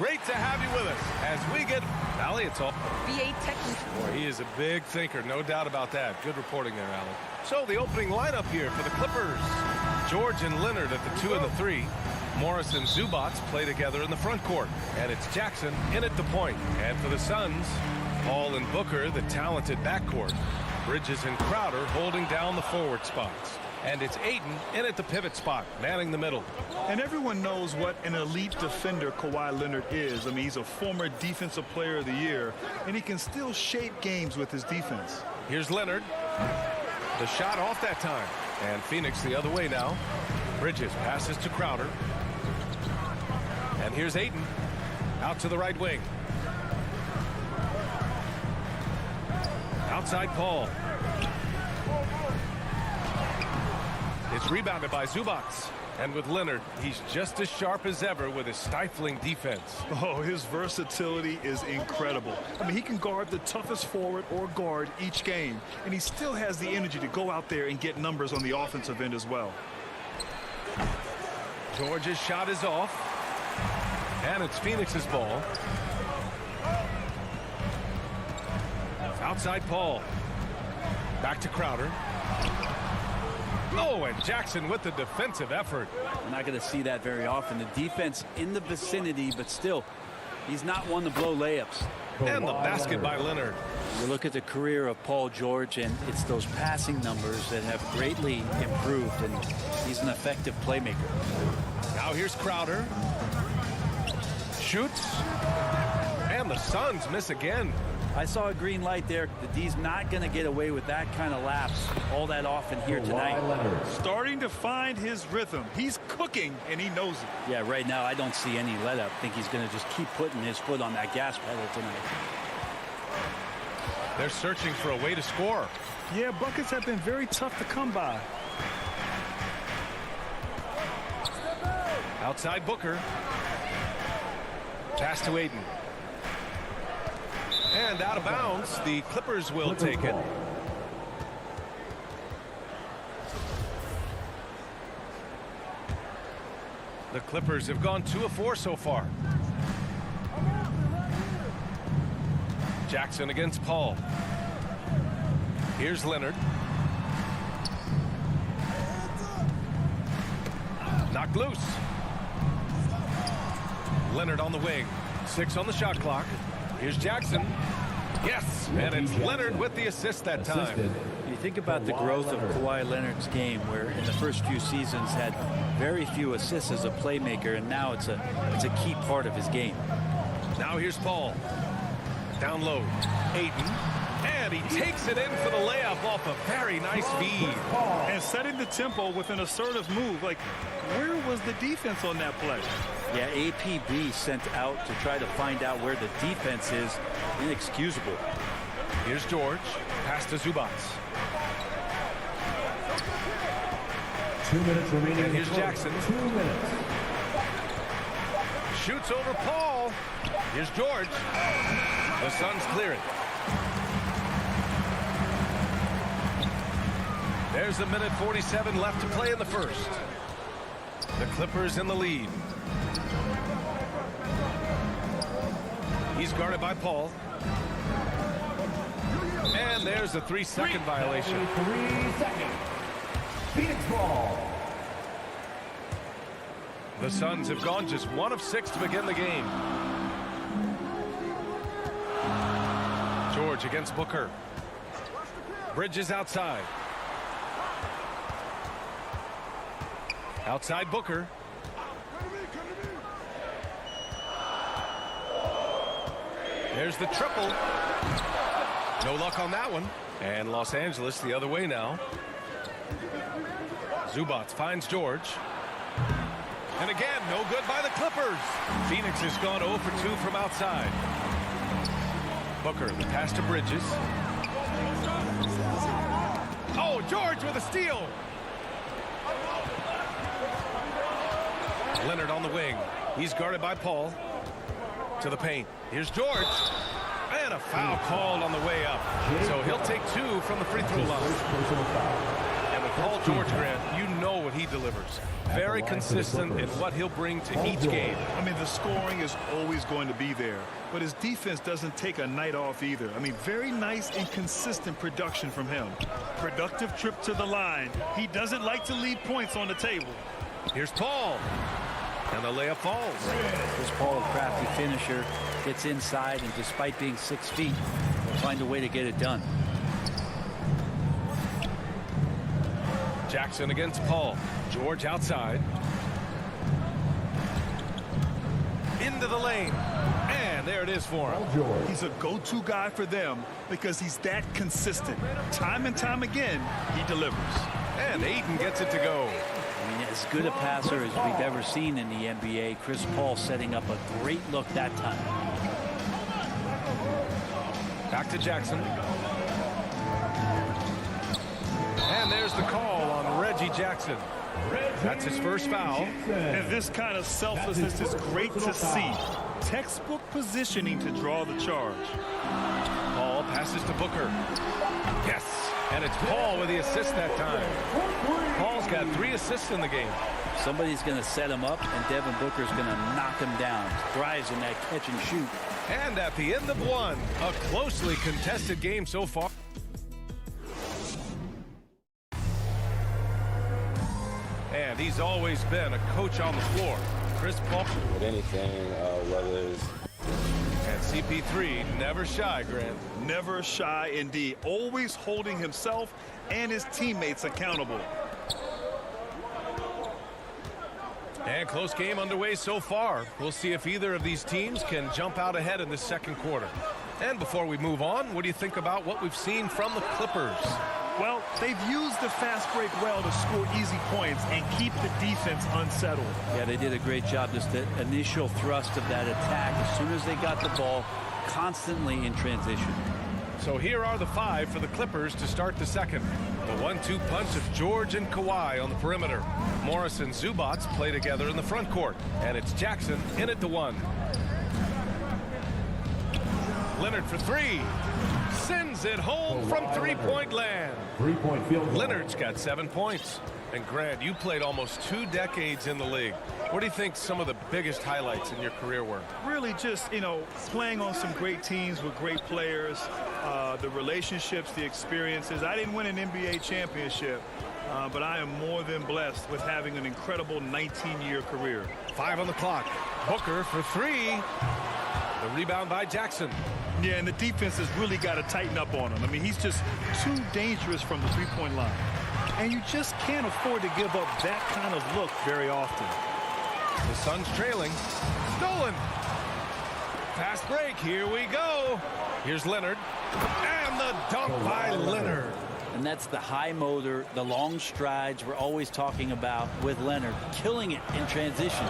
Great to have you with us as we get Allie. It's all VA technique. Boy, he is a big thinker, no doubt about that. Good reporting there, Allie. So the opening lineup here for the Clippers: George and Leonard at the 2 and the 3. Morris and Zubats play together in the front court, and it's Jackson in at the point. And for the Suns, Paul and Booker, the talented backcourt. Bridges and Crowder holding down the forward spots. And it's Ayton in at the pivot spot, manning the middle. And everyone knows what an elite defender Kawhi Leonard is. I mean, he's a former Defensive Player of the Year, and he can still shape games with his defense. Here's Leonard. The shot off that time. And Phoenix the other way now. Bridges passes to Crowder. And here's Ayton. Out to the right wing. Outside Paul. It's rebounded by Zubats. And with Leonard, he's just as sharp as ever with his stifling defense. Oh, his versatility is incredible. I mean, he can guard the toughest forward or guard each game, and he still has the energy to go out there and get numbers on the offensive end as well. George's shot is off. And it's Phoenix's ball. Outside Paul. Back to Crowder. Oh, and Jackson with the defensive effort. We're not going to see that very often. The defense in the vicinity, but still, he's not one to blow layups. And the basket by Leonard. You look at the career of Paul George, and it's those passing numbers that have greatly improved, and he's an effective playmaker. Now here's Crowder. Shoots. And the Suns miss again. I saw a green light there. The D's not going to get away with that kind of lapse all that often here tonight. Starting to find his rhythm. He's cooking, and he knows it. Yeah, right now I don't see any let-up. I think he's going to just keep putting his foot on that gas pedal tonight. They're searching for a way to score. Yeah, buckets have been very tough to come by. Outside Booker. Pass to Ayton. And out of bounds, the Clippers will take it. The Clippers have gone 2 of 4 so far. Jackson against Paul. Here's Leonard. Knocked loose. Leonard on the wing. 6 on the shot clock. Here's Jackson. Yes, and it's Leonard with the assist that time. You think about the growth of Kawhi Leonard's game, where in the first few seasons had very few assists as a playmaker, and now it's a key part of his game. Now here's Paul. Down low. Ayton. And he takes it in for the layup off a very nice feed. And setting the tempo with an assertive move. Like, where was the defense on that play? Yeah, APB sent out to try to find out where the defense is. Inexcusable. Here's George. Pass to Zubats. 2 minutes remaining. And here's Jackson. 2 minutes. Shoots over Paul. Here's George. The Suns clear it. There's a minute 47 left to play in the first. The Clippers in the lead. He's guarded by Paul. And there's a 3-second violation. 3 seconds. Phoenix ball. The Suns have gone just 1 of 6 to begin the game. George against Booker. Bridges outside. Outside Booker. There's the triple. No luck on that one. And Los Angeles the other way now. Zubats finds George. And again, no good by the Clippers. Phoenix has gone 0 for 2 from outside. Booker, the pass to Bridges. Oh, George with a steal. Leonard on the wing. He's guarded by Paul. To the paint. Here's George. And a foul called on the way up. So he'll take 2 from the free throw line. And with Paul George, Grant, you know what he delivers. Very consistent in what he'll bring to each game. I mean, the scoring is always going to be there, but his defense doesn't take a night off either. I mean, very nice and consistent production from him. Productive trip to the line. He doesn't like to leave points on the table. Here's Paul. And the layup falls. Chris Paul, a crafty finisher, gets inside, and despite being 6 feet, will find a way to get it done. Jackson against Paul. George outside. Into the lane. And there it is for him. He's a go-to guy for them because he's that consistent. Time and time again, he delivers. And Ayton gets it to go. I mean, as good a passer as we've ever seen in the NBA. Chris Paul setting up a great look that time. Back to Jackson. And there's the call on Reggie Jackson. That's his first foul. And this kind of selflessness is great to see. Textbook positioning to draw the charge. Paul passes to Booker. Yes. And it's Paul with the assist that time. Paul's got 3 assists in the game. Somebody's going to set him up, and Devin Booker's going to knock him down. Thrives in that catch and shoot. And at the end of one, a closely contested game so far. And he's always been a coach on the floor. Chris Paul. With anything, whether it's... And CP3, never shy, Grant. Never shy indeed. Always holding himself and his teammates accountable. And close game underway so far. We'll see if either of these teams can jump out ahead in the second quarter. And before we move on, what do you think about what we've seen from the Clippers? Well, they've used the fast break well to score easy points and keep the defense unsettled. Yeah, they did a great job. Just the initial thrust of that attack, as soon as they got the ball, constantly in transition. So here are the 5 for the Clippers to start the second. The 1-2 punch of George and Kawhi on the perimeter. Morris and Zubats play together in the front court. And it's Jackson in at the 1. Leonard for 3. Sends it home from 3-point land. 3-point field goal. Leonard's got 7 points. And Grant, you played almost 2 decades in the league. What do you think some of the biggest highlights in your career were? Really just, playing on some great teams with great players, the relationships, the experiences. I didn't win an NBA championship, but I am more than blessed with having an incredible 19-year career. 5 on the clock. Booker for 3. The rebound by Jackson. Yeah, and the defense has really got to tighten up on him. I mean, he's just too dangerous from the three-point line. And you just can't afford to give up that kind of look very often. The Suns trailing. Stolen. Fast break. Here we go. Here's Leonard. And the dunk by Leonard. And that's the high motor, the long strides we're always talking about with Leonard. Killing it in transition.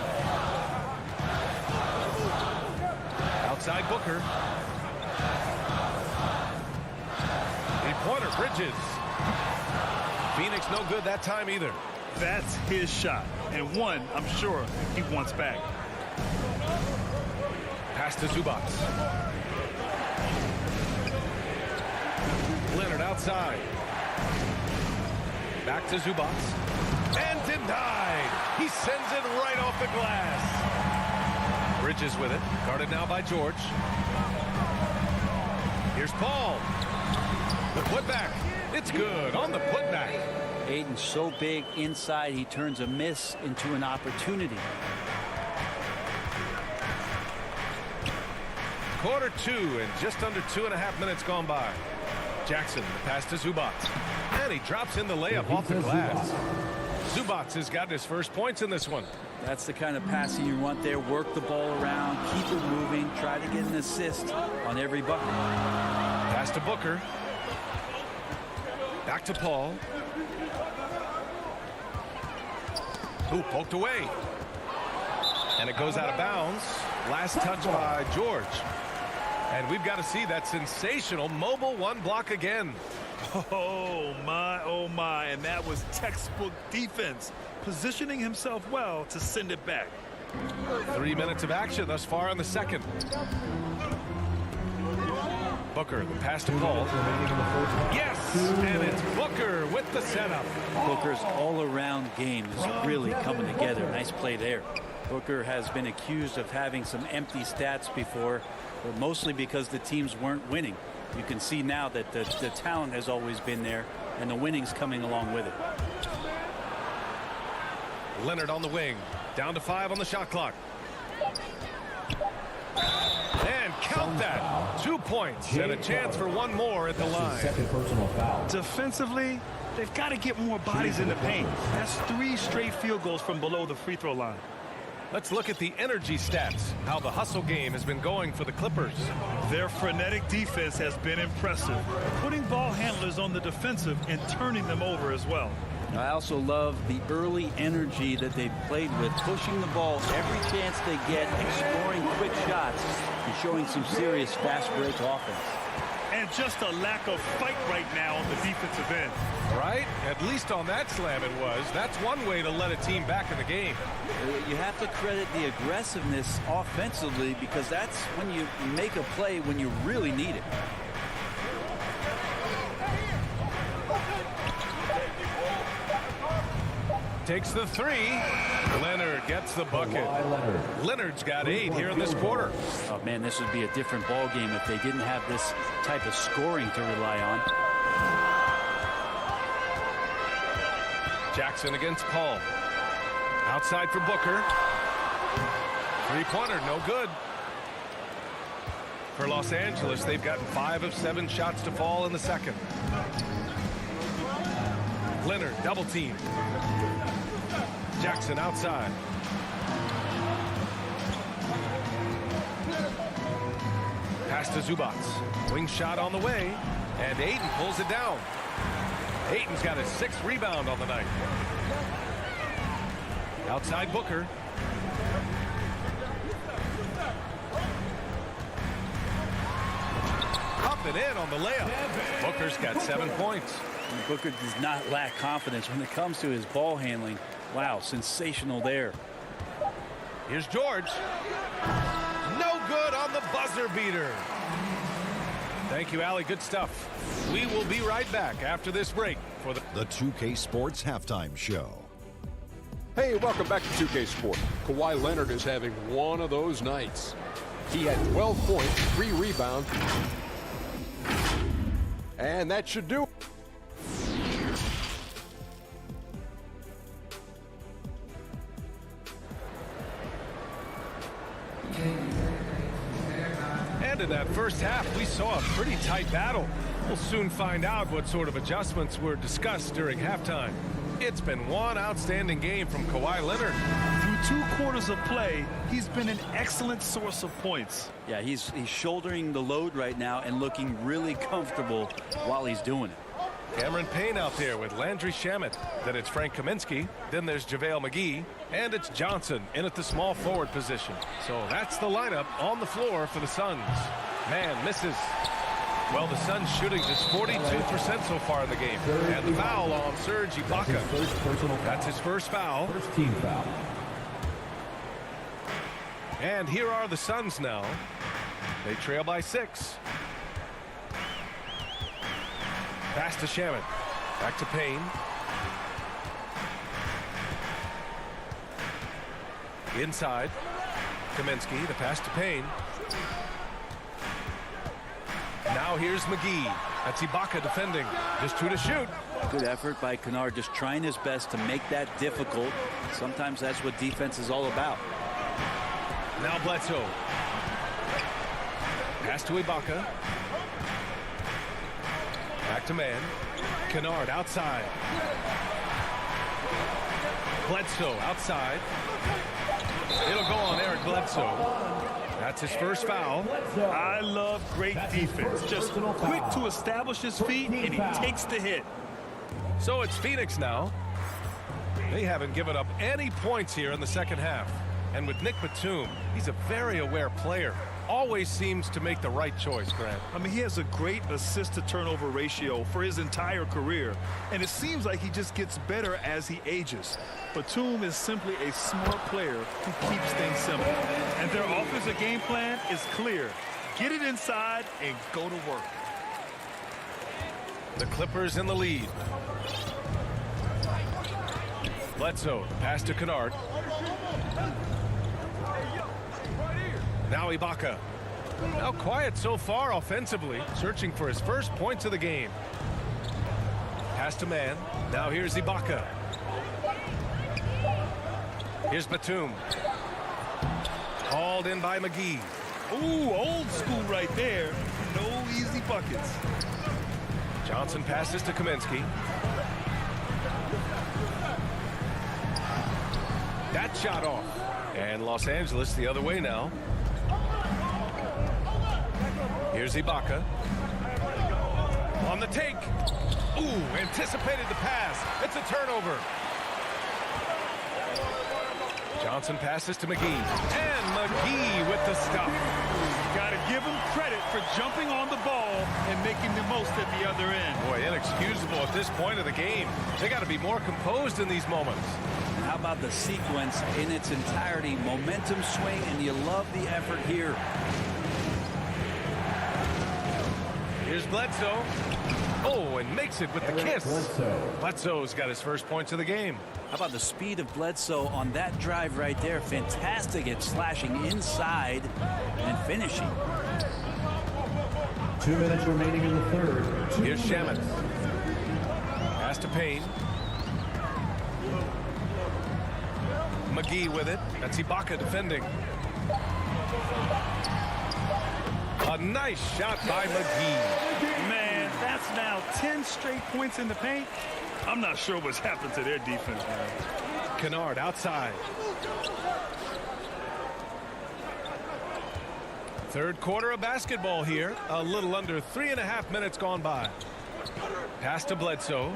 Outside Booker. Three-pointer, Bridges. Phoenix no good that time either. That's his shot, and one I'm sure he wants back. Pass to Zubats. Leonard outside. Back to Zubats. And denied. He sends it right off the glass. Bridges with it. Guarded now by George. Here's Paul. The putback. It's good on the putback. Ayton's so big inside, he turns a miss into an opportunity. Quarter 2 and just under 2.5 minutes gone by. Jackson, the pass to Zubats. And he drops in the layup off the glass. Zubats has gotten his first points in this one. That's the kind of passing you want there. Work the ball around, keep it moving, try to get an assist on every bucket. Pass to Booker. Back to Paul. Who poked away. And it goes out of bounds. Last touch by George. And we've got to see that sensational mobile 1 block again. Oh my, and that was textbook defense, positioning himself well to send it back. 3 minutes of action thus far in the second. Booker, the pass to Paul. Yes, and it's Booker with the setup. Booker's all-around game is really coming together. Nice play there. Booker has been accused of having some empty stats before, but mostly because the teams weren't winning. You can see now that the talent has always been there, and the winning's coming along with it. Leonard on the wing. Down to 5 on the shot clock. And count that. 2 points and a chance for one more at the line. Second personal foul. Defensively, they've got to get more bodies in the paint. That's 3 straight field goals from below the free throw line. Let's look at the energy stats, how the hustle game has been going for the Clippers. Their frenetic defense has been impressive, putting ball handlers on the defensive and turning them over as well. I also love the early energy that they've played with, pushing the ball every chance they get, exploring quick shots, and showing some serious fast break offense. And just a lack of fight right now on the defensive end. Right? At least on that slam it was. That's one way to let a team back in the game. You have to credit the aggressiveness offensively, because that's when you make a play when you really need it. Takes the 3. Leonard gets the bucket. Leonard's got 8 here in this quarter. Oh man, this would be a different ball game if they didn't have this type of scoring to rely on. Jackson against Paul. Outside for Booker. 3-pointer, no good. For Los Angeles, they've gotten 5 of 7 shots to fall in the second. Leonard double team. Jackson outside. Pass to Zubats. Wing shot on the way. And Ayton pulls it down. Ayton's got his 6th rebound on the night. Outside Booker. Up and in on the layup. Booker's got 7 points. And Booker does not lack confidence when it comes to his ball handling. Wow, sensational there. Here's George. No good on the buzzer beater. Thank you, Allie. Good stuff. We will be right back after this break for the 2K Sports Halftime Show. Hey, welcome back to 2K Sport. Kawhi Leonard is having one of those nights. He had 12 points, 3 rebounds, and that should do it. And in that first half, we saw a pretty tight battle. We'll soon find out what sort of adjustments were discussed during halftime. It's been one outstanding game from Kawhi Leonard. Through 2 quarters of play, he's been an excellent source of points. Yeah, he's shouldering the load right now and looking really comfortable while he's doing it. Cameron Payne out there with Landry Shamet. Then it's Frank Kaminsky. Then there's JaVale McGee. And it's Johnson in at the small forward position. So that's the lineup on the floor for the Suns. Man misses. Well, the Suns shooting just 42% so far in the game. And the foul on Serge Ibaka. That's his first foul. First team foul. And here are the Suns now. They trail by 6. Pass to Shamet. Back to Payne. Inside. Kaminsky, the pass to Payne. Now here's McGee. That's Ibaka defending. Just 2 to shoot. Good effort by Kennard, just trying his best to make that difficult. Sometimes that's what defense is all about. Now Bledsoe. Pass to Ibaka. Back to man. Kennard outside. Bledsoe outside. It'll go on Eric Bledsoe. That's his first foul. I love great defense. Just quick to establish his feet, and he takes the hit. So it's Phoenix now. They haven't given up any points here in the second half. And with Nick Batum, he's a very aware player. Always seems to make the right choice, Grant. I mean, he has a great assist-to-turnover ratio for his entire career, and it seems like he just gets better as he ages. Batum is simply a smart player who keeps things simple. And their offensive game plan is clear. get it inside and go to work. The Clippers in the lead. Bledsoe, pass to Kennard. Now Ibaka. Now quiet so far offensively, searching for his first points of the game. Pass to Man. Now here's Ibaka. Here's Batum. Hauled in by McGee. Ooh, old school right there. No easy buckets. Johnson passes to Kaminsky. That shot off. And Los Angeles the other way now. Here's Ibaka. On the take. Ooh, anticipated the pass. It's a turnover. Johnson passes to McGee. And McGee with the stop. Got to give him credit for jumping on the ball and making the most at the other end. Boy, inexcusable at this point of the game. They got to be more composed in these moments. How about the sequence in its entirety? Momentum swing, and you love the effort here. Here's Bledsoe. Oh, and makes it with the kiss. Bledsoe's got his first points of the game. How about the speed of Bledsoe on that drive right there? Fantastic at slashing inside and finishing. 2 minutes remaining in the third. Here's Shamet. Pass to Payne. McGee with it. That's Ibaka defending. A nice shot by McGee. Man, that's now 10 straight points in the paint. I'm not sure what's happened to their defense, man. Kennard outside. Third quarter of basketball here. A little under 3.5 minutes gone by. Pass to Bledsoe.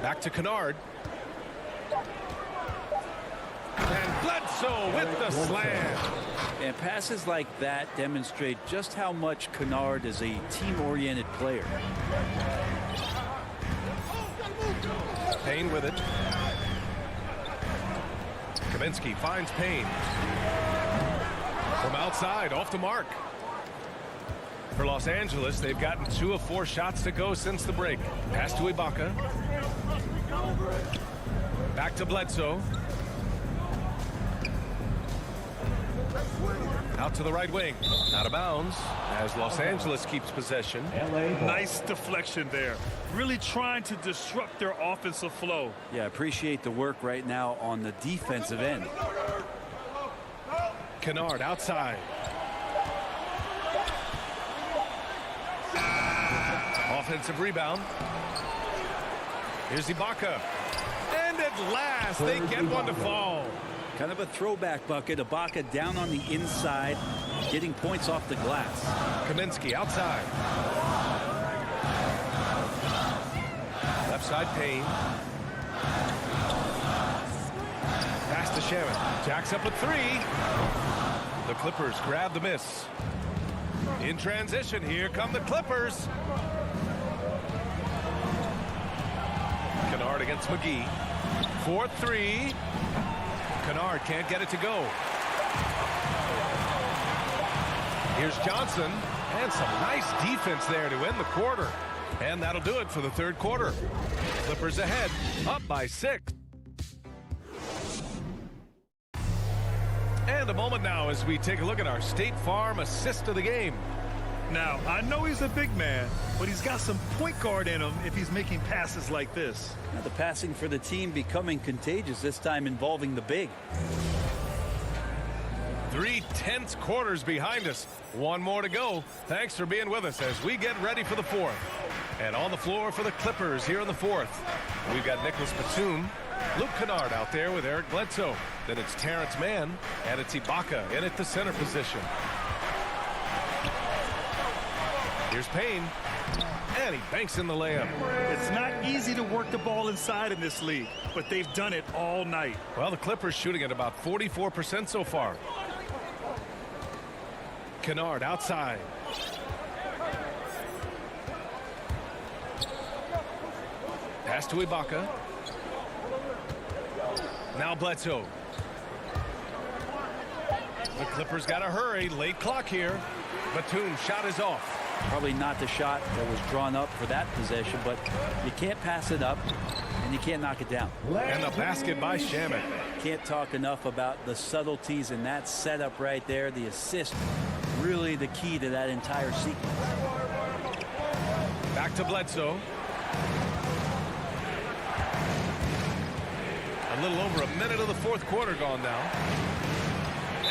Back to Kennard. And Bledsoe with the slam. And passes like that demonstrate just how much Kennard is a team-oriented player. Payne with it. Kaminsky finds Payne. From outside, off the mark. For Los Angeles, they've gotten 2 of 4 shots to go since the break. Pass to Ibaka. Back to Bledsoe. Out to the right wing. Out of bounds as Los Angeles keeps possession. Nice deflection there. Really trying to disrupt their offensive flow. Yeah, appreciate the work right now on the defensive end. Kennard outside. Offensive rebound. Here's Ibaka. And at last, they get one to fall. Kind of a throwback bucket. Ibaka down on the inside, getting points off the glass. Kaminsky outside. Left side, Payne. Pass to Shamet. Jacks up with 3. The Clippers grab the miss. In transition, here come the Clippers. Kennard against McGee. 4-3. Kennard can't get it to go. Here's Johnson. And some nice defense there to end the quarter. And that'll do it for the third quarter. Clippers ahead, up by 6. And a moment now as we take a look at our State Farm assist of the game. Now, I know he's a big man, but he's got some point guard in him if he's making passes like this. Now the passing for the team becoming contagious, this time involving the big. 3 tense quarters behind us. One more to go. Thanks for being with us as we get ready for the fourth. And on the floor for the Clippers here in the fourth, we've got Nicholas Batum, Luke Kennard out there with Eric Bledsoe. Then it's Terrence Mann, and it's Ibaka in at the center position. Here's Payne, and he banks in the layup. It's not easy to work the ball inside in this league, but they've done it all night. Well, the Clippers shooting at about 44% so far. Kennard outside. Pass to Ibaka. Now Bledsoe. The Clippers got to hurry. Late clock here. Batum's shot is off. Probably not the shot that was drawn up for that possession, but you can't pass it up and you can't knock it down. And the basket by Shamet. Can't talk enough about the subtleties in that setup right there. The assist, really the key to that entire sequence. Back to Bledsoe. A little over a minute of the fourth quarter gone now.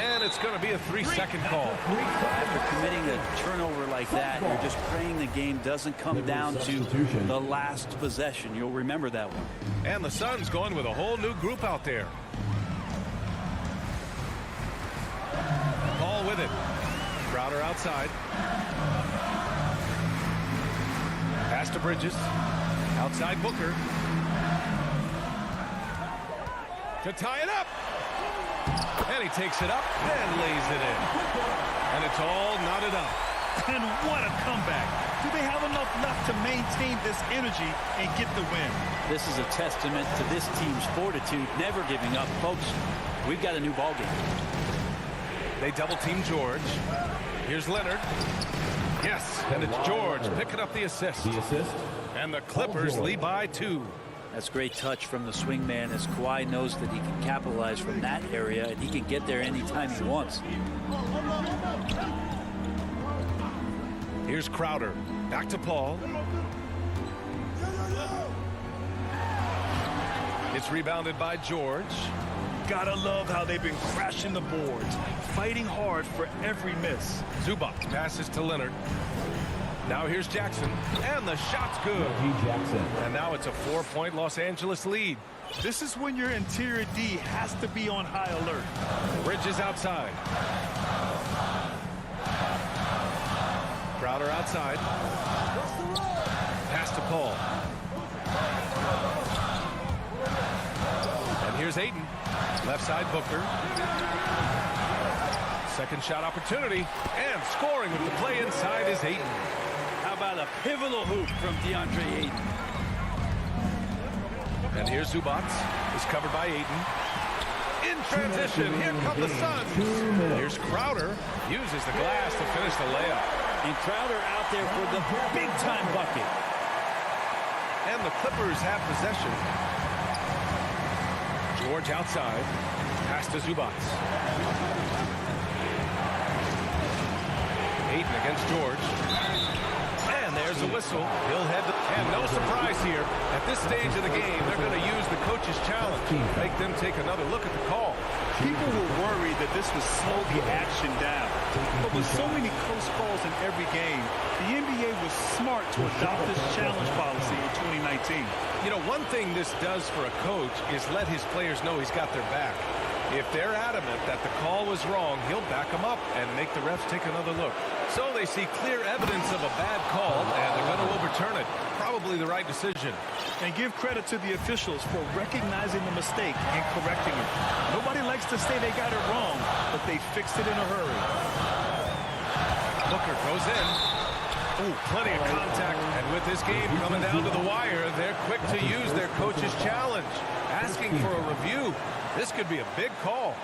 And it's going to be a 3-second call. After committing a turnover like that, you're just praying the game doesn't come down to the last possession. You'll remember that one. And the Suns going with a whole new group out there. Ball with it. Crowder outside. Pass to Bridges. Outside Booker. To tie it up. And he takes it up and lays it in. And it's all knotted up. And what a comeback. Do they have enough left to maintain this energy and get the win? This is a testament to this team's fortitude, never giving up. Folks, we've got a new ball game. They double team George. Here's Leonard. Yes, and it's George picking up the assist. And the Clippers lead by 2. That's great touch from the swing man, as Kawhi knows that he can capitalize from that area and he can get there anytime he wants. Here's Crowder. Back to Paul. It's rebounded by George. Gotta love how they've been crashing the boards, fighting hard for every miss. Zubac passes to Leonard. Now here's Jackson, and the shot's good. And now it's a 4-point Los Angeles lead. This is when your interior D has to be on high alert. Bridges outside. Crowder outside. Pass to Paul. And here's Ayton. Left side Booker. Second shot opportunity, and scoring with the play inside is Ayton. How about a pivotal hoop from DeAndre Ayton? And here's Zubac. Is covered by Ayton. In transition, here come the Suns. Here's Crowder. Uses the glass to finish the layup. And Crowder out there for the big-time bucket. And the Clippers have possession. George outside. Pass to Zubac. Ayton against George. And there's a whistle. He'll head to, and no surprise here. At this stage of the game, they're going to use the coach's challenge. Make them take another look at the call. People were worried that this would slow the action down. But with so many close calls in every game, the NBA was smart to adopt this challenge policy in 2019. You know, one thing this does for a coach is let his players know he's got their back. If they're adamant that the call was wrong, he'll back them up and make the refs take another look. So they see clear evidence of a bad call, and they're going to overturn it. Probably the right decision. And give credit to the officials for recognizing the mistake and correcting it. Nobody likes to say they got it wrong, but they fixed it in a hurry. Booker goes in. Ooh, plenty of contact. And with this game coming down to the wire, they're quick to use their coach's challenge. Asking for a review. This could be a big call.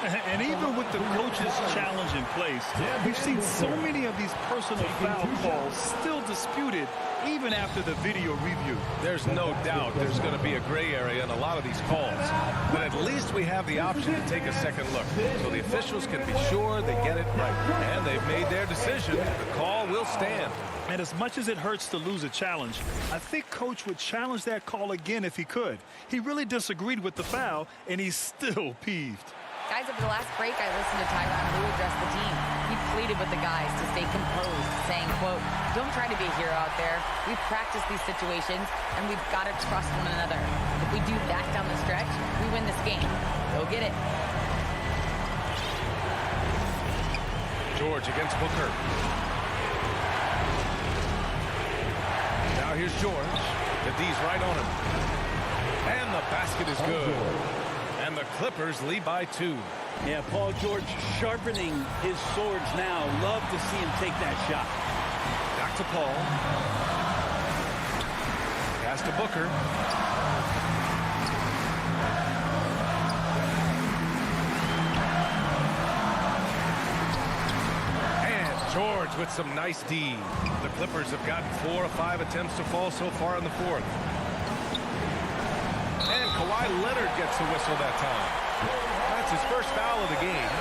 And even with the coach's challenge in place, we've seen so many of these personal foul calls still disputed even after the video review. There's no doubt there's going to be a gray area in a lot of these calls. But at least we have the option to take a second look. So the officials can be sure they get it right. And they've made their decision. The call will stand. And as much as it hurts to lose a challenge, I think Coach would challenge that call again if he could. He really disagreed with the foul, and he's still peeved. Guys, over the last break, I listened to Tyronn Lue address the team. He pleaded with the guys to stay composed, saying, quote, "Don't try to be a hero out there. We've practiced these situations, and we've got to trust one another. If we do that down the stretch, we win this game. Go get it." George against Booker. Now here's George. The D's right on him. And the basket is good. And the Clippers lead by 2. Yeah, Paul George sharpening his swords now. Love to see him take that shot. Back to Paul. Pass to Booker. George with some nice D. The Clippers have gotten 4 of 5 attempts to fall so far in the fourth. And Kawhi Leonard gets a whistle that time. That's his first foul of the game.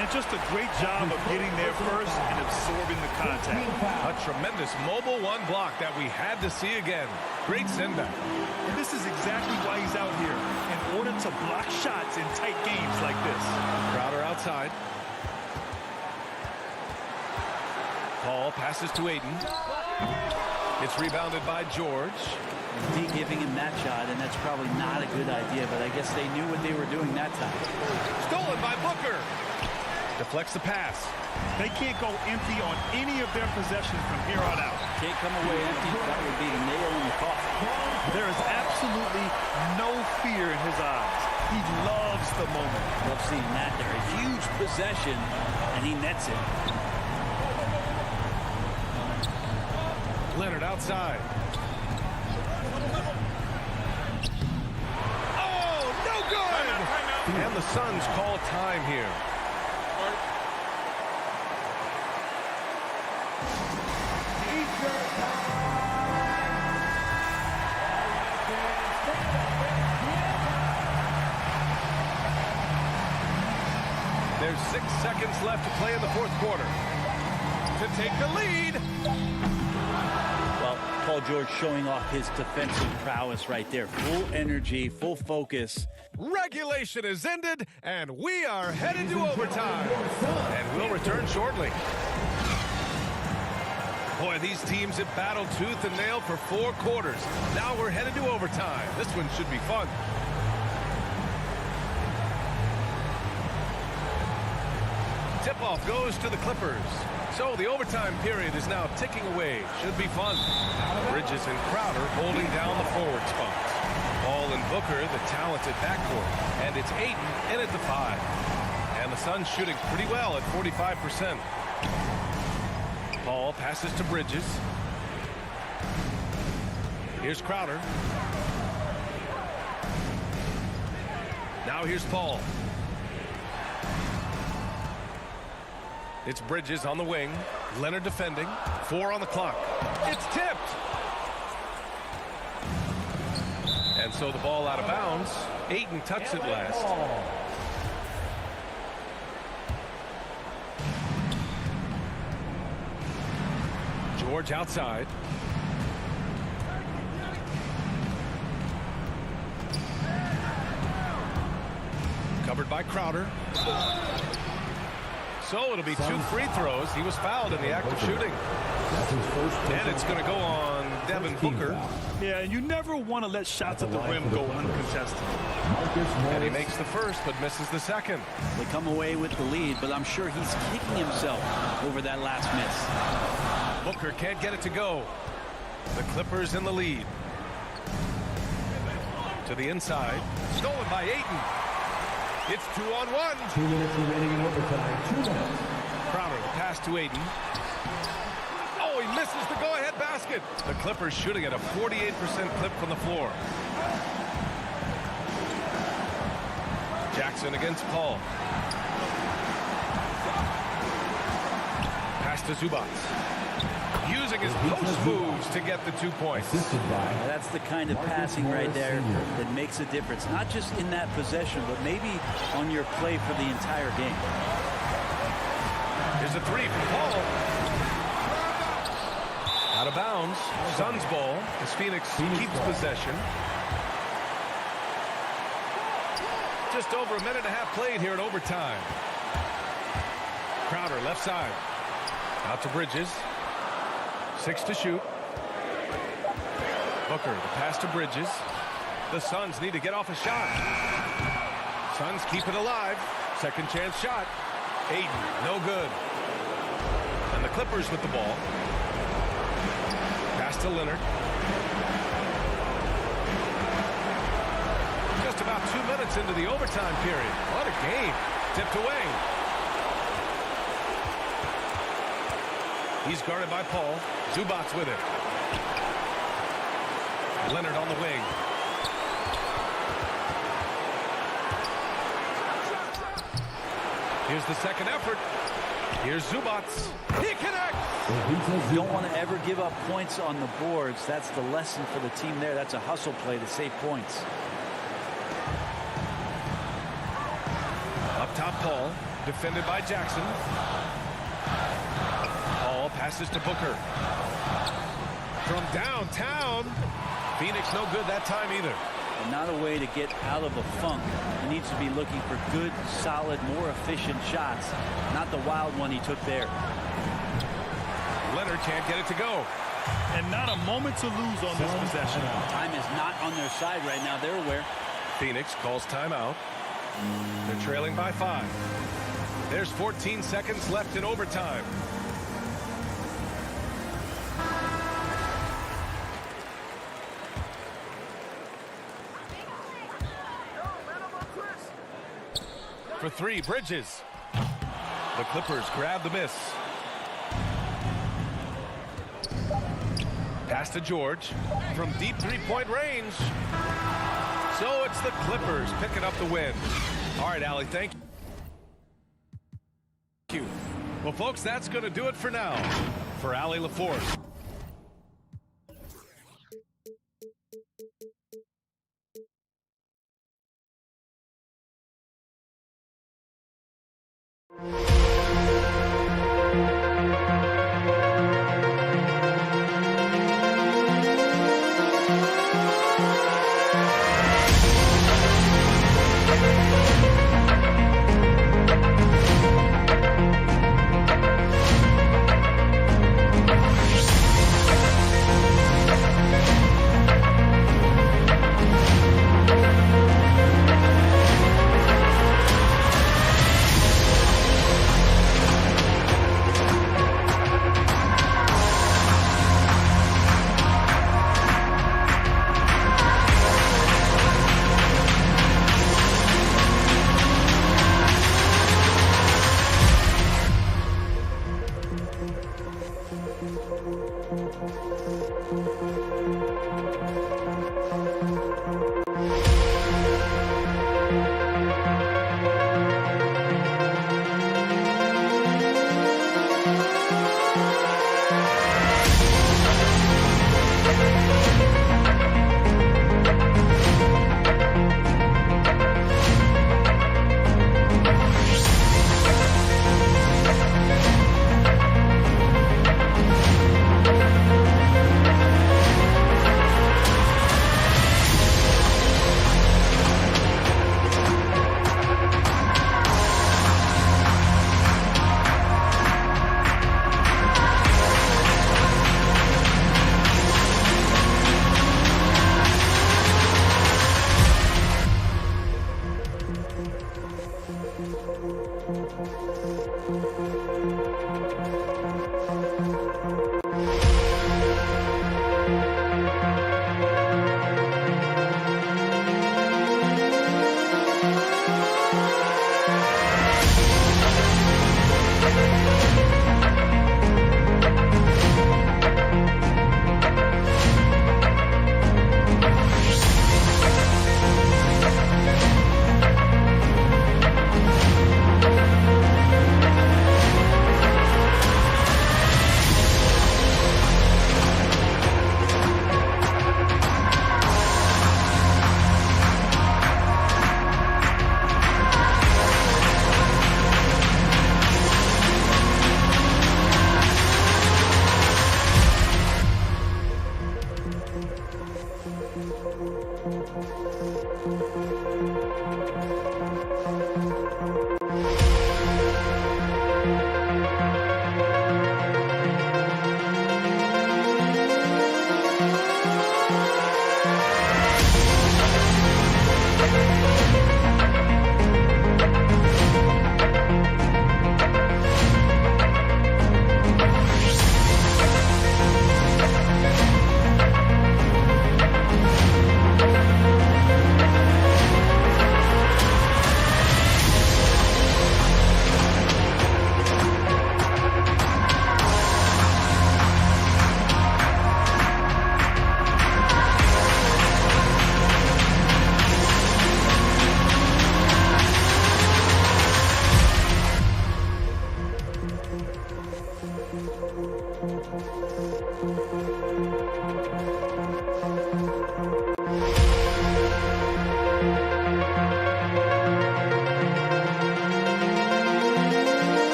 And just a great job of getting there first and absorbing the contact. A tremendous mobile one block that we had to see again. Great send back. And this is exactly why he's out here, in order to block shots in tight games like this. Crowder outside. Paul passes to Ayton. It's rebounded by George. D giving him that shot, and that's probably not a good idea, but I guess they knew what they were doing that time. Stolen by Booker. Deflects the pass. They can't go empty on any of their possessions from here on out. Can't come away empty. That would be the nail in the coffin. There is absolutely no fear in his eyes. He loves the moment. Love seeing that there. A huge possession, and he nets it. Leonard outside. Oh, no good! And the Suns call time here. There's 6 seconds left to play in the fourth quarter. To take the lead. Well, Paul George showing off his defensive prowess right there. Full energy, full focus. Regulation is ended, and we are headed to overtime. And we'll return shortly. Boy, these teams have battled tooth and nail for 4 quarters. Now we're headed to overtime. This one should be fun. Tip-off goes to the Clippers. So the overtime period is now ticking away. Should be fun. Bridges and Crowder holding down the forward spots. Paul and Booker, the talented backcourt. And it's Ayton in at the 5. And the Suns shooting pretty well at 45%. Paul passes to Bridges. Here's Crowder. Now here's Paul. It's Bridges on the wing. Leonard defending. 4 on the clock. It's tipped. And so the ball out of bounds. Ayton touched it last. George outside. Covered by Crowder. So it'll be 2 free throws. He was fouled in the act of shooting. And it's going to go on Devin Booker. Yeah, and you never want to let shots at the rim go uncontested. And he makes the first, but misses the second. They come away with the lead, but I'm sure he's kicking himself over that last miss. Booker can't get it to go. The Clippers in the lead. To the inside. Stolen by Ayton. It's 2-on-1. 2 minutes remaining in overtime. 2 minutes. Crowder, the pass to Ayton. Oh, he misses the go-ahead basket. The Clippers shooting at a 48% clip from the floor. Jackson against Paul. Pass to Zubats. Using his post moves to get the 2 points. That's the kind of passing right there that makes a difference. Not just in that possession, but maybe on your play for the entire game. Here's a 3 from Paul. Out of bounds. Suns ball as Phoenix keeps possession. Just over a minute and a half played here in overtime. Crowder left side. Out to Bridges. 6 to shoot. Booker, the pass to Bridges. The Suns need to get off a shot. Suns keep it alive. Second chance shot. Ayton, no good. And the Clippers with the ball. Pass to Leonard. Just about 2 minutes into the overtime period. What a game. Tipped away. He's guarded by Paul. Zubats with it. Leonard on the wing. Here's the second effort. Here's Zubats. He connects. You don't want to ever give up points on the boards. That's the lesson for the team there. That's a hustle play to save points. Up top, Paul. Defended by Jackson. Paul passes to Booker. From downtown. Phoenix no good that time either. And not a way to get out of a funk. He needs to be looking for good, solid, more efficient shots. Not the wild one he took there. Leonard can't get it to go. And not a moment to lose on this possession. Time is not on their side right now. They're aware. Phoenix calls timeout. They're trailing by 5. There's 14 seconds left in overtime. For 3, Bridges. The Clippers grab the miss. Pass to George from deep three-point range. So it's the Clippers picking up the win. All right, Allie, thank you. Well, folks, that's going to do it for now. For Allie LaForce.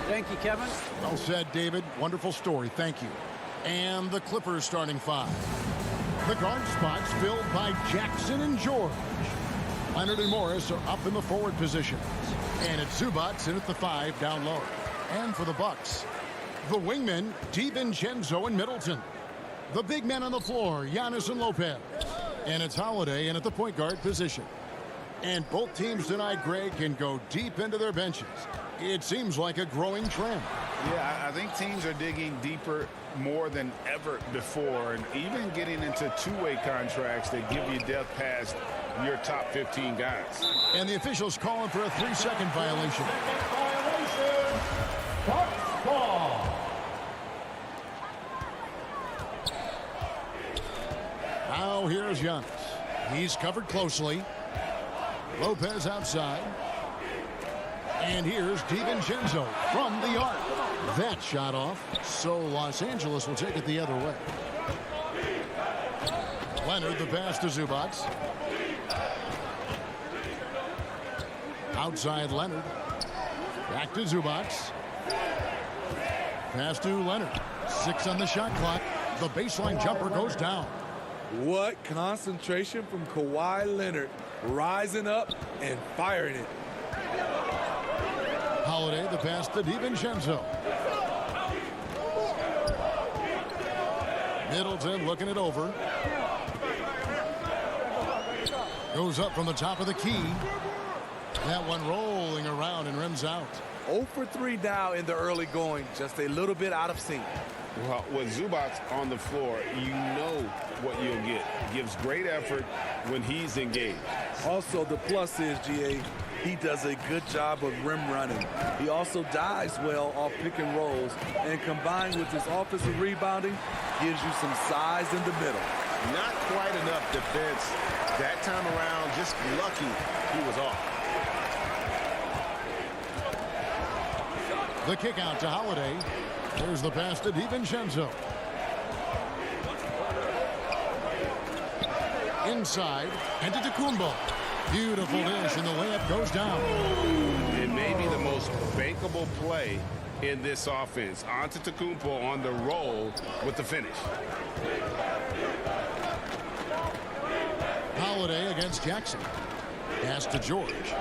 Thank you, Kevin. Well said, David. Wonderful story. Thank you. And the Clippers starting 5. The guard spots filled by Jackson and George. Leonard and Morris are up in the forward positions. And it's Zubats in at the 5 down low. And for the Bucks, the wingmen, DiVincenzo and Middleton. The big men on the floor, Giannis and Lopez. And it's Holiday in at the point guard position. And both teams tonight, Greg, can go deep into their benches. It seems like a growing trend. Yeah, I think teams are digging deeper more than ever before, and even getting into two-way contracts that give you depth past your top 15 guys. And the officials calling for a 3-second violation. Bucks ball. Now here's Giannis. He's covered closely. Lopez outside. And here's DiVincenzo from the arc. That shot off. So Los Angeles will take it the other way. Leonard the pass to Zubats. Outside Leonard. Back to Zubats. Pass to Leonard. 6 on the shot clock. The baseline jumper goes down. What concentration from Kawhi Leonard, rising up and firing it. Holiday the pass to DiVincenzo. Middleton looking it over. Goes up from the top of the key. That one rolling around and rims out. 0 for 3 now in the early going, just a little bit out of sync. Well, with Zubats on the floor, you know what you'll get. Gives great effort when he's engaged. Also, the plus is, GA, he does a good job of rim running. He also dives well off pick and rolls, and combined with his offensive rebounding, gives you some size in the middle. Not quite enough defense that time around. Just lucky he was off. The kick out to Holiday. There's the pass to DiVincenzo. Inside, and to Tacumbo. Beautiful dish, and the layup goes down. It may be the most bankable play in this offense. Antetokounmpo on the roll with the finish. Holiday against Jackson. Pass to George.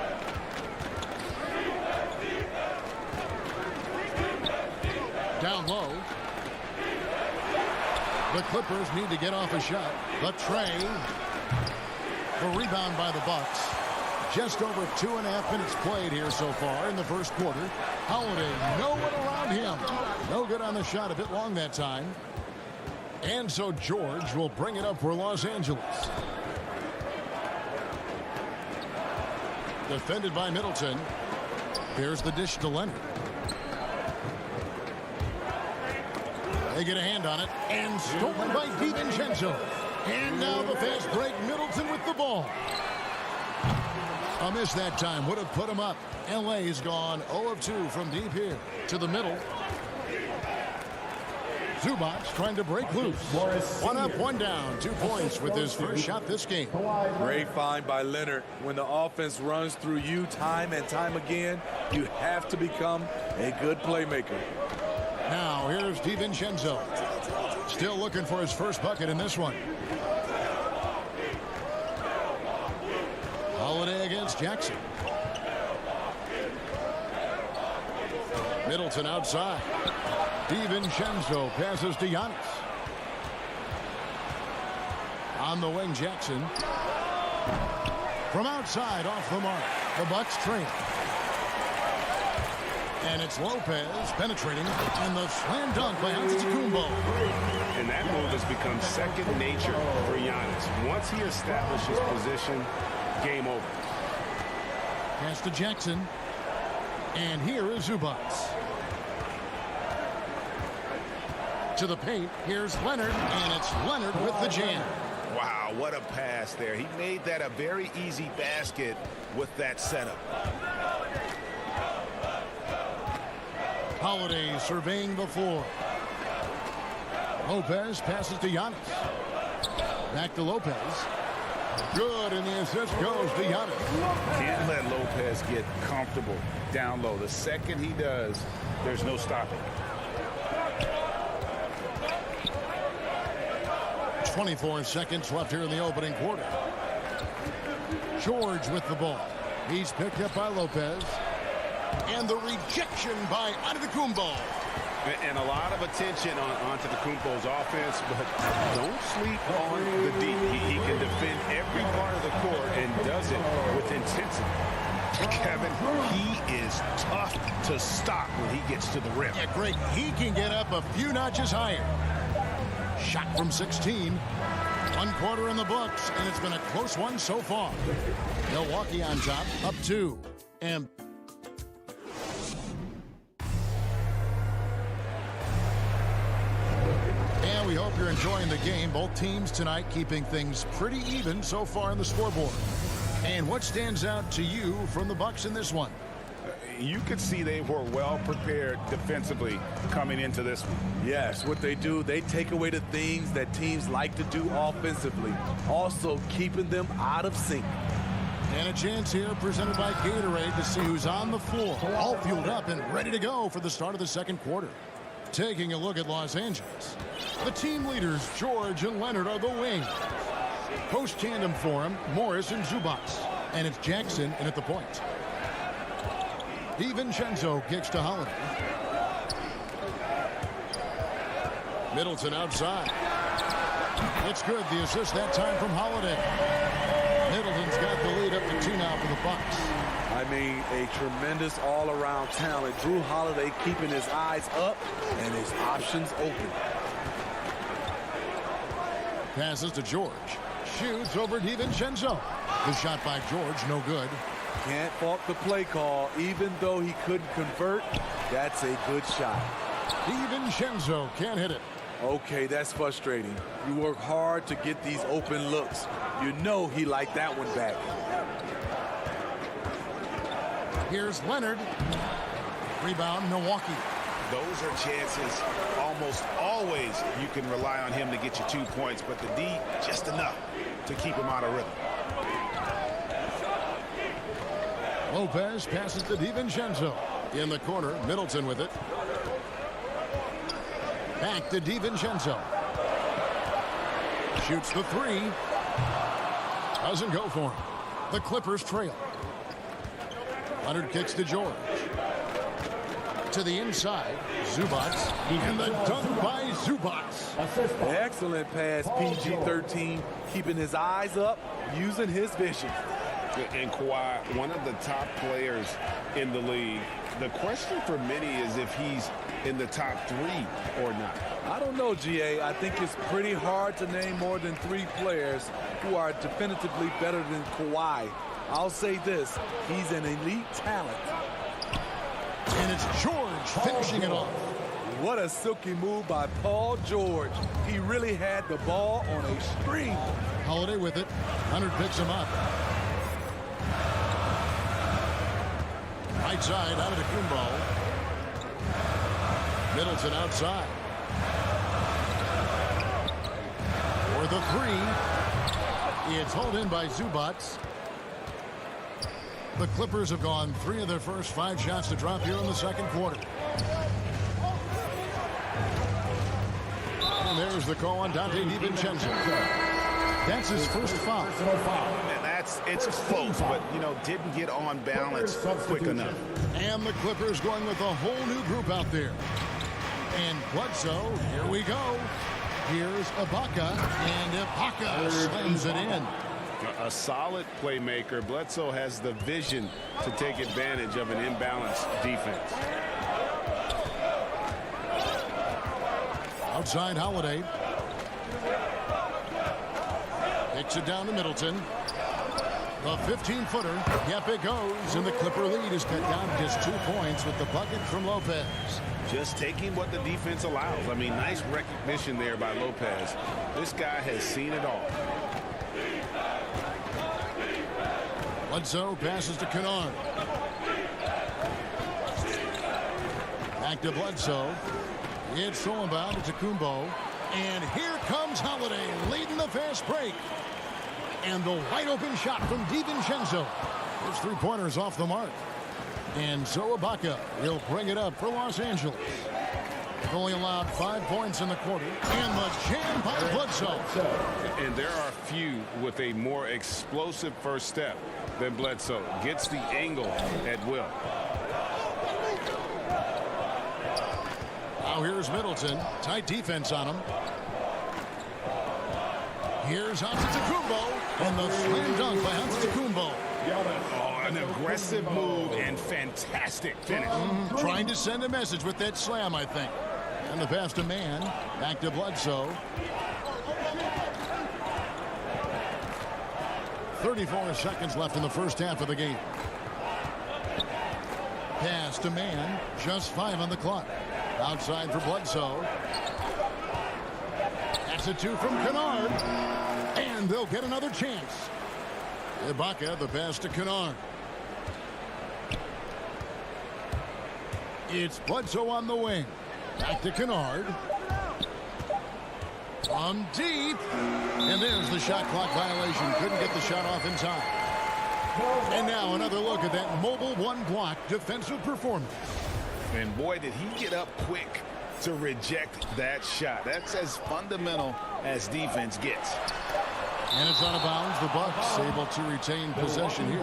Down low. The Clippers need to get off a shot. The tray. The rebound by the Bucks. Just over 2.5 minutes played here so far in the first quarter. Holiday, no one around him. No good on the shot, a bit long that time. And so George will bring it up for Los Angeles. Defended by Middleton. Here's the dish to Leonard. They get a hand on it, and stolen by DiVincenzo. And now the fast break, Middleton with the ball. A miss that time would have put him up. LA's gone 0 of 2 from deep here to the middle. Zubats trying to break loose. 1 up, 1 down. 2 points with his first shot this game. Great find by Leonard. When the offense runs through you time and time again, you have to become a good playmaker. Now here's DiVincenzo. Still looking for his first bucket in this one. Holiday against Jackson. Middleton outside. DiVincenzo passes to Giannis. On the wing, Jackson. From outside, off the mark. The Bucks trail. And it's Lopez penetrating, and the slam dunk by Antetokounmpo. And that move has become second nature for Giannis. Once he establishes position, game over. Pass to Jackson. And here is Zubats. To the paint, here's Leonard, and it's Leonard with the jam. Wow, what a pass there. He made that a very easy basket with that setup. Holiday surveying the floor. Lopez passes to Giannis. Back to Lopez. Good, and the assist goes to Giannis. Can't let Lopez get comfortable down low. The second he does, there's no stopping. 24 seconds left here in the opening quarter. George with the ball. He's picked up by Lopez. And the rejection by Antetokounmpo. And a lot of attention on Antetokounmpo's offense, but don't sleep on the deep. He can defend every part of the court and does it with intensity. Kevin, he is tough to stop when he gets to the rim. Yeah, great. He can get up a few notches higher. Shot from 16. 1 quarter in the books, and it's been a close one so far. Milwaukee on top, up 2. And we hope you're enjoying the game. Both teams tonight keeping things pretty even so far on the scoreboard. And what stands out to you from the Bucks in this one? You could see they were well prepared defensively coming into this one. Yes, what they do, they take away the things that teams like to do offensively, also keeping them out of sync. And a chance here presented by Gatorade to see who's on the floor, all fueled up and ready to go for the start of the second quarter. Taking a look at Los Angeles. The team leaders, George and Leonard, are the wings. Post tandem for him, Morris and Zubac. And it's Jackson in at the point. DiVincenzo kicks to Holiday. Middleton outside. It's good. The assist that time from Holiday. Middleton's got the lead up to 2 now for the Bucks. I mean, a tremendous all-around talent. Drew Holiday keeping his eyes up and his options open. Passes to George. Shoots over DiVincenzo. The shot by George, no good. Can't fault the play call. Even though he couldn't convert, that's a good shot. DiVincenzo can't hit it. Okay, that's frustrating. You work hard to get these open looks. You know he liked that one back. Here's Leonard. Rebound, Milwaukee. Those are chances almost always you can rely on him to get you 2 points, but the D just enough to keep him out of rhythm. Lopez passes to DiVincenzo. In the corner, Middleton with it. Back to DiVincenzo. Shoots the 3. Doesn't go for him. The Clippers trail. Leonard kicks to George. To the inside, Zubac. And the dunk by Zubac. Excellent pass, PG-13. Keeping his eyes up, using his vision. And Kawhi, one of the top players in the league. The question for many is if he's in the top 3 or not. I don't know, GA. I think it's pretty hard to name more than 3 players who are definitively better than Kawhi. I'll say this, he's an elite talent. And it's George finishing it off. What a silky move by Paul George. He really had the ball on a string. Holiday with it. Leonard picks him up. Right side, Antetokounmpo. Middleton outside. For the 3. It's hauled in by Zubac. The Clippers have gone 3 of their first 5 shots to drop here in the second quarter. And there's the call on Dante DiVincenzo. That's his first foul. And it's close, but, didn't get on balance quick enough. And the Clippers going with a whole new group out there. And Bledsoe, here we go. Here's Ibaka, and Ibaka slams it in. A solid playmaker. Bledsoe has the vision to take advantage of an imbalanced defense. Outside Holiday. Kicks it down to Middleton. The 15-footer. Yep, it goes. And the Clipper lead is cut down to just 2 points with the bucket from Lopez. Just taking what the defense allows. I mean, nice recognition there by Lopez. This guy has seen it all. Bledsoe passes to Kennard. Back to Bledsoe. It's thrown about to Kumbo. And here comes Holiday leading the fast break. And the wide open shot from DiVincenzo. His three-pointers off the mark. And so Ibaka will bring it up for Los Angeles. They've only allowed 5 points in the quarter. And the jam by Bledsoe. And there are few with a more explosive first step than Bledsoe. Gets the angle at will. Now here's Middleton. Tight defense on him. Here's Antetokounmpo. And the slam dunk by Antetokounmpo. Oh, an aggressive move and fantastic finish. Trying to send a message with that slam, I think. And the pass to Man. Back to Bledsoe. 34 seconds left in the first half of the game. Pass to Man. Just 5 on the clock. Outside for Bledsoe. That's a 2 from Kennard. And they'll get another chance. Ibaka, the pass to Kennard. It's Bledsoe on the wing. Back to Kennard. From deep. And there's the shot clock violation. Couldn't get the shot off in time. And now another look at that mobile one-block defensive performance. And boy, did he get up quick to reject that shot. That's as fundamental as defense gets. And it's out of bounds. The Bucks able to retain possession here.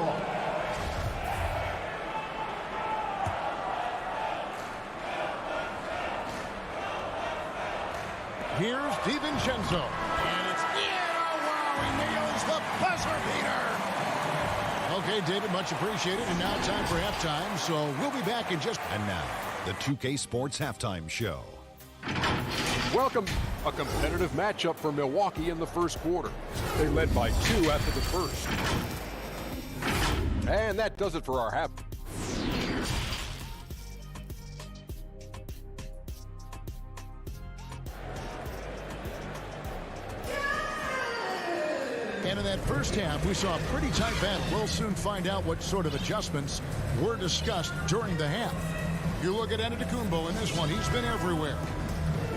Here's DiVincenzo. And it's in. Oh, wow. He nails the buzzer beater. Okay, David, much appreciated. And now time for halftime. So we'll be back in just... And now, the 2K Sports Halftime Show. Welcome. A competitive matchup for Milwaukee in the first quarter. They led by 2 after the first. And that does it for our half. And in that first half, we saw a pretty tight battle. We'll soon find out what sort of adjustments were discussed during the half. You look at Antetokounmpo in this one. He's been everywhere.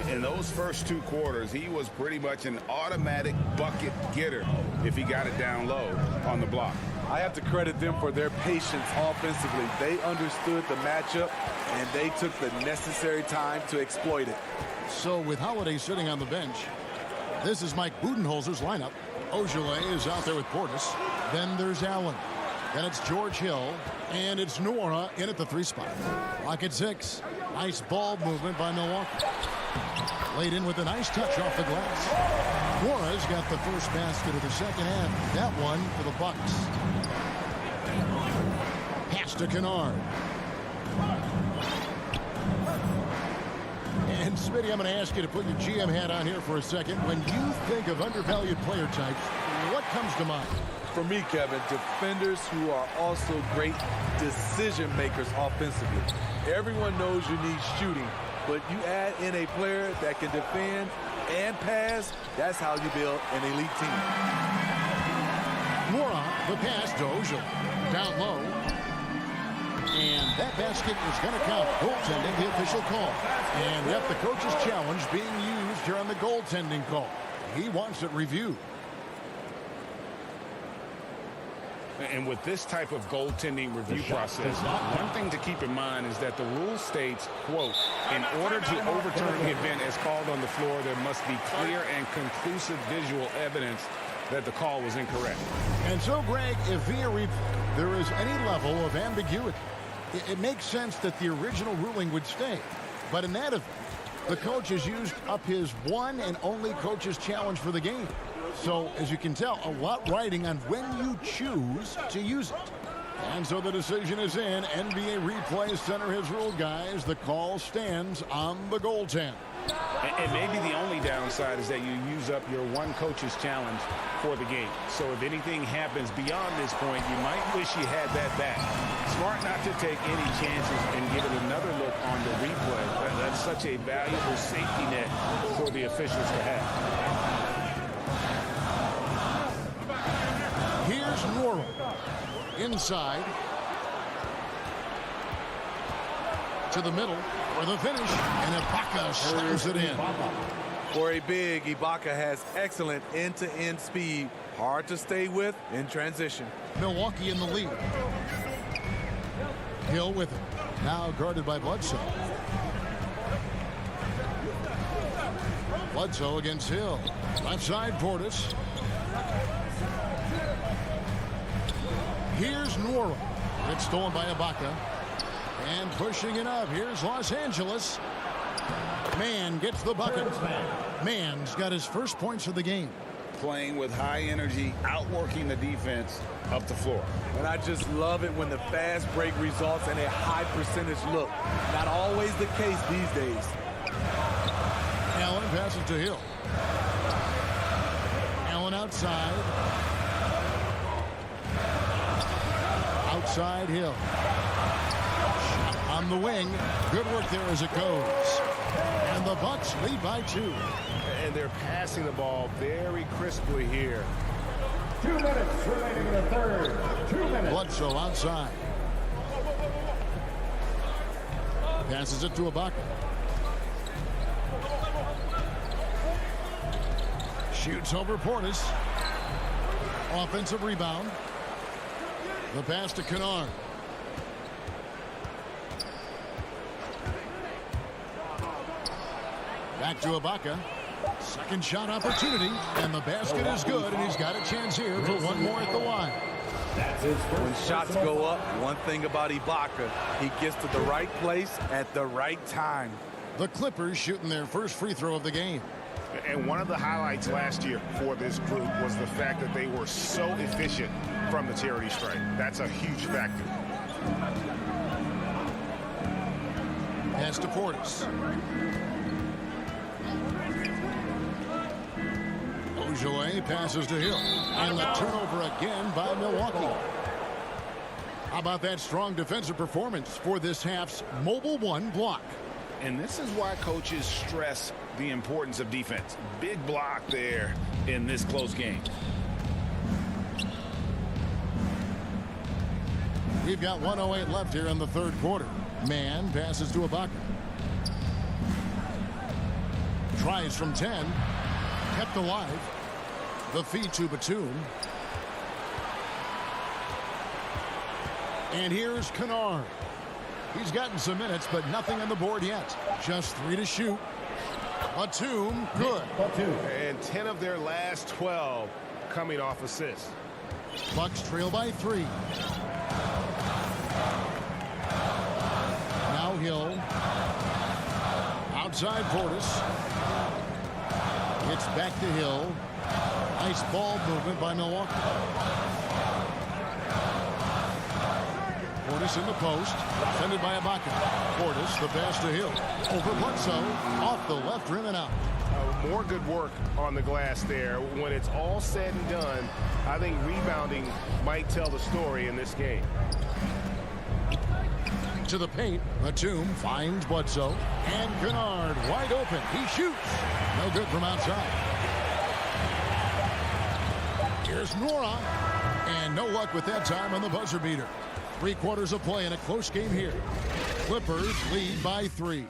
In those first 2 quarters, he was pretty much an automatic bucket getter if he got it down low on the block. I have to credit them for their patience offensively. They understood the matchup, and they took the necessary time to exploit it. So with Holiday sitting on the bench, this is Mike Budenholzer's lineup. Ojale is out there with Portis. Then there's Allen. Then it's George Hill. And it's Nora in at the 3 spot. Lock at 6. Nice ball movement by Milwaukee. Laid in with a nice touch off the glass. Nora's got the first basket of the second half. That one for the Bucks. Pass to Kennard. And Smitty, I'm going to ask you to put your GM hat on here for a second. When you think of undervalued player types, what comes to mind? For me, Kevin, defenders who are also great decision makers offensively. Everyone knows you need shooting, but you add in a player that can defend and pass, that's how you build an elite team. Nora, the pass to Ojale. Down low. And that basket is going to count. Goaltending, the official call. And yep, the coach's challenge being used here on the goaltending call. He wants it reviewed. And with this type of goaltending review process, one thing to keep in mind is that the rule states, quote, in order to overturn the event as called on the floor, there must be clear and conclusive visual evidence that the call was incorrect. And so, Greg, if via there is any level of ambiguity, it makes sense that the original ruling would stay. But in that event, the coach has used up his one and only coach's challenge for the game. So, as you can tell, a lot riding on when you choose to use it. And so the decision is in. NBA Replay Center has ruled, guys. The call stands on the goaltend. And maybe the only downside is that you use up your one coach's challenge for the game. So if anything happens beyond this point, you might wish you had that back. Smart not to take any chances and give it another look on the replay. That's such a valuable safety net for the officials to have. Here's Nora. Inside. To the middle for the finish. And Ibaka slams it in. For a big, Ibaka has excellent end-to-end speed, Hard to stay with in transition. Milwaukee in the lead. Hill with him. Now guarded by Bledsoe. Bledsoe against Hill. Left side, Portis. Here's Nora. It's stolen by Ibaka. And pushing it up. Here's Los Angeles. Mann gets the bucket. Mann's got his first points of the game. Playing with high energy, outworking the defense up the floor. And I just love it when the fast break results in a high percentage look. Not always the case these days. Allen passes to Hill. Allen outside. Outside Hill. Shot on the wing. Good work there as it goes. And the Bucks lead by 2. And they're passing the ball very crisply here. 2 minutes remaining in the third. 2 minutes. Bledsoe outside. Passes it to Ibaka. Shoots over Portis. Offensive rebound. The pass to Kennard. Back to Ibaka. Second shot opportunity, and the basket is good, and he's got a chance here for one more at the line. When shots go up, one thing about Ibaka, he gets to the right place at the right time. The Clippers shooting their first free throw of the game. And one of the highlights last year for this group was the fact that they were so efficient from the charity stripe. That's a huge factor. Pass to Portis. Ojale passes to Hill. And the turnover again by Milwaukee. How about that strong defensive performance for this half's mobile one block? And this is why coaches stress the importance of defense. Big block there in this close game. We've got 1:08 left here in the third quarter. Mann passes to Ibaka. Tries from 10. Kept alive. The feed to Batum. And here's Kennard. He's gotten some minutes, but nothing on the board yet. Just 3 to shoot. Batum, good. And 10 of their last 12 coming off assists. Bucks trail by 3. Now Hill. Outside Portis. It's back to Hill. Nice ball movement by Milwaukee. Portis in the post. Defended by Ibaka. Portis, the pass to Hill. Over Bledsoe. Off the left rim and out. More good work on the glass there. When it's all said and done, I think rebounding might tell the story in this game. To the paint. Batum finds Bledsoe. And Kennard wide open. He shoots. No good from outside. Here's Nora. And no luck with that time on the buzzer beater. 3 quarters of play in a close game here. Clippers lead by 3.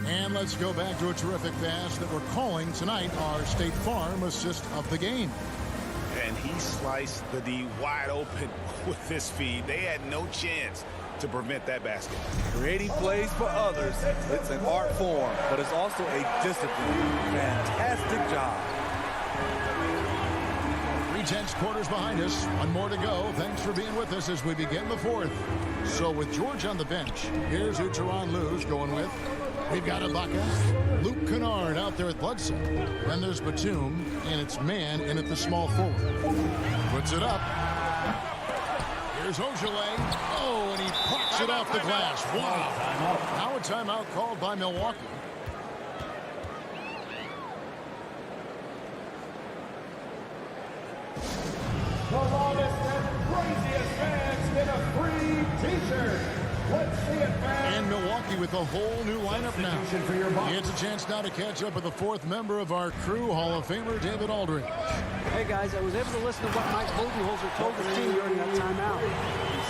And let's go back to a terrific pass that we're calling tonight our State Farm assist of the game. And he sliced the D wide open with this feed. They had no chance to prevent that basket. Creating plays for others, it's an art form, but it's also a discipline. Fantastic job. 3/10 quarters behind us. One more to go. Thanks for being with us as we begin the fourth. So with George on the bench, here's who Tyronn Lue's going with. We've got Ibaka, Luke Kennard out there at Bledsoe. Then there's Batum, and it's Mann in at the small forward. Puts it up. Here's Ojale. Oh, and he pops it off the glass. Wow. Now a timeout called by Milwaukee. The longest and craziest fans get a free t-shirt. Let's see it, fans. And Milwaukee with a whole new lineup now. It's a chance now to catch up with the fourth member of our crew, Hall of Famer David Aldridge. Hey, guys, I was able to listen to what Mike Budenholzer told the team during that timeout. He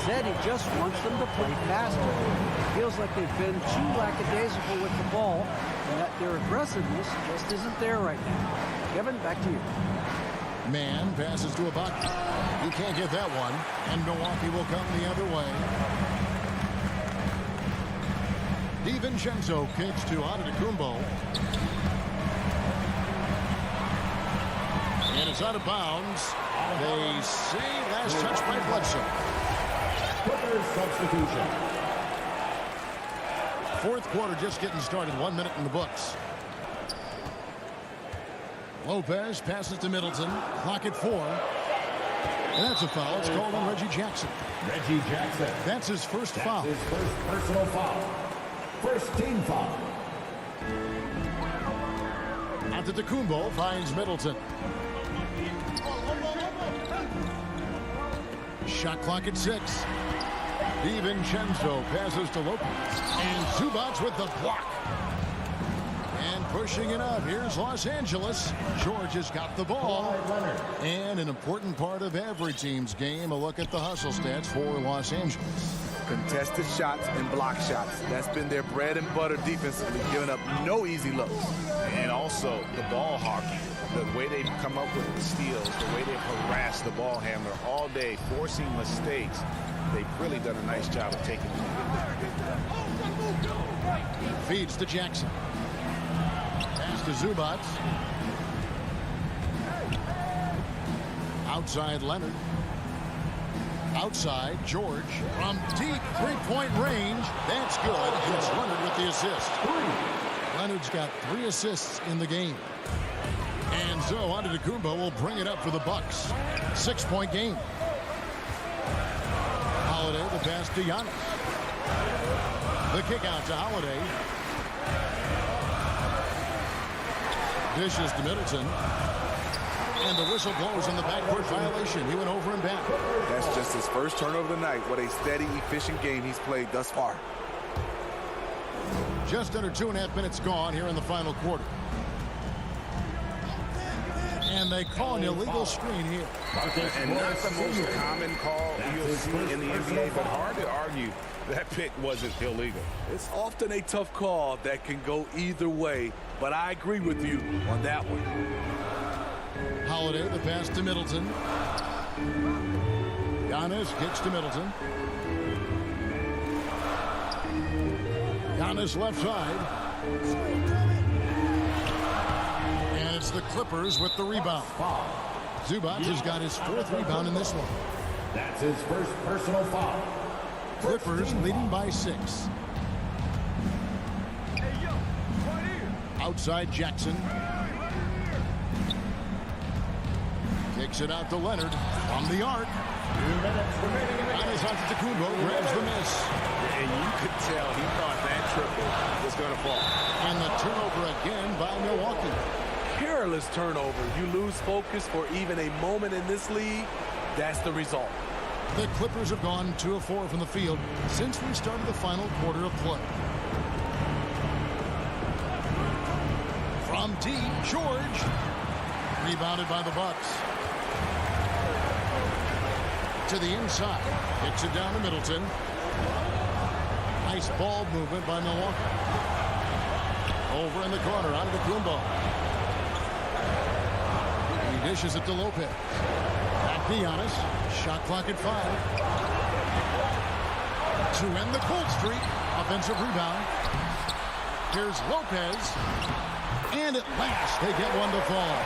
said he just wants them to play faster. It feels like they've been too lackadaisical with the ball. And that their aggressiveness just isn't there right now. Kevin, back to you. Man passes to Ibaka. He can't get that one, and Milwaukee will come the other way. DiVincenzo kicks to Antetokounmpo. And it's out of bounds. They say last touch by Bledsoe. Clippers substitution. Fourth quarter just getting started. 1 minute in the books. Lopez passes to Middleton. Clock at 4. And that's a foul. It's called on Reggie Jackson. Reggie Jackson. That's his first foul. His first personal foul. First team foul. Antetokounmpo finds Middleton. Shot clock at 6. DiVincenzo passes to Lopez. And Zubac with the block. And pushing it up. Here's Los Angeles. George has got the ball. And an important part of every team's game. A look at the hustle stats for Los Angeles. Contested shots and block shots. That's been their bread and butter defensively, giving up no easy looks. And also the ball hockey, the way they've come up with the steals, the way they've harassed the ball handler all day, forcing mistakes. They've really done a nice job of taking them. Feeds to Jackson. Pass to Zubac. Outside Leonard. Outside George from deep three-point range. That's good. And it's Leonard with the assist. Leonard's got 3 assists in the game. And so Antetokounmpo will bring it up for the Bucks. 6-point game. Holiday the pass to Giannis. The kick out to Holiday. Dishes to Middleton. And the whistle blows on the backcourt violation. He went over and back. That's just his first turnover of the night. What a steady, efficient game he's played thus far. Just under 2.5 minutes gone here in the final quarter. And they call an illegal screen here. And not the most common call you'll see in the NBA, but hard to argue that pick wasn't illegal. It's often a tough call that can go either way, but I agree with you on that one. Holiday, the pass to Middleton. Giannis kicks to Middleton. Giannis left side. And it's the Clippers with the rebound. Zubac has got his 4th rebound in this one. That's his first personal foul. Clippers leading by 6. Outside Jackson. Kicks it out to Leonard from the arc. 2 minutes remaining. Giannis Antetokounmpo grabs the miss. And you could tell he thought that triple was going to fall. And the turnover again by Milwaukee. Careless turnover. You lose focus for even a moment in this league. That's the result. The Clippers have gone 2 of 4 from the field since we started the final quarter of play. From deep, George. Rebounded by the Bucks. To the inside. Kicks it down to Middleton. Nice ball movement by Milwaukee. Over in the corner, Antetokounmpo. He dishes it to Lopez. Back to Giannis. Shot clock at 5. To end the cold streak. Offensive rebound. Here's Lopez. And at last, they get one to fall.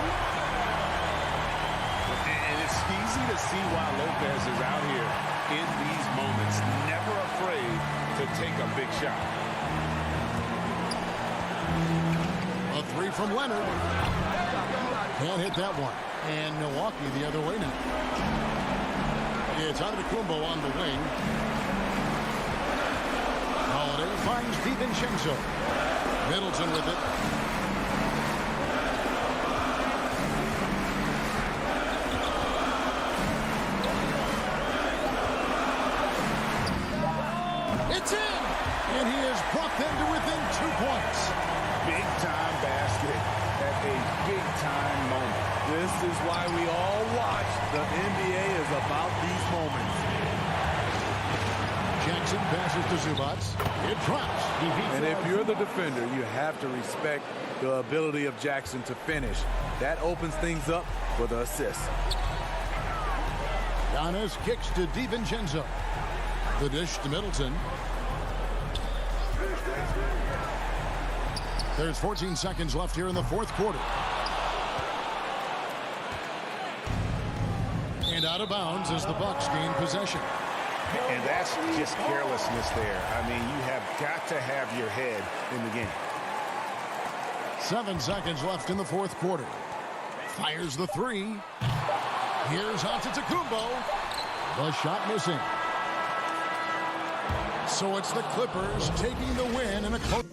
And it's easy to see why Lopez is out here in these moments, never afraid to take a big shot. A 3 from Leonard. Can't hit that one. And Milwaukee the other way now. It's Antetokounmpo on the wing. Holiday finds DiVincenzo. Middleton with it. It's in! And he has brought them to within 2 points. Big time basket at a big time moment. This is why we all watch. The NBA is about these moments. Jackson passes to Zubats. It drops. And if you're the defender, you have to respect the ability of Jackson to finish. That opens things up for the assist. Giannis kicks to DiVincenzo. The dish to Middleton. There's 14 seconds left here in the fourth quarter. And out of bounds as the Bucks gain possession. And that's just carelessness there. I mean, you have got to have your head in the game. 7 seconds left in the fourth quarter. Fires the three. Here's Antetokounmpo. The shot missing. So it's the Clippers taking the win in a close.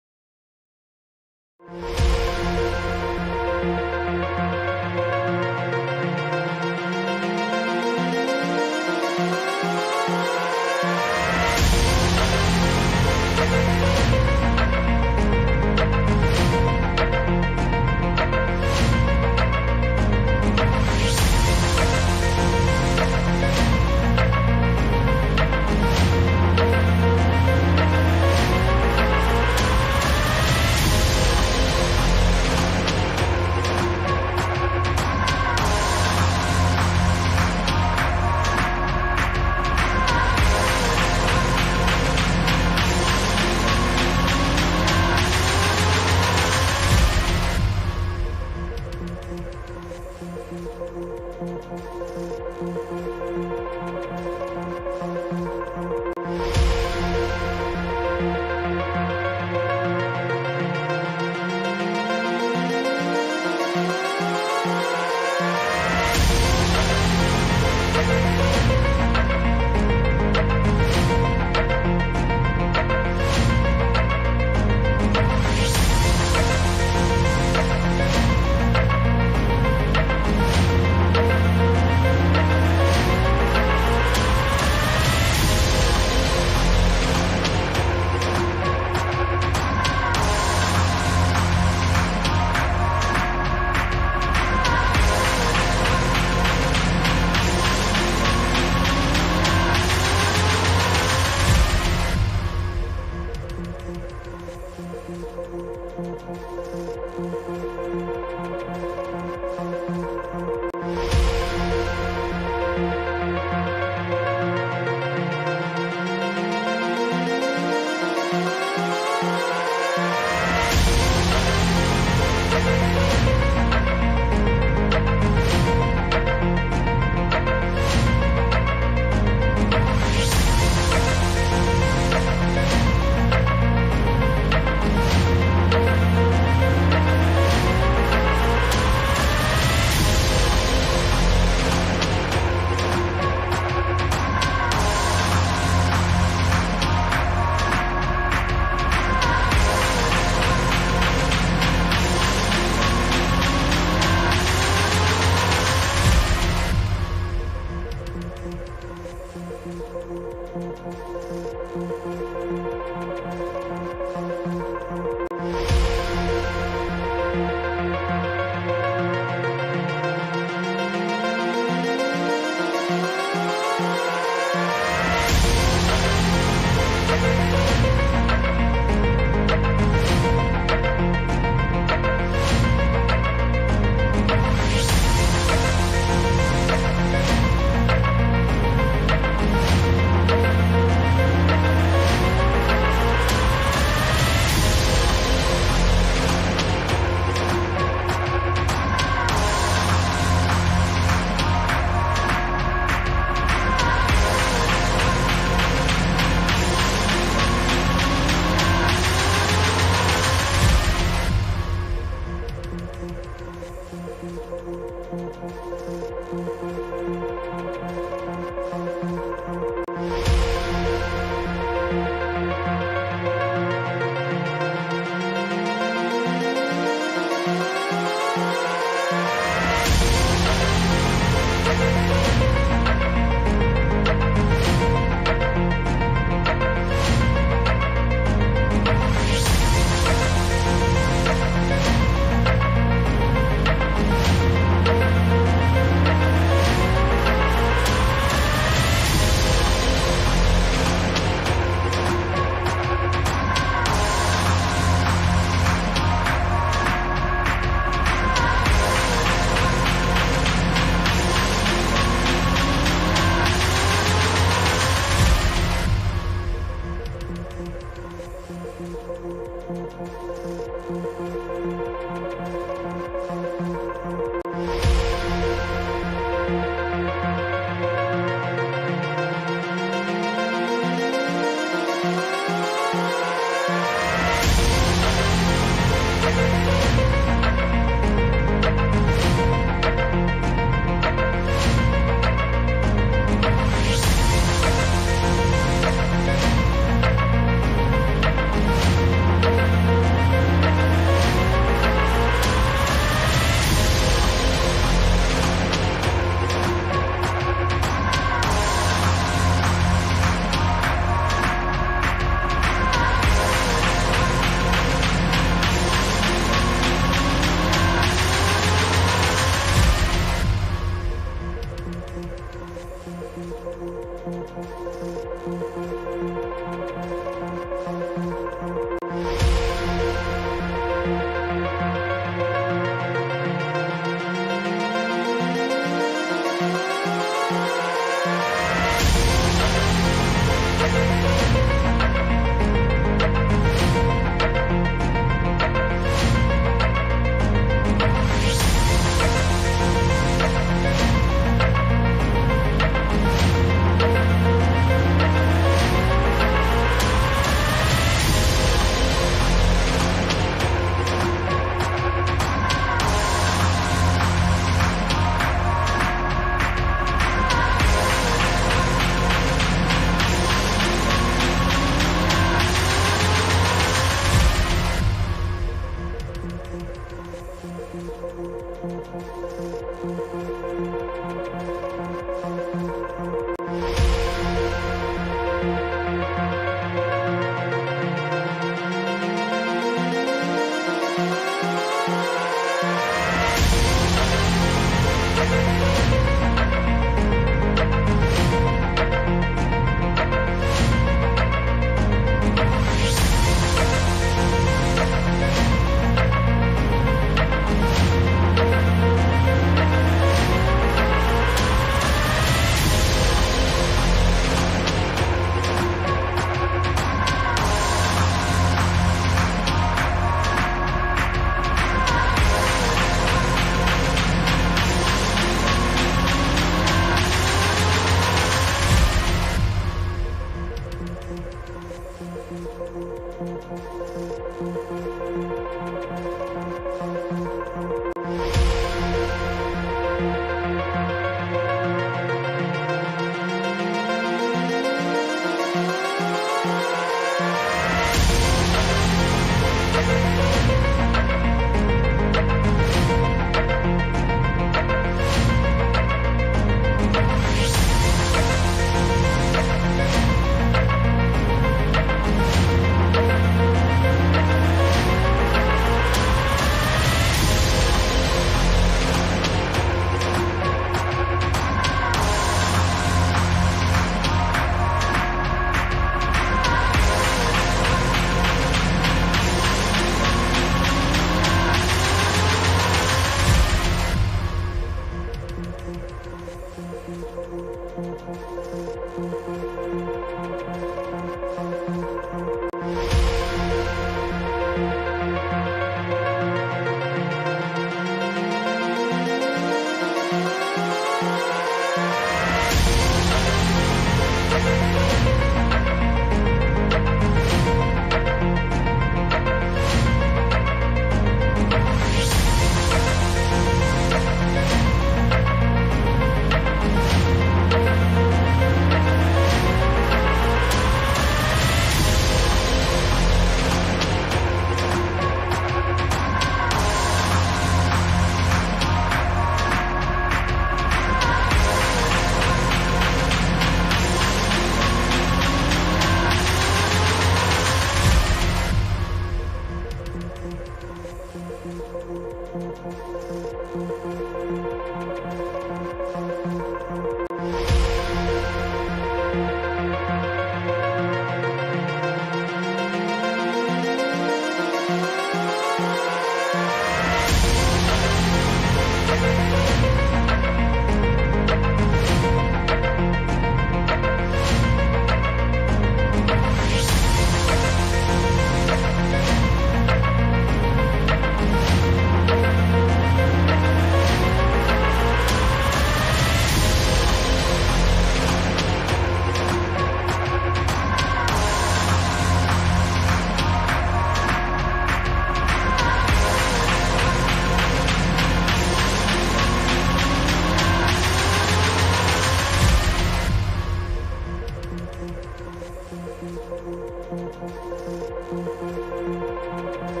The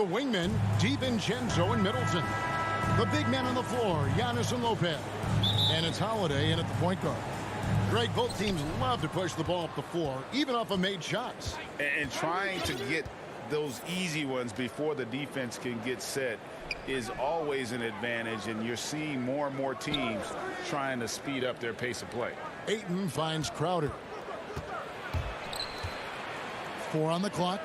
wingmen, DiVincenzo and Middleton. The big men on the floor, Giannis and Lopez. And it's Holiday in at the point guard. Greg, both teams love to push the ball up the floor, even off of made shots. And trying to get those easy ones before the defense can get set is always an advantage, and you're seeing more and more teams trying to speed up their pace of play. Ayton finds Crowder. 4 on the clock.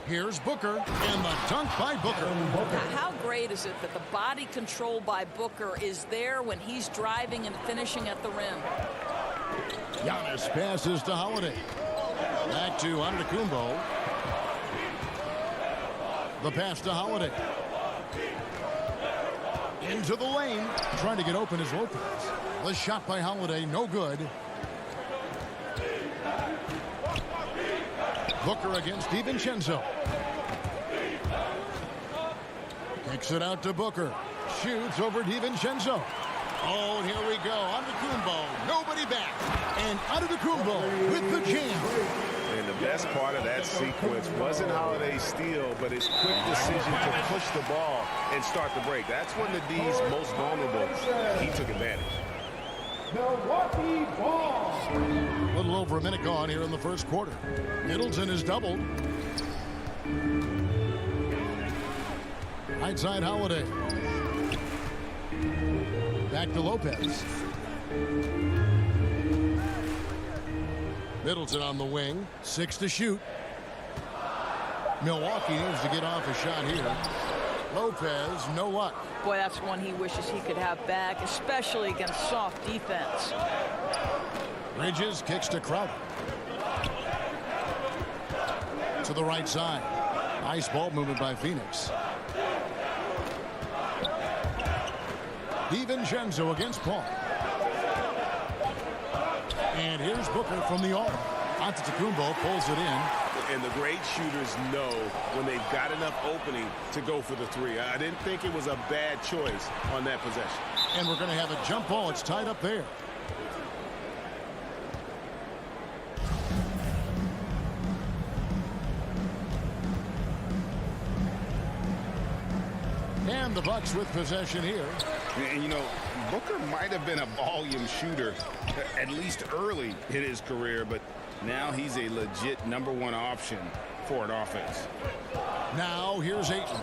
Here's Booker, and the dunk by Booker. How great is it that the body control by Booker is there when he's driving and finishing at the rim? Giannis passes to Holiday. Back to Antetokounmpo. The pass to Holiday. Into the lane. Trying to get open is Lopez. The shot by Holiday, no good. Booker against DiVincenzo. Kicks it out to Booker. Shoots over DiVincenzo. Oh, and here we go. Antetokounmpo. Nobody back. And Antetokounmpo with the jam. And the best part of that sequence wasn't Holiday's steal, but his quick decision to push the ball and start the break. That's when the D's most vulnerable. He took advantage. Milwaukee ball. A little over a minute gone here in the first quarter. Middleton is doubled. Right side Holiday. Back to Lopez. Middleton on the wing. 6 to shoot. Milwaukee needs to get off a shot here. Lopez, no luck. Boy, that's one he wishes he could have back, especially against soft defense. Bridges kicks to Crowder. To the right side. Nice ball movement by Phoenix. DiVincenzo against Paul. And here's Booker from the arc. Antetokounmpo pulls it in. And the great shooters know when they've got enough opening to go for the three. I didn't think it was a bad choice on that possession. And we're going to have a jump ball. It's tied up there. And the Bucks with possession here. And, you know, Booker might have been a volume shooter, at least early in his career, but now he's a legit #1 option for an offense. Now here's Ayton.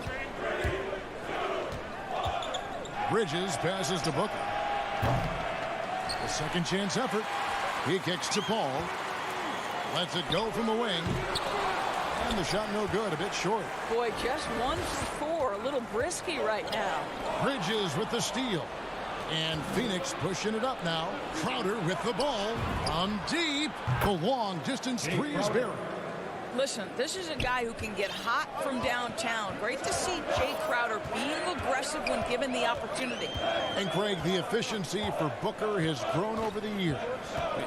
Bridges passes to Booker. A second chance effort. He kicks to Paul. Lets it go from the wing. And the shot no good, a bit short. Boy, just 1 for 4, a little brisky right now. Bridges with the steal. And Phoenix pushing it up now. Crowder with the ball. On deep. The long distance three is buried. Listen, this is a guy who can get hot from downtown. Great to see Jay Crowder being aggressive when given the opportunity. And Craig, the efficiency for Booker has grown over the years.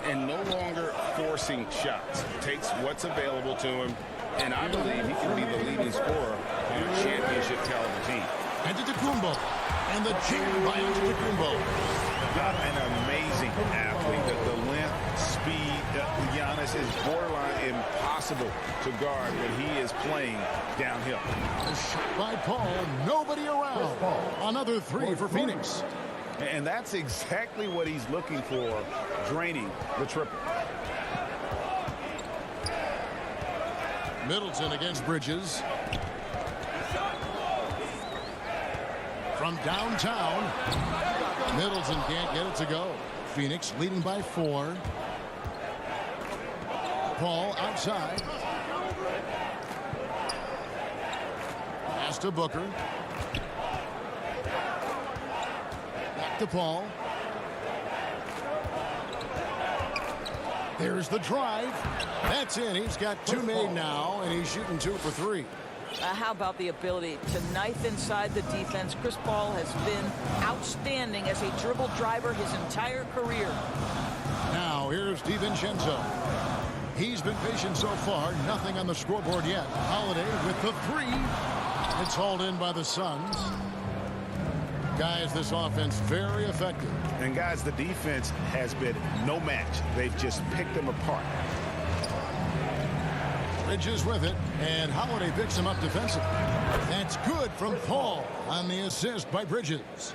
And no longer forcing shots. Takes what's available to him. And I believe he can be the leading scorer on a championship caliber team. Antetokounmpo. And the jam by Antetokounmpo. An amazing athlete. The length, speed, Giannis is borderline impossible to guard when he is playing downhill. Shot by Paul, nobody around. Another three for Phoenix. And that's exactly what he's looking for, draining the triple. Middleton against Bridges. From downtown, Middleton can't get it to go. Phoenix leading by 4. Paul outside. Pass to Booker. Back to Paul. There's the drive. That's in. He's got 2 made now, and he's shooting 2 for 3. How about the ability to knife inside the defense? Chris Paul has been outstanding as a dribble driver his entire career. Now here's DiVincenzo. He's been patient so far. Nothing on the scoreboard yet. Holiday with the three. It's hauled in by the Suns. Guys, this offense very effective. And guys, the defense has been no match. They've just picked them apart. Bridges with it, and Holiday picks him up defensively. That's good from Paul on the assist by Bridges.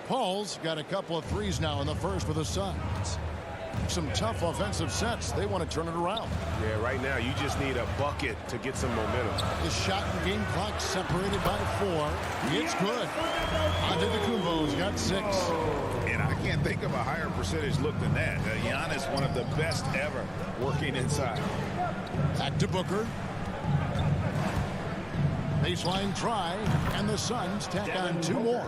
Paul's got a couple of threes now in the first for the Suns. Some tough offensive sets. They want to turn it around. Yeah, right now you just need a bucket to get some momentum. The shot and game clock separated by 4. It's good. Antetokounmpo's got 6. And I can't think of a higher percentage look than that. Giannis, one of the best ever working inside. Back to Booker. Baseline try, and the Suns tack on 2 more.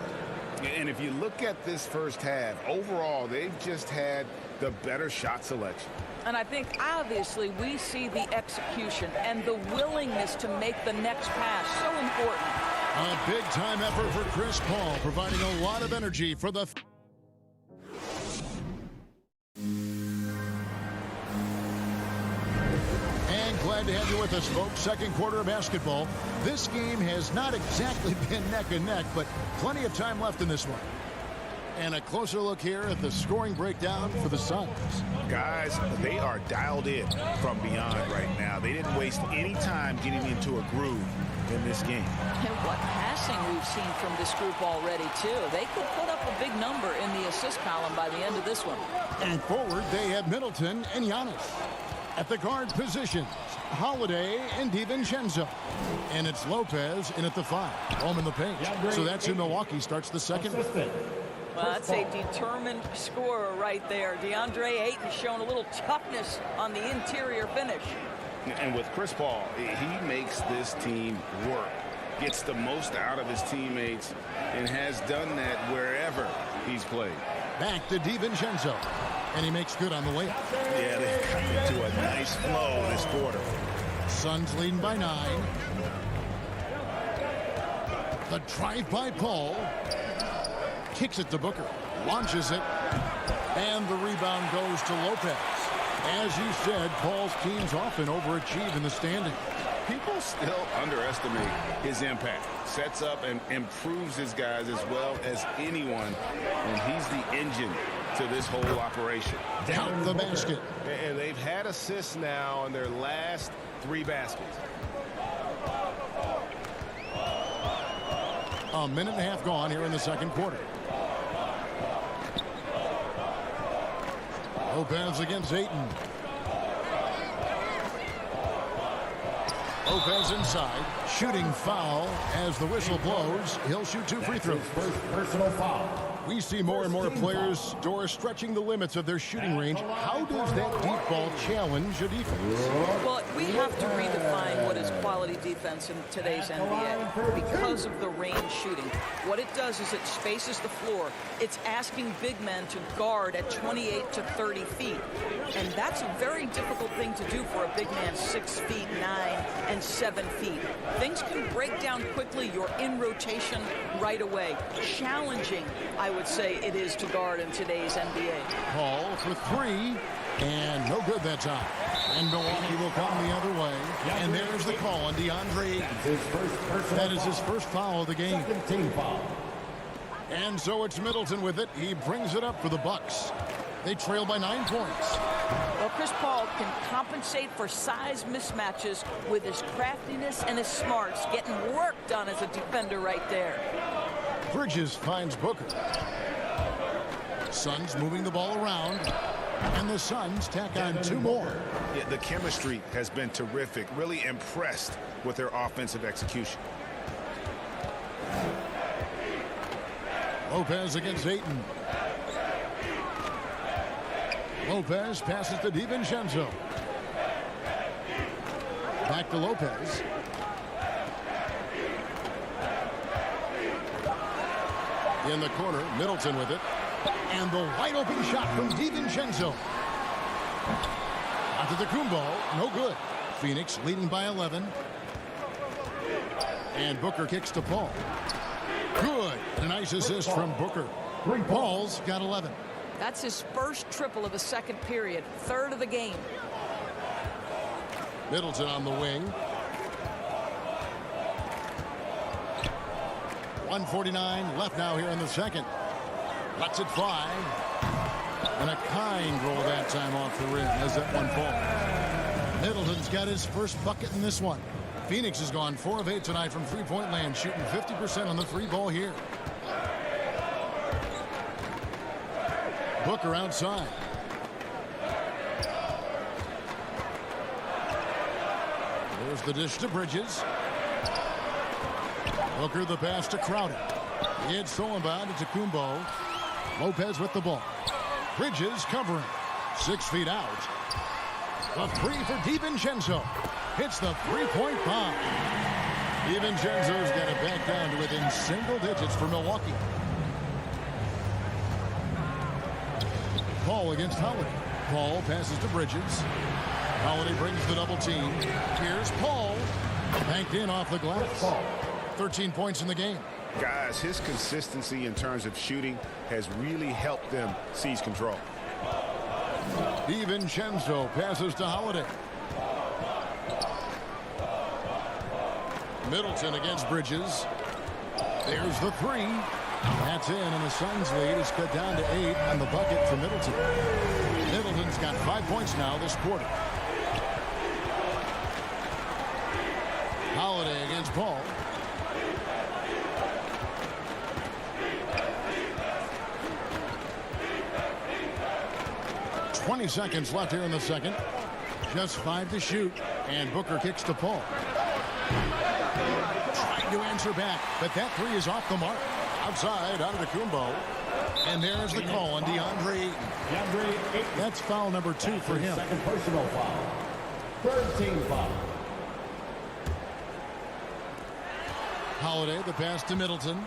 And if you look at this first half, overall, they've just had the better shot selection. And I think, obviously, we see the execution and the willingness to make the next pass so important. A big-time effort for Chris Paul, providing a lot of energy for the... Glad to have you with us, folks. Second quarter of basketball. This game has not exactly been neck and neck, but plenty of time left in this one. And a closer look here at the scoring breakdown for the Suns. Guys, they are dialed in from beyond right now. They didn't waste any time getting into a groove in this game. And what passing we've seen from this group already, too. They could put up a big number in the assist column by the end of this one. And forward, they have Middleton and Giannis. At the guard positions, Holiday and DiVincenzo. And it's Lopez in at the 5. Home in the paint. So that's who Milwaukee starts the second. Well, that's a determined scorer right there. DeAndre Ayton showing a little toughness on the interior finish. And with Chris Paul, he makes this team work. Gets the most out of his teammates and has done that wherever he's played. Back to DiVincenzo. And he makes good on the layup. Yeah, they've come into a nice flow this quarter. Suns leading by 9. The drive by Paul. Kicks it to Booker. Launches it. And the rebound goes to Lopez. As you said, Paul's teams often overachieve in the standings. People still underestimate his impact. Sets up and improves his guys as well as anyone. And he's the engine to this whole operation. Down the basket. And they've had assists now in their last 3 baskets. A minute and a half gone here in the second quarter. Lopez against Ayton. Lopez inside. Shooting foul as the whistle blows. He'll shoot 2 free throws. First personal foul. We see more and more players, Doris, stretching the limits of their shooting range. How does that deep ball challenge a defense? Well, we have to redefine what is quality defense in today's NBA because of the range shooting. What it does is it spaces the floor. It's asking big men to guard at 28 to 30 feet. And that's a very difficult thing to do for a big man 6 feet 9 and 7 feet. Things can break down quickly. You're in rotation right away. Challenging, I would say it is to guard in today's NBA. Paul for 3, and no good that time. And Milwaukee will come the other way. And there's the call on DeAndre Ayton. That is his first foul of the game. Team foul. And so it's Middleton with it. He brings it up for the Bucks. They trail by 9 points. Well, Chris Paul can compensate for size mismatches with his craftiness and his smarts, getting work done as a defender right there. Bridges finds Booker. Suns moving the ball around. And the Suns tack on 2 more. Yeah, the chemistry has been terrific. Really impressed with their offensive execution. Lopez against Ayton. Lopez passes to DiVincenzo. Back to Lopez. In the corner, Middleton with it. And the wide open shot from DiVincenzo. Antetokounmpo, no good. Phoenix leading by 11. And Booker kicks to Paul. Good. A nice assist from Booker. Paul's got 11. That's his first triple of the second period, 3rd of the game. Middleton on the wing. 1:49 left now here in the second. Lets it fly. And a kind roll that time off the rim as that one falls. Middleton's got his first bucket in this one. Phoenix has gone 4 of 8 tonight from three-point land, shooting 50% on the free ball here. Booker outside. There's the dish to Bridges. Booker the pass to Crowder. It's stolen by Antetokounmpo. Lopez with the ball. Bridges covering. 6 feet out. The three for DiVincenzo. Hits the three-point bomb. DiVincenzo's got it back down to within single digits for Milwaukee. Paul against Holiday. Paul passes to Bridges. Holiday brings the double team. Here's Paul. Banked in off the glass. 13 points in the game. Guys, his consistency in terms of shooting has really helped them seize control. DiVincenzo passes to Holiday. Middleton against Bridges. There's the three. That's in, and the Suns' lead is cut down to 8 on the bucket for Middleton. Middleton's got 5 points now this quarter. Holiday against Paul. .20 seconds left here in the second. Just 5 to shoot, and Booker kicks to Paul. Trying to answer back, but that three is off the mark. Outside, Antetokounmpo. And there's the call on DeAndre Ayton. That's foul number 2 for him. Second personal foul. Third team foul. Holiday, the pass to Middleton.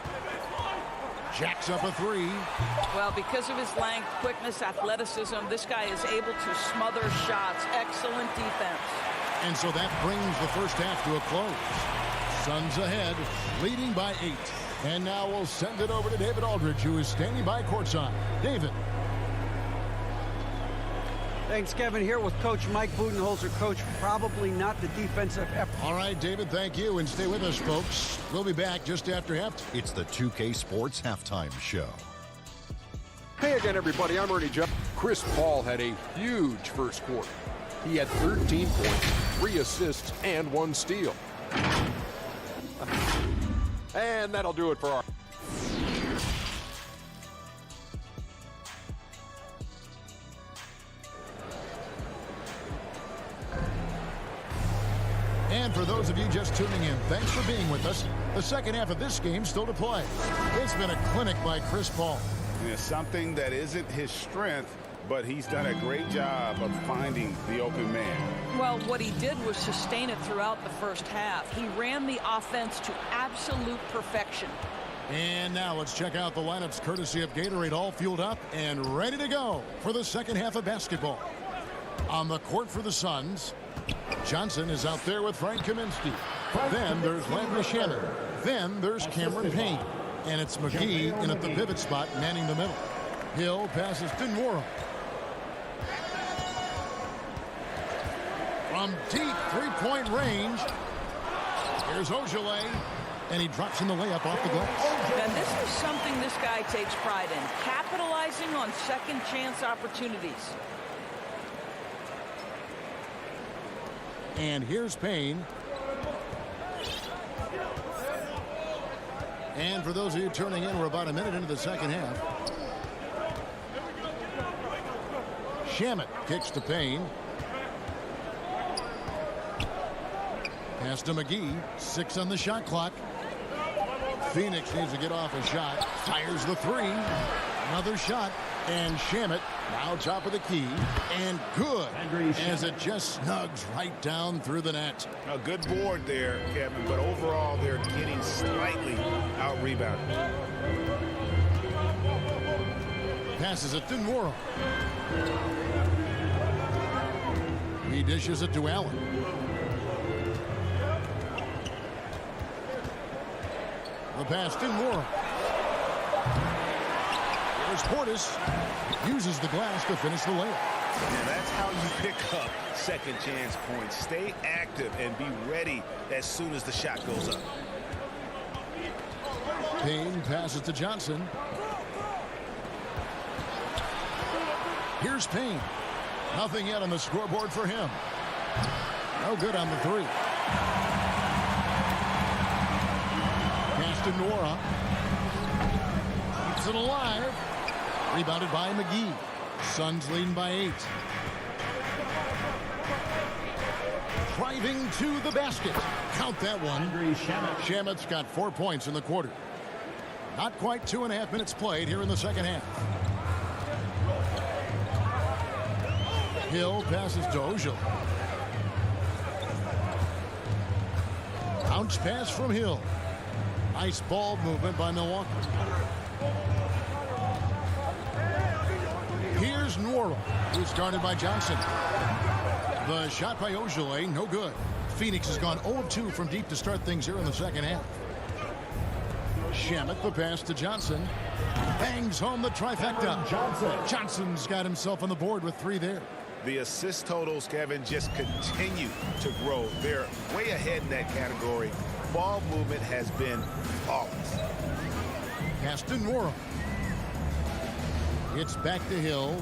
Jacks up a three. Well, because of his length, quickness, athleticism, this guy is able to smother shots. Excellent defense. And so that brings the first half to a close. Suns ahead, leading by 8. And now we'll send it over to David Aldridge, who is standing by courtside. David. Thanks, Kevin. Here with Coach Mike Budenholzer. Coach, probably not the defensive effort. All right, David, thank you. And stay with us, folks. We'll be back just after halftime. It's the 2K Sports Halftime Show. Hey again, everybody. I'm Ernie Jeff. Chris Paul had a huge first quarter. He had 13 points, 3 assists, and 1 steal. And that'll do it for our... And for those of you just tuning in, thanks for being with us. The second half of this game still to play. It's been a clinic by Chris Paul. It's something that isn't his strength, but he's done a great job of finding the open man. Well, what he did was sustain it throughout the first half. He ran the offense to absolute perfection. And now let's check out the lineups courtesy of Gatorade, all fueled up and ready to go for the second half of basketball. On the court for the Suns, Johnson is out there with Frank Kaminsky. Then there's Landry Shamet. Then there's Cameron Payne. And it's McGee in at the pivot spot, manning the middle. Hill passes to Nwora. From deep three-point range, here's Ojale, and he drops in the layup off the glass. And this is something this guy takes pride in, capitalizing on second chance opportunities. And here's Payne. And for those of you turning in, we're about a minute into the second half. Shamet kicks to Payne. Pass to McGee. 6 on the shot clock. Phoenix needs to get off a shot. Fires the three. Another shot. And Shamet now top of the key. And good. As it just snugs right down through the net. A good board there, Kevin, but overall they're getting slightly out-rebounded. Passes it to Nwora. He dishes it to Allen. The pass to Nwora. There's Portis. Uses the glass to finish the layup. And that's how you pick up second chance points. Stay active and be ready as soon as the shot goes up. Payne passes to Johnson. Here's Payne. Nothing yet on the scoreboard for him. No good on the three. Pass to Nora. Keeps it alive. Rebounded by McGee. Suns leading by 8. Driving to the basket. Count that one. Shamet's got 4 points in the quarter. Not quite 2.5 minutes played here in the second half. Hill passes to Ojale. Bounce pass from Hill. Nice ball movement by Milwaukee. Here's Nora, who's guarded by Johnson. The shot by Ojale, no good. Phoenix has gone 0 of 2 from deep to start things here in the second half. Shamet, the pass to Johnson. Bangs home the trifecta. Johnson's got himself on the board with 3 there. The assist totals, Kevin, just continue to grow. They're way ahead in that category. Ball movement has been flawless. Pass to Nora. It's back to Hill.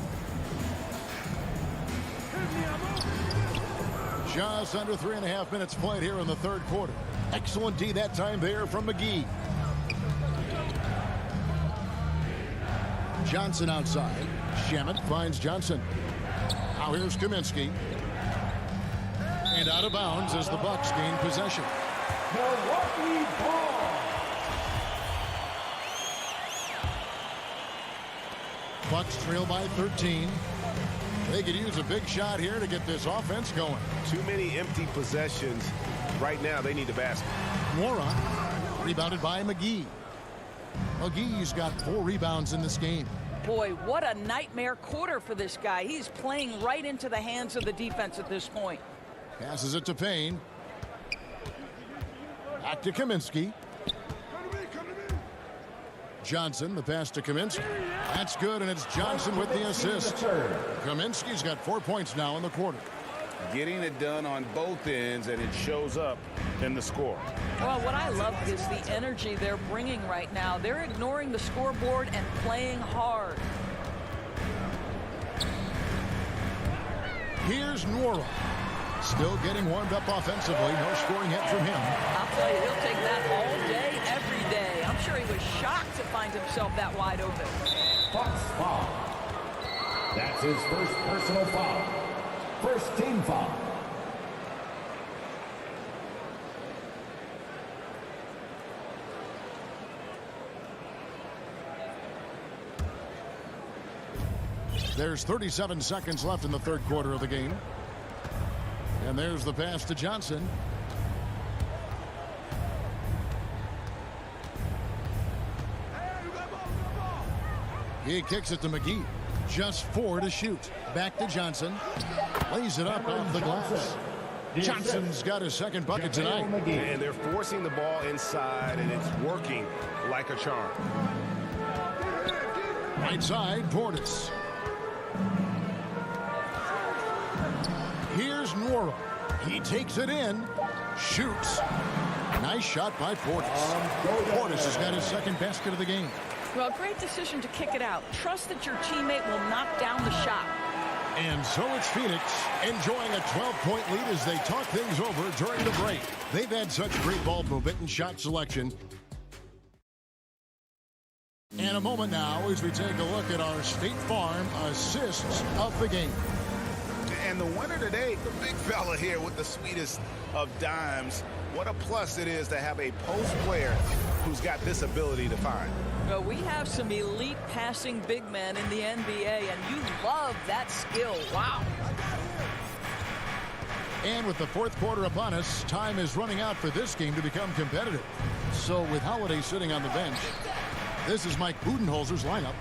Just under 3.5 minutes played here in the third quarter. Excellent D that time there from McGee. Johnson outside. Shamet finds Johnson. Now here's Kaminsky. And out of bounds as the Bucks gain possession. Milwaukee ball. Bucks trail by 13. They could use a big shot here to get this offense going. Too many empty possessions. Right now, they need a basket. Mora rebounded by McGee. McGee's got 4 rebounds in this game. Boy, what a nightmare quarter for this guy. He's playing right into the hands of the defense at this point. Passes it to Payne. Back to Kaminsky. Johnson, the pass to Kaminsky. That's good, and it's Johnson with the assist. Kaminsky's got 4 points now in the quarter. Getting it done on both ends, and it shows up in the score. Well, what I love is the energy they're bringing right now. They're ignoring the scoreboard and playing hard. Here's Nora. Still getting warmed up offensively. No scoring hit from him. I'll tell you, he'll take that all day, every day. I'm sure he was shocked to find himself that wide open. Bucks foul. That's his first personal foul. First team foul. There's 37 seconds left in the third quarter of the game. And there's the pass to Johnson. He kicks it to McGee. Just 4 to shoot. Back to Johnson. Lays it up off the glass. Johnson's got his second bucket tonight. And they're forcing the ball inside, and it's working like a charm. Right side, Portis. Here's Nora. He takes it in. Shoots. Nice shot by Portis. Portis has got his second basket of the game. Well, great decision to kick it out. Trust that your teammate will knock down the shot. And so it's Phoenix enjoying a 12-point lead as they talk things over during the break. They've had such great ball movement and shot selection. And a moment now as we take a look at our State Farm assists of the game. And the winner today, the big fella here with the sweetest of dimes. What a plus it is to have a post player who's got this ability to find. Well, we have some elite passing big men in the NBA, and you love that skill. Wow. And with the fourth quarter upon us, time is running out for this game to become competitive. So with Holiday sitting on the bench, this is Mike Budenholzer's lineup.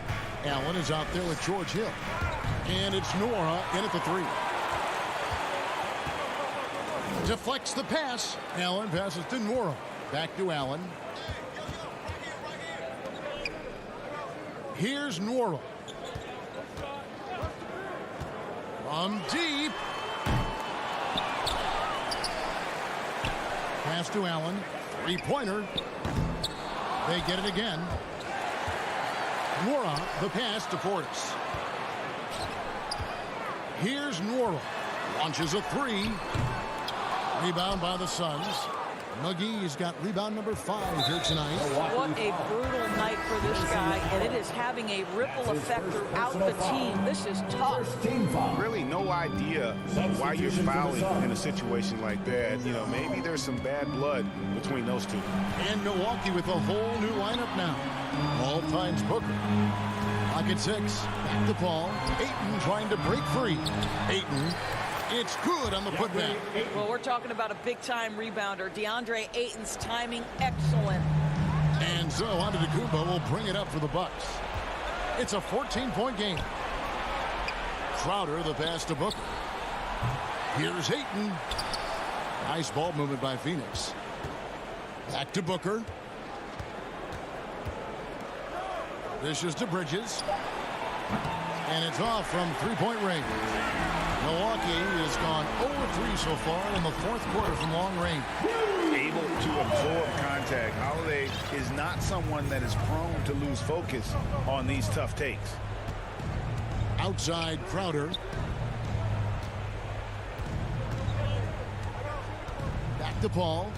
Allen is out there with George Hill. And it's Nora in at the 3. Deflects the pass. Allen passes to Nora. Back to Allen. Here's Nora. From deep. Pass to Allen. Three-pointer. They get it again. Nwora, the pass to Portis. Here's Nwora. Launches a three. Rebound by the Suns. McGee's got rebound number 5 here tonight. What a brutal night for this guy, and it is having a ripple effect throughout the team. This is tough. Really no idea why you're fouling in a situation like that. You know, maybe there's some bad blood between those two. And Milwaukee with a whole new lineup now. Paul finds Booker. Pocket 6. Back to Paul. Ayton trying to break free. Ayton. It's good on the putback. Well, we're talking about a big-time rebounder. DeAndre Ayton's timing, excellent. And so Antetokounmpo will bring it up for the Bucks. It's a 14-point game. Crowder, the pass to Booker. Here's Ayton. Nice ball movement by Phoenix. Back to Booker. This is to Bridges. And it's off from three-point range. Milwaukee has gone 0-3 so far in the fourth quarter from long range. Able to absorb contact. Holiday is not someone that is prone to lose focus on these tough takes. Outside Crowder. Back to Paul.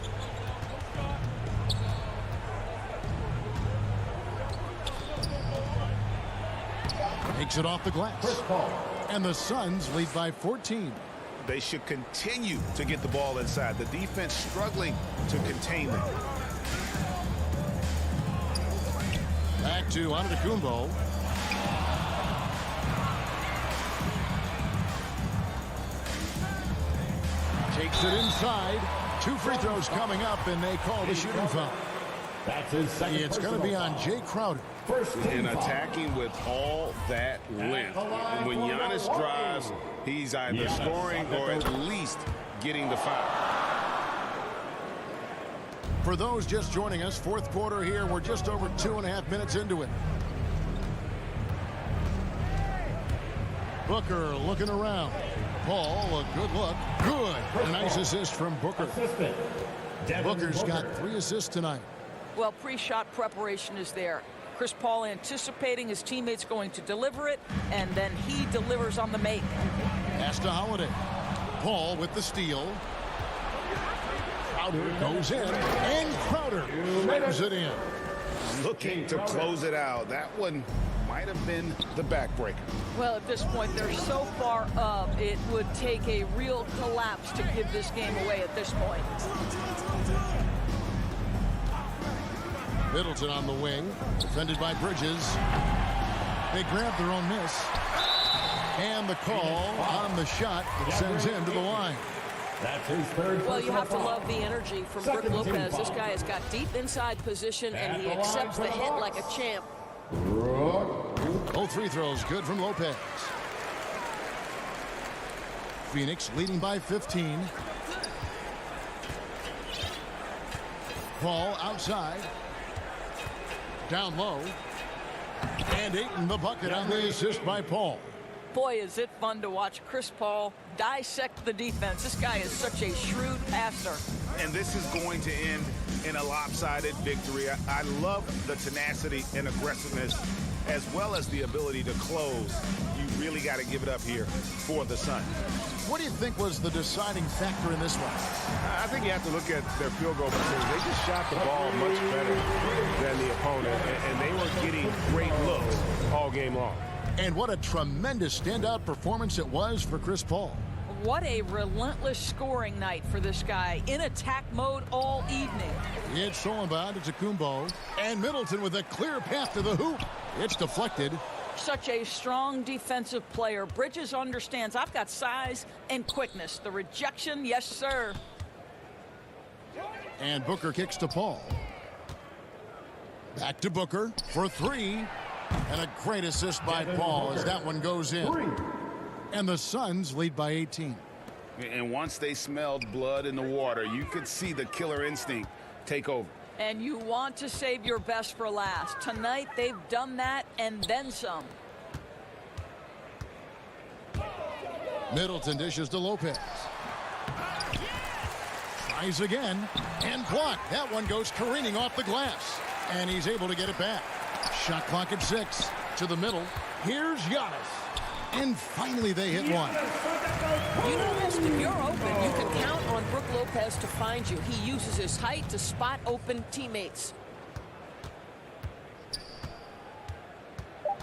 Takes it off the glass. And the Suns lead by 14. They should continue to get the ball inside. The defense struggling to contain them. Back to Antetokounmpo. Takes it inside. 2 free throws coming up, and they call the shooting foul. That's his second. It's going to be on Jay Crowder. And attacking with all that length. And when Giannis drives, he's either scoring or at least getting the foul. For those just joining us, fourth quarter here. We're just over 2.5 minutes into it. Booker looking around. Paul, a good look. Good. A nice assist from Booker. Booker's got 3 assists tonight. Well, pre-shot preparation is there. Chris Paul anticipating his teammates going to deliver it, and then he delivers on the make. Pass to Holiday. Paul with the steal. Crowder goes in, and Crowder slams it in. Looking to close it out. That one might have been the backbreaker. Well, at this point, they're so far up, it would take a real collapse to give this game away at this point. Middleton on the wing, defended by Bridges. They grab their own miss. And the call on the shot that sends him to the line. That's his third. Well, you have to love the energy from Brook Lopez. This guy has got deep inside position, and he accepts the hit like a champ. Both free throws good from Lopez. Phoenix leading by 15. Paul outside. Down low. And Ayton the bucket on the assist by Paul. Boy, is it fun to watch Chris Paul dissect the defense. This guy is such a shrewd passer. And this is going to end in a lopsided victory. I love the tenacity and aggressiveness as well as the ability to close. You really got to give it up here for the Suns. What do you think was the deciding factor in this one? I think you have to look at their field goal percentage. They just shot the ball much better than the opponent, and they were getting great looks all game long. And what a tremendous standout performance it was for Chris Paul. What a relentless scoring night for this guy. In attack mode all evening. It's stolen by Antetokounmpo. And Middleton with a clear path to the hoop. It's deflected. Such a strong defensive player. Bridges understands I've got size and quickness. The rejection, yes, sir. And Booker kicks to Paul. Back to Booker for 3. And a great assist by Paul as that one goes in. And the Suns lead by 18. And once they smelled blood in the water, you could see the killer instinct take over. And you want to save your best for last. Tonight, they've done that and then some. Middleton dishes to Lopez. Tries again and blocked. That one goes careening off the glass. And he's able to get it back. Shot clock at 6. To the middle. Here's Giannis. And finally they hit one. You know this, if you're open, you can count on Brook Lopez to find you. He uses his height to spot open teammates.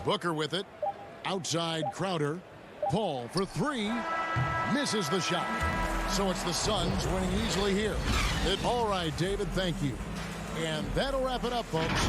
Booker with it. Outside Crowder. Paul for 3. Misses the shot. So it's the Suns winning easily here. All right, David, thank you. And that'll wrap it up, folks.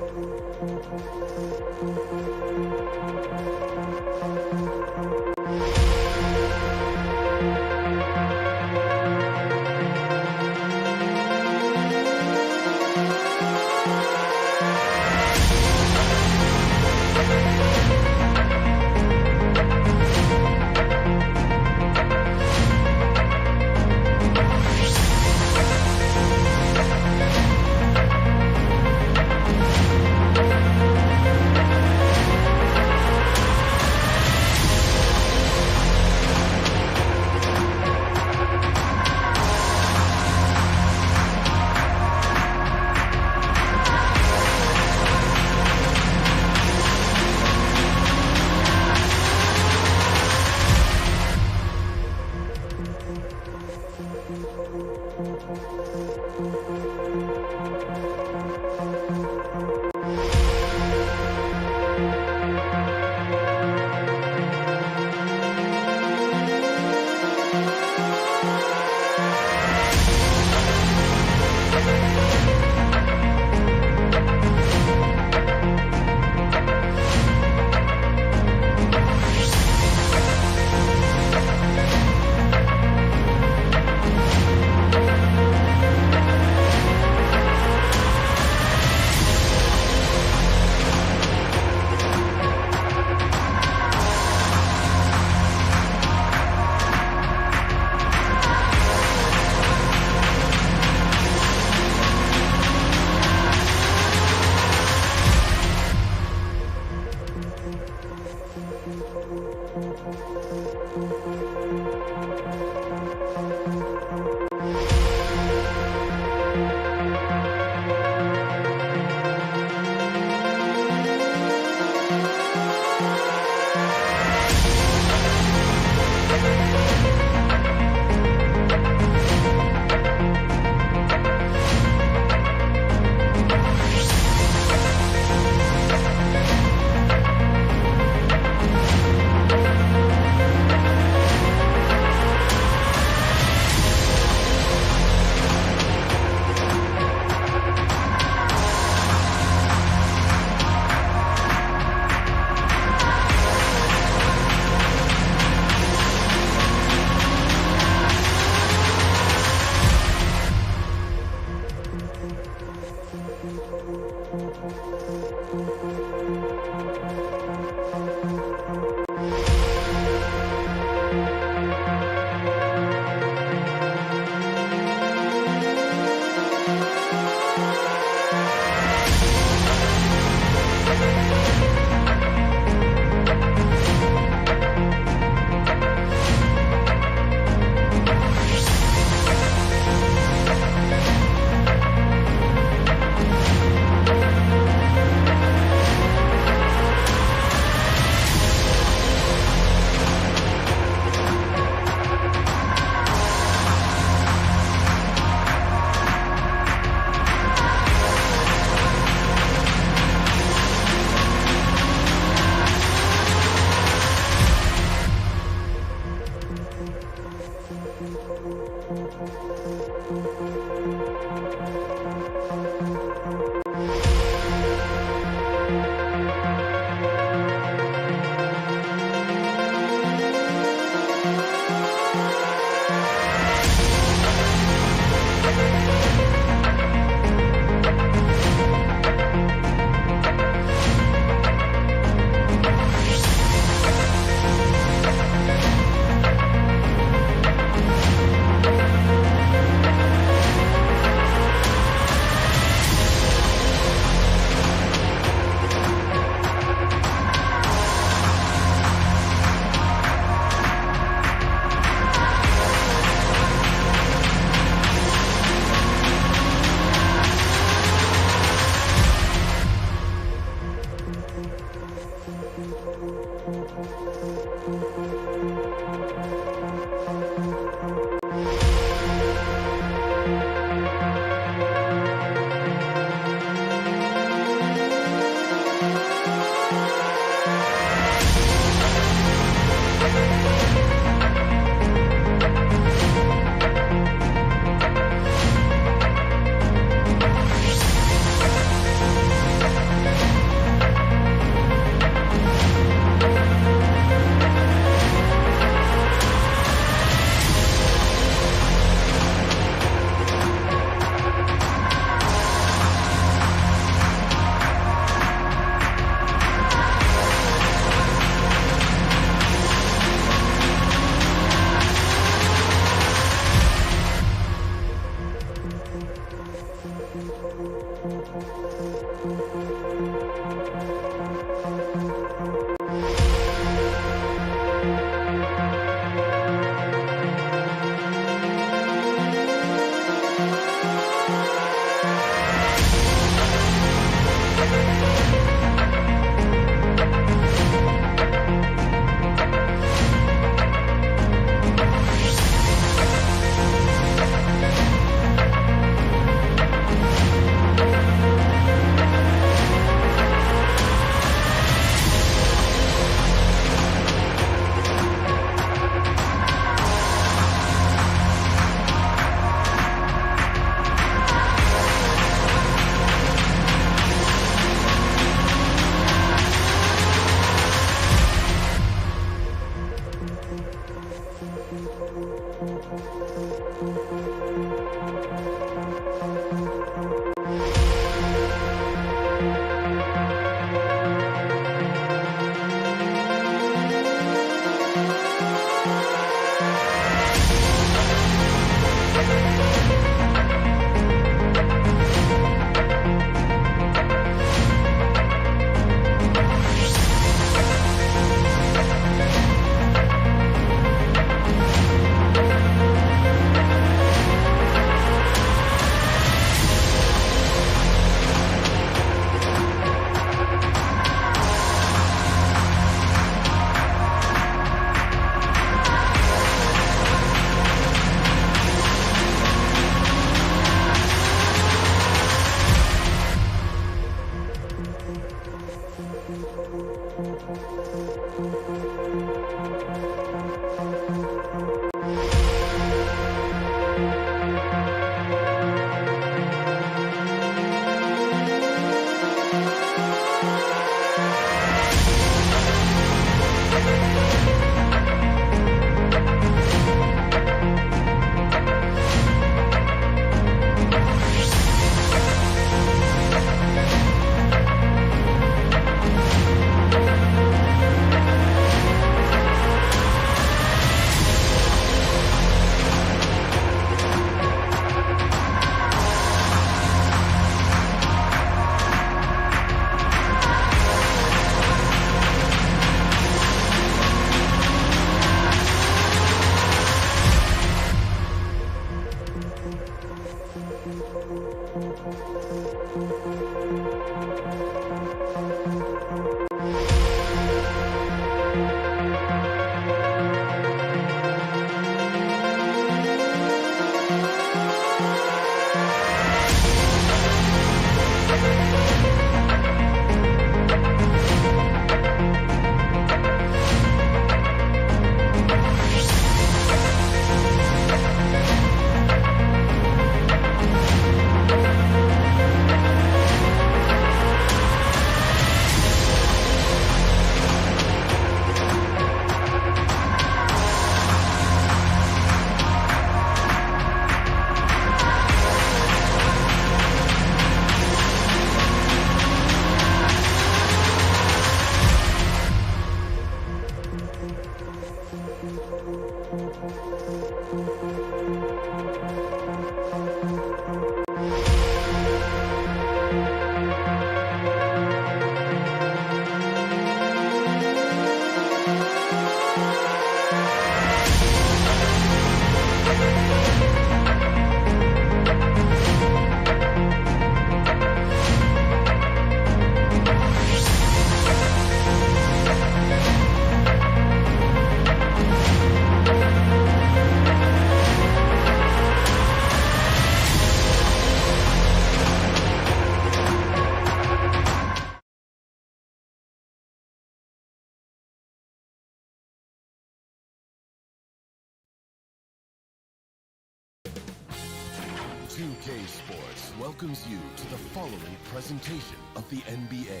2K Sports welcomes you to the following presentation of the NBA.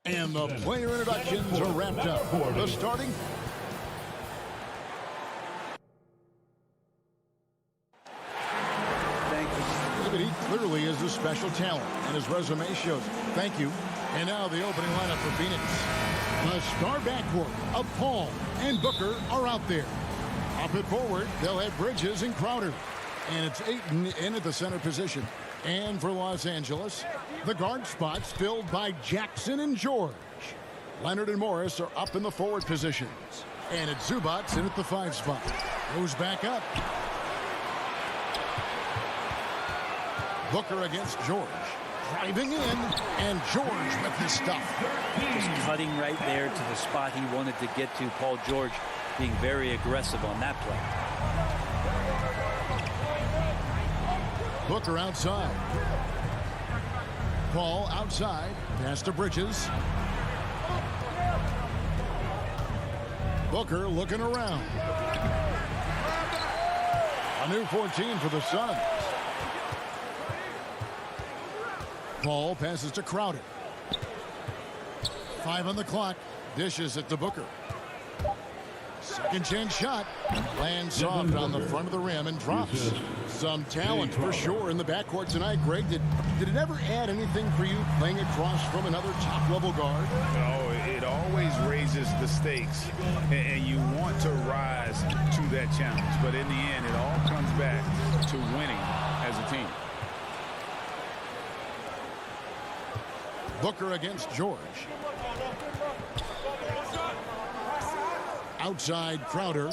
And the player introductions are wrapped up. The starting. Thank you. He clearly is a special talent, and his resume shows it. Thank you. And now the opening lineup for Phoenix. The star backcourt of Paul and Booker are out there. Up it forward, they'll have Bridges and Crowder. And it's Ayton in at the center position. And for Los Angeles, the guard spots filled by Jackson and George. Leonard and Morris are up in the forward positions. And it's Zubac in at the 5 spot. Goes back up. Booker against George. Driving in, and George with his stuff. Just cutting right there to the spot he wanted to get to. Paul George being very aggressive on that play. Booker outside. Paul outside. Pass to Bridges. Booker looking around. A new 14 for the Suns. Paul passes to Crowder. 5 on the clock. Dishes it to Booker. Second chance shot. Lands soft on the front of the rim and drops. Some talent for sure in the backcourt tonight. Greg, did it ever add anything for you playing across from another top-level guard? No, it always raises the stakes, and you want to rise to that challenge. But in the end, it all comes back to winning as a team. Booker against George. Outside Crowder.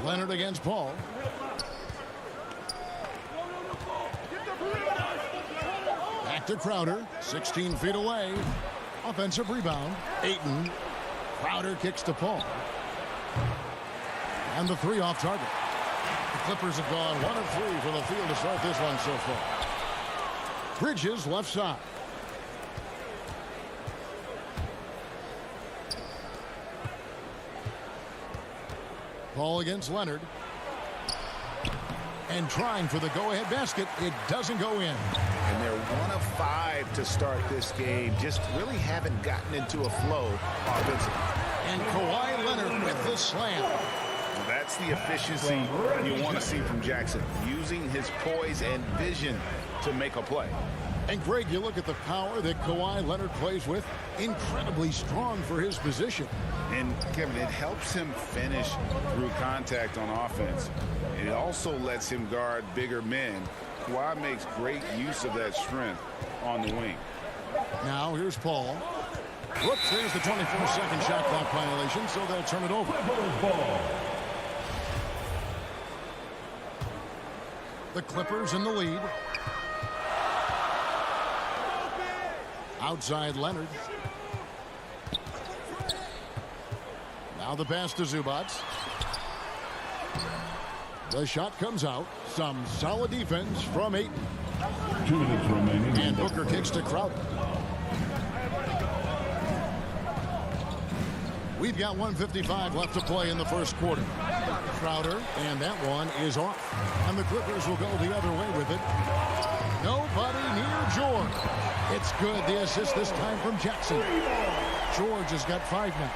Leonard against Paul. Back to Crowder. 16 feet away. Offensive rebound. Ayton. Crowder kicks to Paul. And the 3 off target. The Clippers have gone 1 of 3 from the field to start this one so far. Bridges left side. Paul against Leonard. And trying for the go-ahead basket. It doesn't go in. And they're 1 of 5 to start this game. Just really haven't gotten into a flow offensively. And Kawhi Leonard with the slam. That's the efficiency you want to see from Jackson. Using his poise and vision to make a play. And Greg, you look at the power that Kawhi Leonard plays with. Incredibly strong for his position. And Kevin, it helps him finish through contact on offense. It also lets him guard bigger men. Kawhi makes great use of that strength on the wing. Now here's Paul. Whoops, there's the 24-second shot clock violation, so they'll turn it over. The Clippers in the lead. Outside Leonard. Now the pass to Zubac. The shot comes out. Some solid defense from Ayton. 2 minutes remaining. And Booker kicks to Crowder. We've got 1:55 left to play in the first quarter. Crowder, and that one is off. And the Clippers will go the other way with it. Nobody near George. It's good. The assist this time from Jackson. George has got 5 now.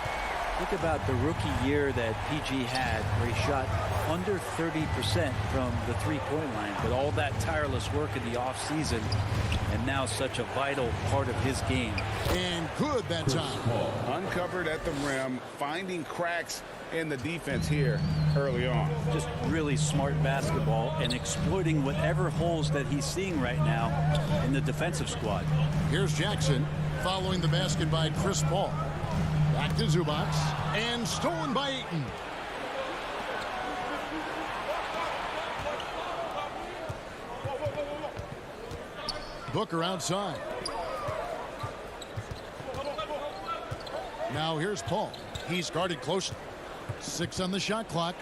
Think about the rookie year that PG had, where he shot under 30% from the three-point line, but all that tireless work in the offseason, and now such a vital part of his game. And good that time. Uncovered at the rim, finding cracks in the defense here early on. Just really smart basketball and exploiting whatever holes that he's seeing right now in the defensive squad. Here's Jackson following the basket by Chris Paul. Back to Zubac, and stolen by Ayton. Booker outside. Now here's Paul. He's guarded closely. 6 on the shot clock.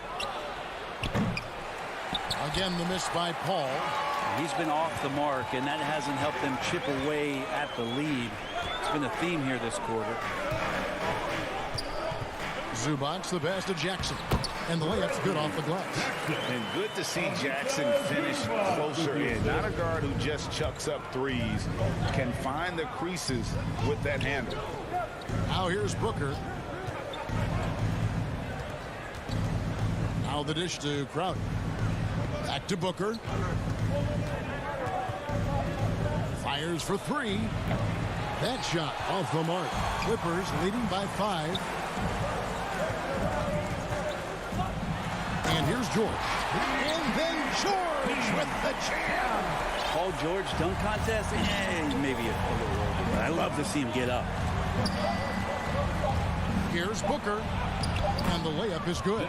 Again, the miss by Paul. He's been off the mark, and that hasn't helped them chip away at the lead. It's been a theme here this quarter. Zubac, the pass to Jackson. And the layup's good off the glass. And good to see Jackson finish closer in. Not a guard who just chucks up threes. Can find the creases with that handle. Now here's Booker. Now the dish to Crowder. Back to Booker. Fires for 3. That shot off the mark. Clippers leading by 5. And here's George. And then George with the jam. Paul George dunk contest, maybe a little over, but I love to see him get up. Here's Booker. And the layup is good.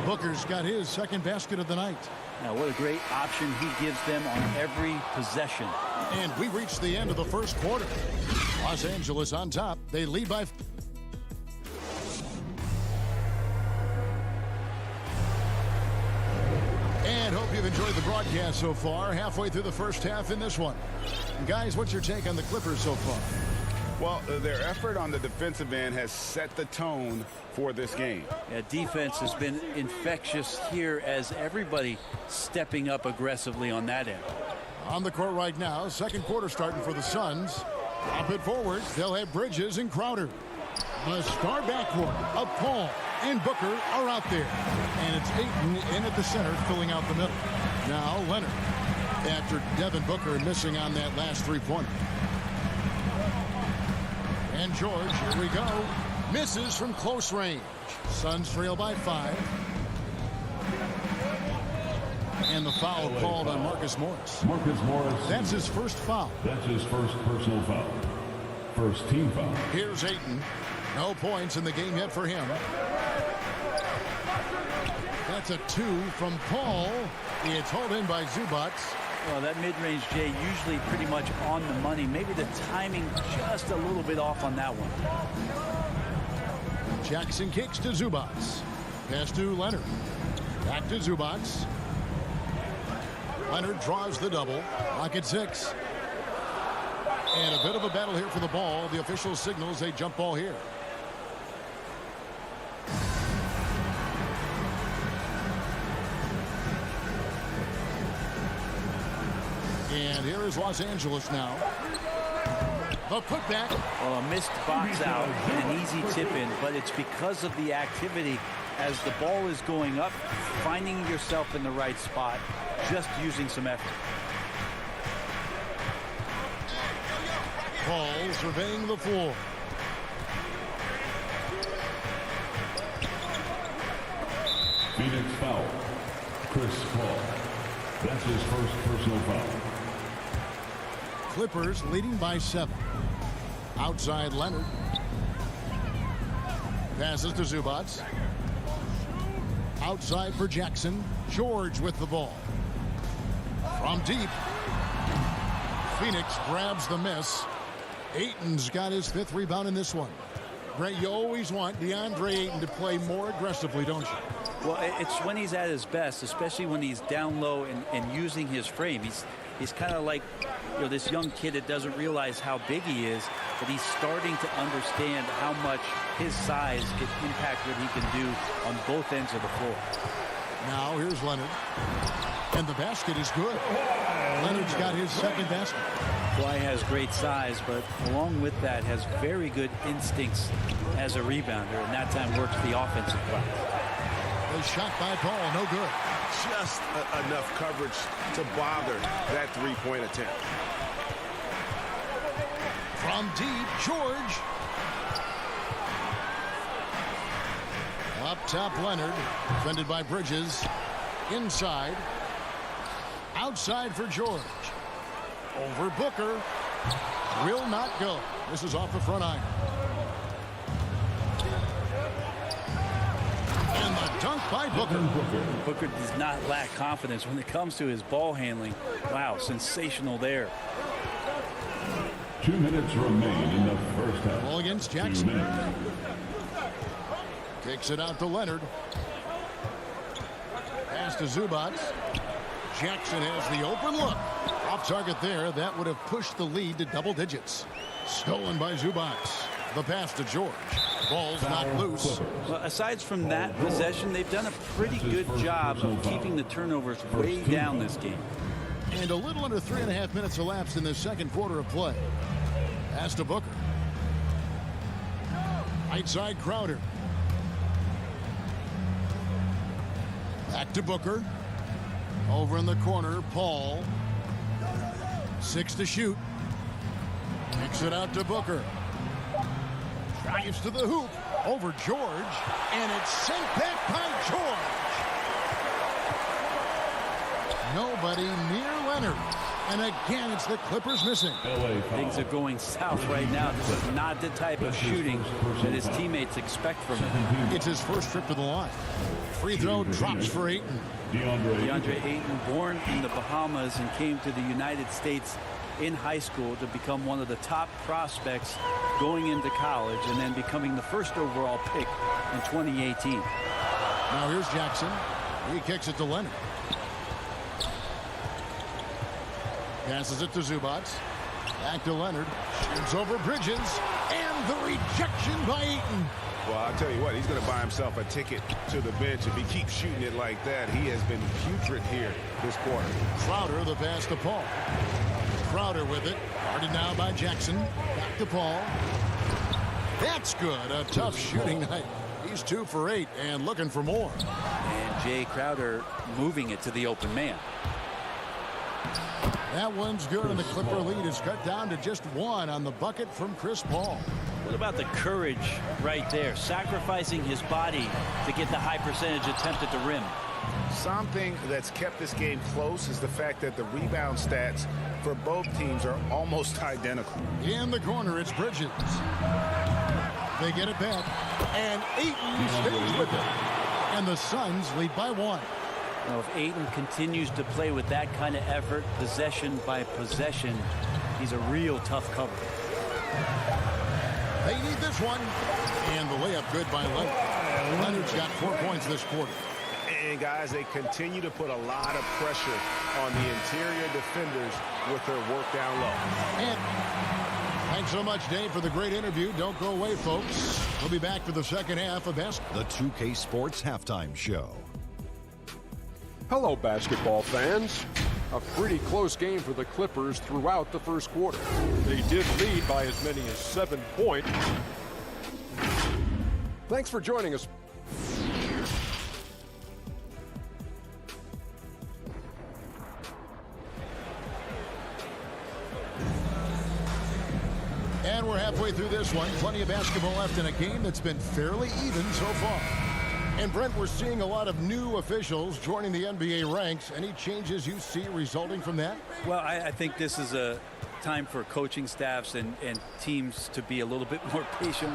Booker's got his second basket of the night. Now, what a great option he gives them on every possession. And we reach the end of the first quarter. Los Angeles on top. They lead by... And hope you've enjoyed the broadcast so far. Halfway through the first half in this one. And guys, what's your take on the Clippers so far? Well, their effort on the defensive end has set the tone for this game. Yeah, defense has been infectious here as everybody stepping up aggressively on that end. On the court right now, second quarter starting for the Suns. Up it forward, they'll have Bridges and Crowder. The star backcourt of Paul and Booker are out there. And it's Ayton in at the center, filling out the middle. Now Leonard, after Devin Booker missing on that last three-pointer. And George, here we go. Misses from close range. Suns trail by 5. And the foul called on Marcus Morris. Marcus Morris. That's his first foul. That's his first personal foul. First team foul. Here's Ayton. No points in the game yet for him. That's a 2 from Paul. It's hauled in by Zubac. Well, that mid-range, Jay, usually pretty much on the money. Maybe the timing just a little bit off on that one. Jackson kicks to Zubac. Pass to Leonard. Back to Zubac. Leonard draws the double. Lock at 6. And a bit of a battle here for the ball. The official signals a jump ball here. And here is Los Angeles now. The putback. Well, a missed box out and an easy tip in, but it's because of the activity as the ball is going up, finding yourself in the right spot, just using some effort. Paul surveying the floor. Phoenix foul. Chris Paul. That's his first personal foul. Clippers leading by 7. Outside Leonard. Passes to Zubac. Outside for Jackson. George with the ball. From deep. Phoenix grabs the miss. Ayton's got his 5th rebound in this one. Brett, you always want DeAndre Ayton to play more aggressively, don't you? Well, it's when he's at his best, especially when he's down low and using his frame. He's kind of like, you know, this young kid that doesn't realize how big he is, but he's starting to understand how much his size can impact what he can do on both ends of the floor. Now here's Leonard. And the basket is good. Leonard's got his 2nd basket. Kawhi has great size, but along with that has very good instincts as a rebounder, and that time works the offensive play. The shot by Paul, no good. Just enough coverage to bother that 3-point attempt. From deep, George. Up top, Leonard. Defended by Bridges. Inside. Outside for George. Over Booker. Will not go. This is off the front iron. And the dunk by Booker. Booker does not lack confidence when it comes to his ball handling. Wow, sensational there. 2 minutes remain in the first half. Ball against Jackson. Kicks it out to Leonard. Pass to Zubac. Jackson has the open look. Off target there. That would have pushed the lead to double digits. Stolen by Zubac. The pass to George. Ball's not loose. Well, aside from that possession, they've done a pretty good job of keeping the turnovers way down this game. And a little under 3.5 minutes elapsed in the second quarter of play. Pass to Booker. Right side Crowder. Back to Booker. Over in the corner, Paul. 6 to shoot. Kicks it out to Booker. Drives to the hoop. Over George. And it's sent back by George. Nobody near Leonard. And again, it's the Clippers missing. Things are going south right now. This is not the type of shooting that his teammates expect from him. It's his first trip to the line. Free throw drops for Ayton. DeAndre Ayton, born in the Bahamas and came to the United States in high school to become one of the top prospects going into college and then becoming the first overall pick in 2018. Now here's Jackson. He kicks it to Leonard. Passes it to Zubac. Back to Leonard. Shoots over Bridges. And the rejection by Ayton. Well, I'll tell you what, he's going to buy himself a ticket to the bench. If he keeps shooting it like that, he has been putrid here this quarter. Crowder, the pass to Paul. Crowder with it. Guarded now by Jackson. Back to Paul. That's good. A tough shooting night. He's 2 for 8 and looking for more. And Jay Crowder moving it to the open man. That one's good, and the Clipper lead is cut down to just 1 on the bucket from Chris Paul. What about the courage right there? Sacrificing his body to get the high percentage attempt at the rim. Something that's kept this game close is the fact that the rebound stats for both teams are almost identical. In the corner, it's Bridges. They get it back, and Ayton stays with it. And the Suns lead by 1. Now, if Ayton continues to play with that kind of effort, possession by possession, he's a real tough cover. They need this one. And the layup good by Leonard. Leonard's got 4 points this quarter. And, guys, they continue to put a lot of pressure on the interior defenders with their work down low. And thanks so much, Dave, for the great interview. Don't go away, folks. We'll be back for the second half of basketball. The 2K Sports Halftime Show. Hello, basketball fans. A pretty close game for the Clippers throughout the first quarter. They did lead by as many as 7 points. Thanks for joining us. And we're halfway through this one. Plenty of basketball left in a game that's been fairly even so far. And, Brent, we're seeing a lot of new officials joining the NBA ranks. Any changes you see resulting from that? Well, I think this is a time for coaching staffs and teams to be a little bit more patient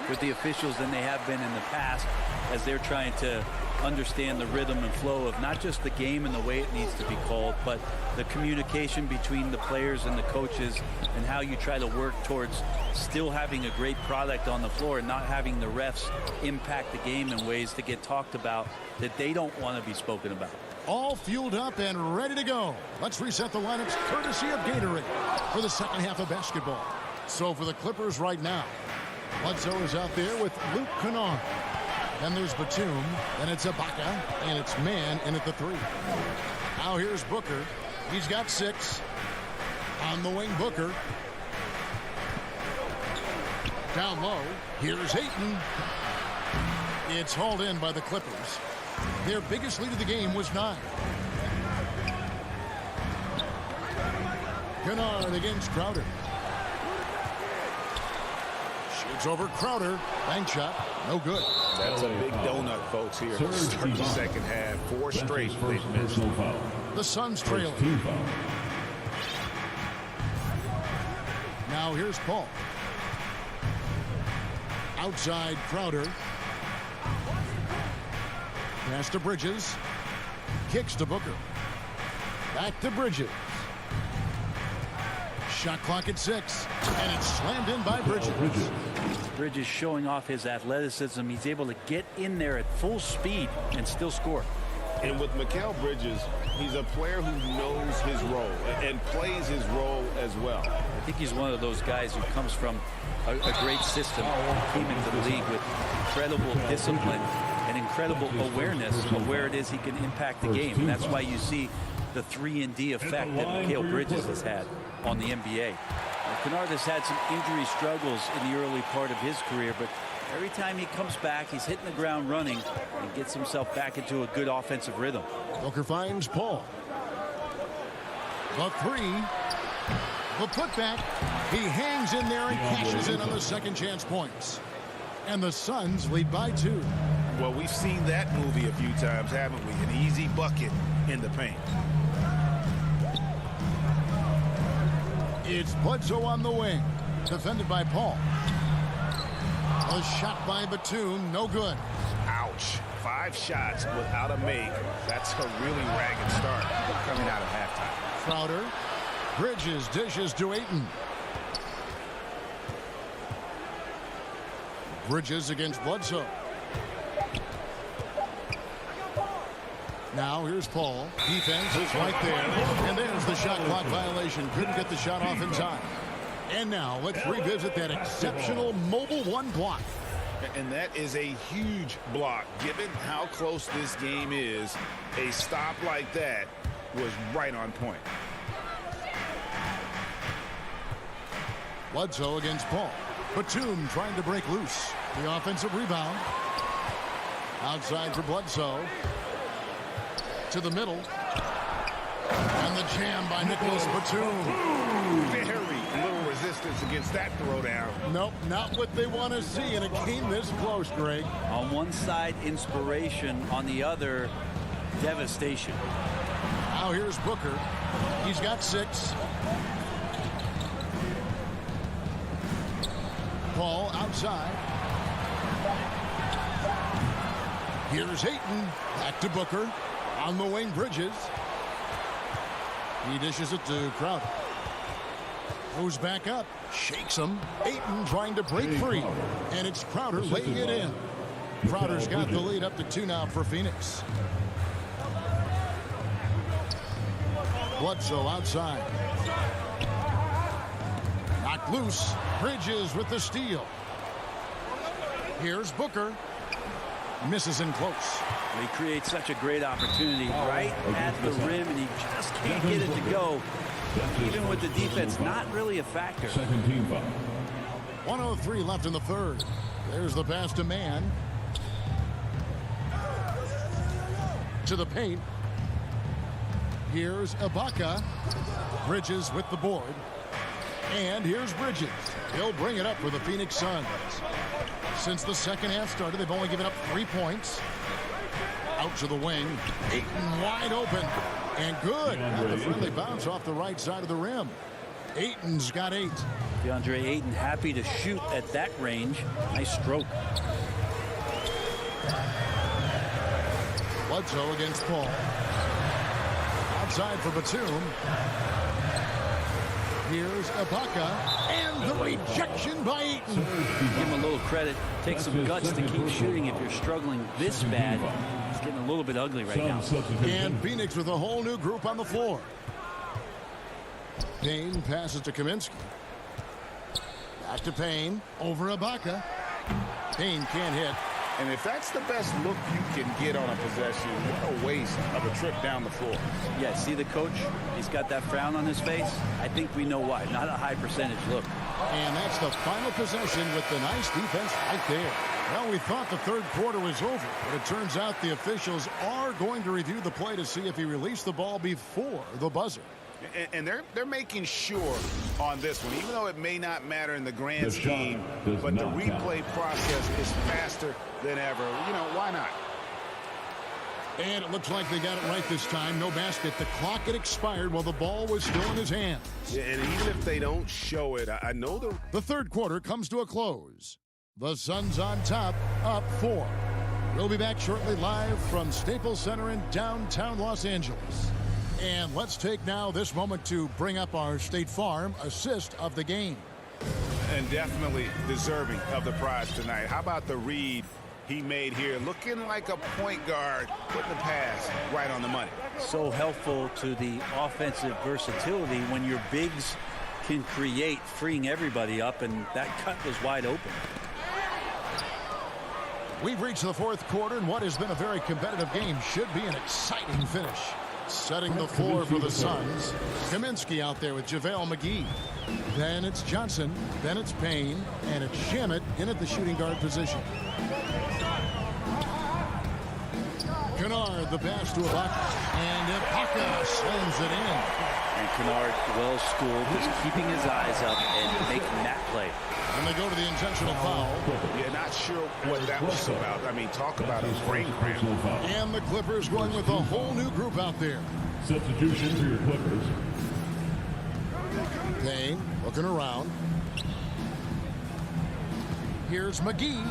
with the officials than they have been in the past, as they're trying to understand the rhythm and flow of not just the game and the way it needs to be called, but the communication between the players and the coaches and how you try to work towards still having a great product on the floor and not having the refs impact the game in ways to get talked about that they don't want to be spoken about. All fueled up and ready to go. Let's reset the lineups courtesy of Gatorade for the second half of basketball. So for the Clippers right now, Bledsoe is out there with Luke Kennard. Then there's Batum, then it's Ibaka, and it's Man in at the 3. Now here's Booker. He's got 6. On the wing, Booker. Down low, here's Ayton. It's hauled in by the Clippers. Their biggest lead of the game was 9. Kennard against Crowder. Shoots over Crowder. Bank shot. No good. That's a big donut, folks, here. Start the second half. 4 straight. They've missed. The Suns trailing. Now here's Paul. Outside Crowder. Pass to Bridges. Kicks to Booker. Back to Bridges. Shot clock at 6. And it's slammed in by Bridges. Bridges showing off his athleticism. He's able to get in there at full speed and still score. And with Mikal Bridges, he's a player who knows his role and plays his role as well. I think he's one of those guys who comes from a great system, came into the league with incredible discipline and incredible awareness of where it is he can impact the game. And that's why you see the 3-and-D effect that Mikal Bridges has had on the NBA. Kennard has had some injury struggles in the early part of his career, but every time he comes back, he's hitting the ground running and gets himself back into a good offensive rhythm. Booker finds Paul. The 3. The putback. He hangs in there and cashes in on the second chance points. And the Suns lead by 2. Well, we've seen that movie a few times, haven't we? An easy bucket in the paint. It's Bledsoe on the wing, defended by Paul. A shot by Batum, no good. Ouch. 5 shots without a make. That's a really ragged start coming out of halftime. Crowder. Bridges dishes to Ayton. Bridges against Bledsoe. Now here's Paul. Defense is right there. And there's the shot clock violation. Couldn't get the shot off in time. And now let's revisit that exceptional mobile one block. And that is a huge block. Given how close this game is, a stop like that was right on point. Bledsoe against Paul. Batum trying to break loose. The offensive rebound. Outside for Bledsoe. To the middle. And the jam by Nicholas Batum. Very little resistance against that throwdown. Nope, not what they want to see, and it came this close, Greg. On one side, inspiration. On the other, devastation. Now here's Booker. He's got 6. Paul outside. Here's Ayton. Back to Booker. On the wing, Bridges. He dishes it to Crowder. Goes back up. Shakes him. Ayton trying to break free. And it's Crowder laying it in. Crowder's got the lead up to 2 now for Phoenix. Bledsoe outside. Knocked loose. Bridges with the steal. Here's Booker. Misses in close. He creates such a great opportunity right at the rim, and he just can't get it to go. Even with the defense not really a factor. Second team foul. 1:03 left in the third. There's the pass to Mann. To the paint. Here's Ibaka. Bridges with the board. And here's Bridges. He'll bring it up for the Phoenix Suns. Since the second half started, they've only given up 3 points. Out to the wing. Ayton wide open. And good. Got the friendly bounce off the right side of the rim. Ayton's got 8. DeAndre Ayton happy to shoot at that range. Nice stroke. Bledsoe against Paul. Outside for Batum. Here's Ibaka. And the rejection by Ayton. Give him a little credit. Take some guts to keep shooting if you're struggling this bad. It's getting a little bit ugly right now. And Phoenix with a whole new group on the floor. Payne passes to Kaminsky. Back to Payne. Over Ibaka. Payne can't hit. And if that's the best look you can get on a possession, what a waste of a trip down the floor. Yeah, see the coach? He's got that frown on his face. I think we know why. Not a high percentage look. And that's the final possession with the nice defense right there. Well, we thought the third quarter was over, but it turns out the officials are going to review the play to see if he released the ball before the buzzer. And they're making sure on this one, even though it may not matter in the grand scheme, but the replay process is faster than ever. You know, why not? And it looks like they got it right this time. No basket. The clock had expired while the ball was still in his hands. Yeah, and even if they don't show it, I know the third quarter comes to a close. The Suns on top, up 4. We'll be back shortly live from Staples Center in downtown Los Angeles. And let's take now this moment to bring up our State Farm assist of the game. And definitely deserving of the prize tonight. How about the read he made here? Looking like a point guard, putting the pass right on the money. So helpful to the offensive versatility when your bigs can create, freeing everybody up, and that cut was wide open. We've reached the fourth quarter, and what has been a very competitive game should be an exciting finish. Setting the floor for the Suns. Kaminsky out there with JaVale McGee. Then it's Johnson. Then it's Payne. And it's Shamet in at the shooting guard position. Kennard, the pass to Ibaka. And Ibaka slams it in. And Kennard, well schooled, just keeping his eyes up and making that play. And they go to the intentional foul. Yeah, not sure what that was about. I mean, talk about a brain cramp. And the Clippers going with a whole new group out there. Substitution for your Clippers. Payne looking around. Here's McGee.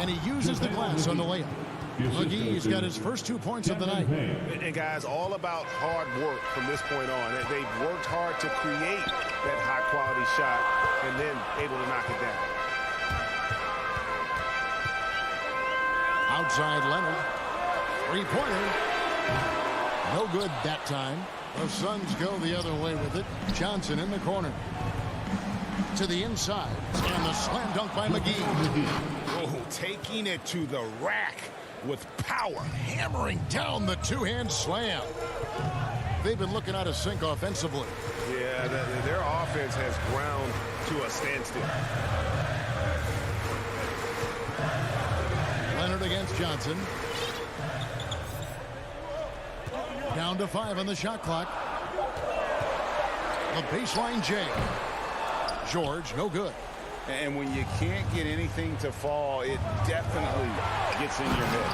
And he uses the glass on the layup. McGee's got his first 2 points of the night. And guys, all about hard work from this point on. They've worked hard to create that high-quality shot and then able to knock it down. Outside Leonard. Three-pointer. No good that time. The Suns go the other way with it. Johnson in the corner. To the inside. And the slam dunk by McGee. Oh, taking it to the rack with power. Hammering down the two-hand slam. They've been looking out of sync offensively. Yeah, their offense has ground to a standstill. Leonard against Johnson. Down to 5 on the shot clock. A baseline J. George, no good. And when you can't get anything to fall, it definitely gets in your head.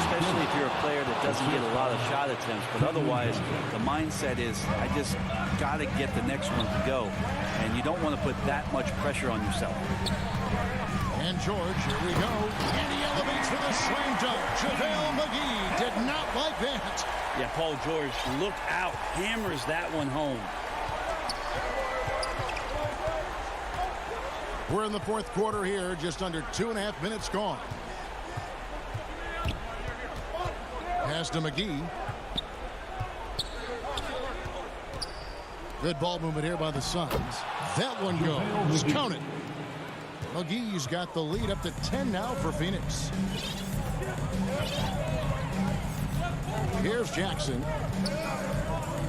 Especially if you're a player that doesn't get a lot of shot attempts. But otherwise, the mindset is, I just got to get the next one to go. And you don't want to put that much pressure on yourself. And George, here we go. And he elevates for the slam dunk. JaVale McGee did not like that. Yeah, Paul George, look out. Hammers that one home. We're in the fourth quarter here, just under 2.5 minutes gone. Pass to McGee. Good ball movement here by the Suns. That one goes. Count it. McGee's got the lead up to 10 now for Phoenix. Here's Jackson.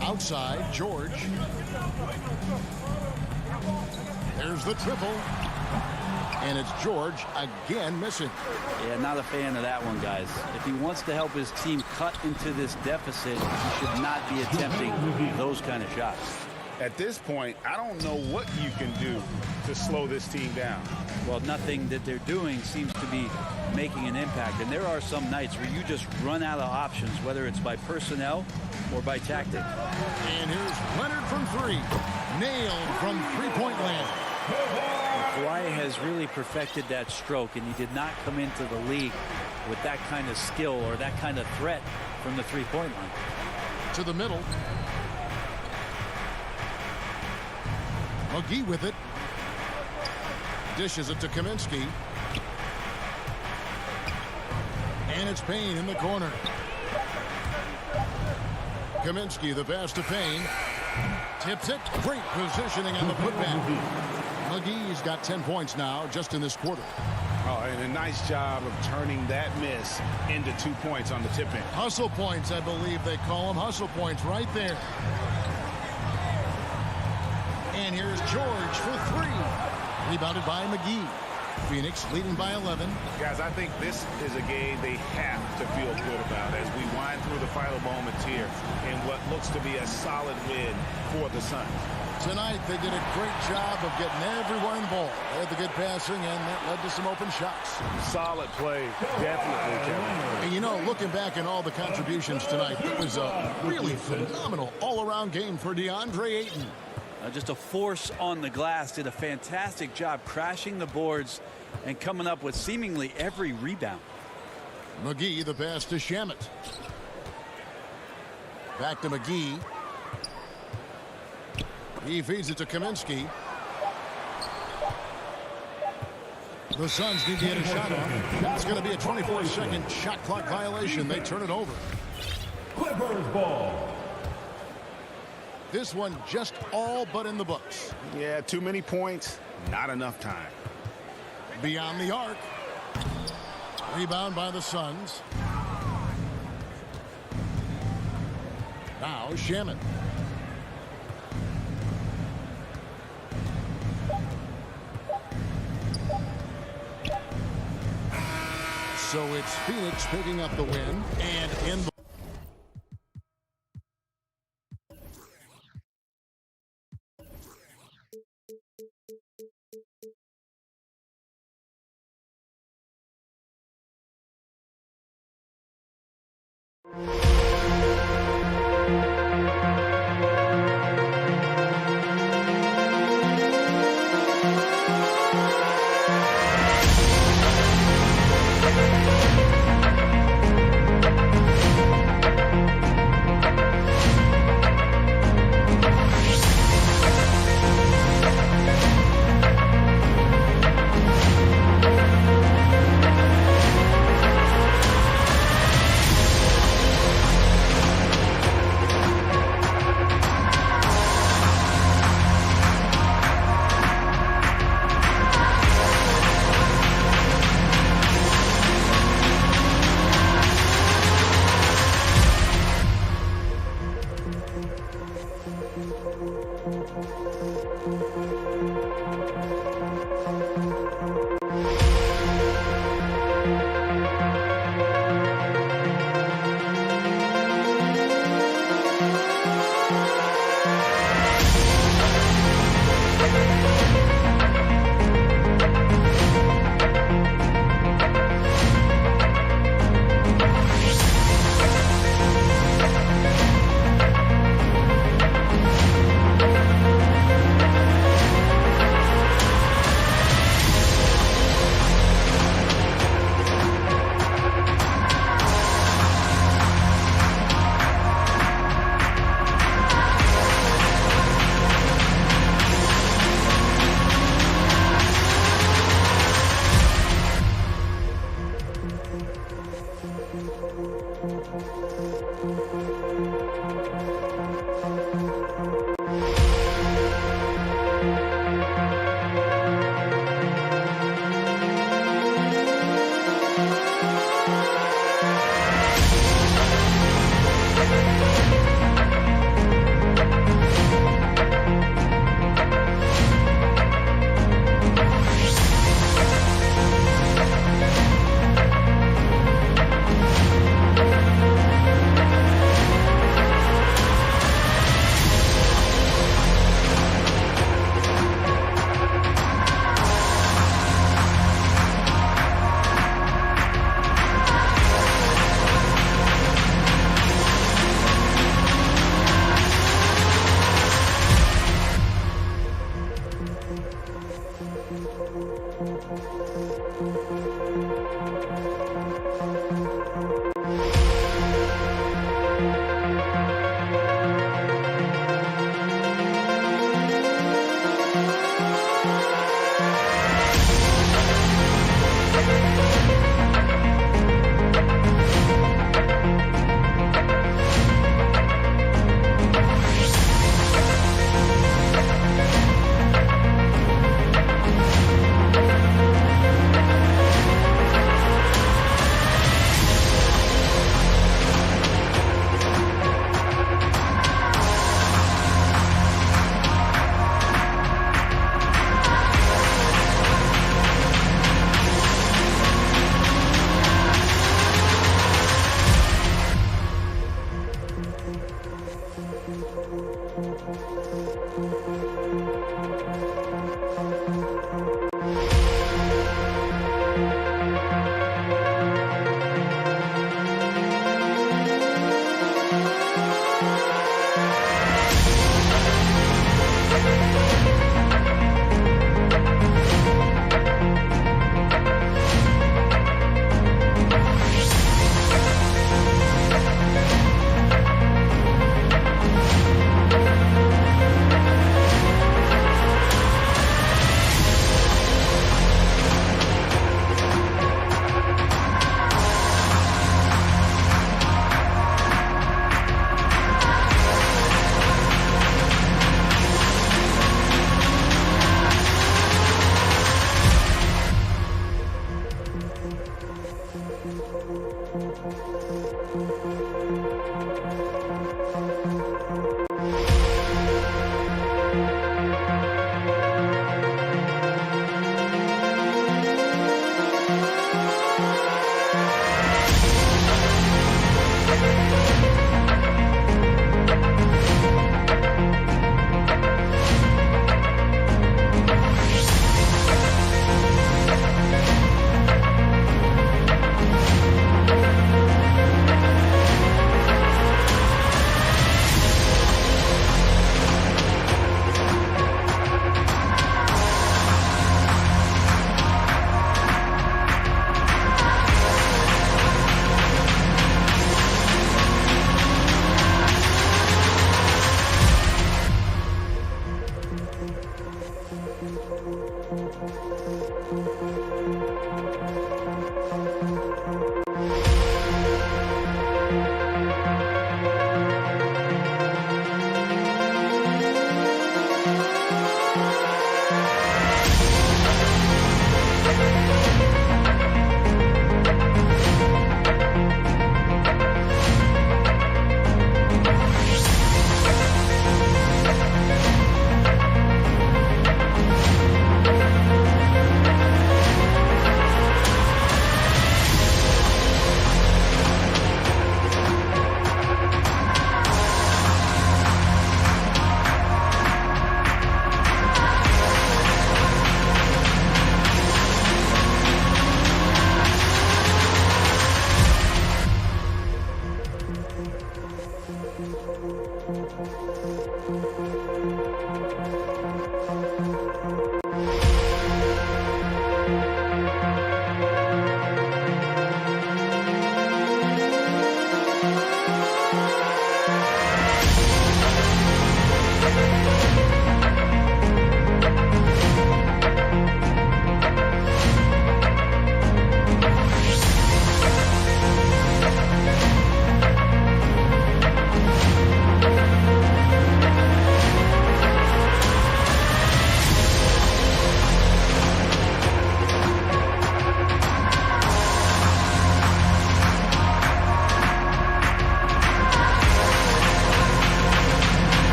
Outside, George. There's the triple. And it's George again missing. Yeah, not a fan of that one, guys. If he wants to help his team cut into this deficit, he should not be attempting those kind of shots. At this point, I don't know what you can do to slow this team down. Well, nothing that they're doing seems to be making an impact. And there are some nights where you just run out of options, whether it's by personnel or by tactic. And here's Leonard from three. Nailed from three-point land. Kawhi has really perfected that stroke, and he did not come into the league with that kind of skill or that kind of threat from the three-point line. To the middle. McGee with it. Dishes it to Kaminsky. And it's Payne in the corner. Kaminsky, the pass to Payne. Tips it. Great positioning on the putback. McGee's got 10 points now just in this quarter. Oh, and a nice job of turning that miss into 2 points on the tip-in. Hustle points, I believe they call them. Hustle points right there. And here's George for three. Rebounded by McGee. Phoenix leading by 11. Guys, I think this is a game they have to feel good about as we wind through the final moments here in what looks to be a solid win for the Suns. Tonight, they did a great job of getting everyone involved. They had the good passing, and that led to some open shots. Solid play, definitely, Kevin. And you know, looking back at all the contributions tonight, it was a really phenomenal all-around game for DeAndre Ayton. Just a force on the glass, did a fantastic job crashing the boards and coming up with seemingly every rebound. McGee, the pass to Shamet. Back to McGee. He feeds it to Kaminsky. The Suns need to get a shot on. That's going to be a 24-second shot clock violation. They turn it over. Clippers ball. This one just all but in the books. Yeah, too many points, not enough time. Beyond the arc. Rebound by the Suns. Now Shamet. So it's Phoenix picking up the win and in the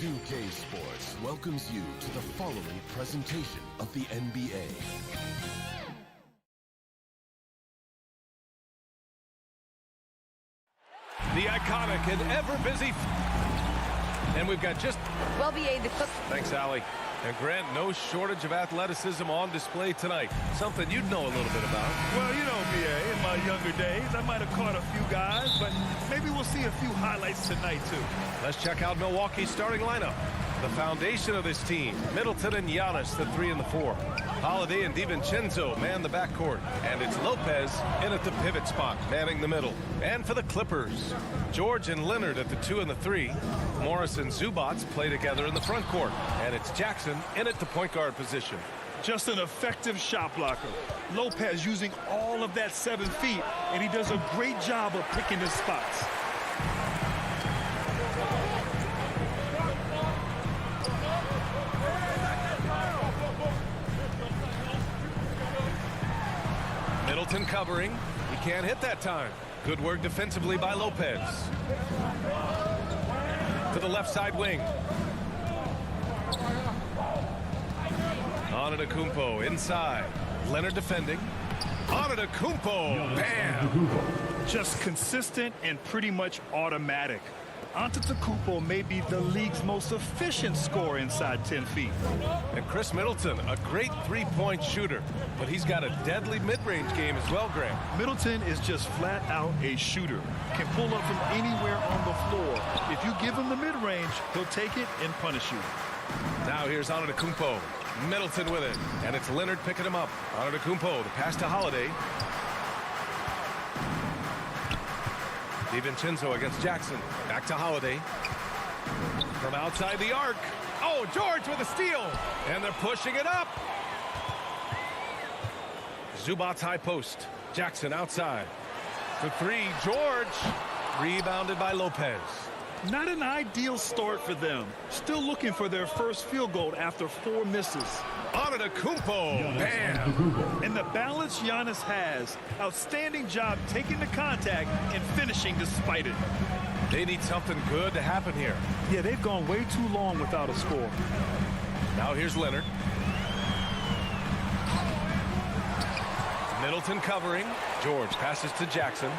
2K Sports welcomes you to the following presentation of the NBA. The iconic and ever-busy... And we've got just... Well, BA, the Clippers... Thanks, Allie. And Grant, no shortage of athleticism on display tonight. Something you'd know a little bit about. Well, you know, BA, in my younger days, I might have caught a few guys, but maybe we'll see a few highlights tonight, too. Let's check out Milwaukee's starting lineup. The foundation of this team, Middleton and Giannis, the 3 and the 4. Holiday and DiVincenzo man the backcourt. And it's Lopez in at the pivot spot, manning the middle. And for the Clippers, George and Leonard at the 2 and the 3. Morris and Zubac play together in the front court. And it's Jackson in at the point guard position. Just an effective shot blocker. Lopez using all of that 7 feet, and he does a great job of picking his spots. Middleton covering. He can't hit that time. Good work defensively by Lopez. To the left side wing. Antetokounmpo inside. Leonard defending. Antetokounmpo. Bam! Just consistent and pretty much automatic. Antetokounmpo may be the league's most efficient scorer inside 10 feet. And Chris Middleton, a great three-point shooter, but he's got a deadly mid-range game as well, Graham. Middleton is just flat out a shooter. Can pull up from anywhere on the floor. If you give him the mid-range, he'll take it and punish you. Now here's Antetokounmpo. Middleton with it, and it's Leonard picking him up. Antetokounmpo, the pass to Holiday. DiVincenzo against Jackson. Back to Holiday. From outside the arc. Oh, George with a steal. And they're pushing it up. Zubac high post. Jackson outside. For 3, George. Rebounded by Lopez. Not an ideal start for them. Still looking for their first field goal after 4 misses. Antetokounmpo. Bam. And the balance Giannis has. Outstanding job taking the contact and finishing despite it. They need something good to happen here. Yeah, they've gone way too long without a score. Now here's Leonard. Middleton covering. George passes to Jackson.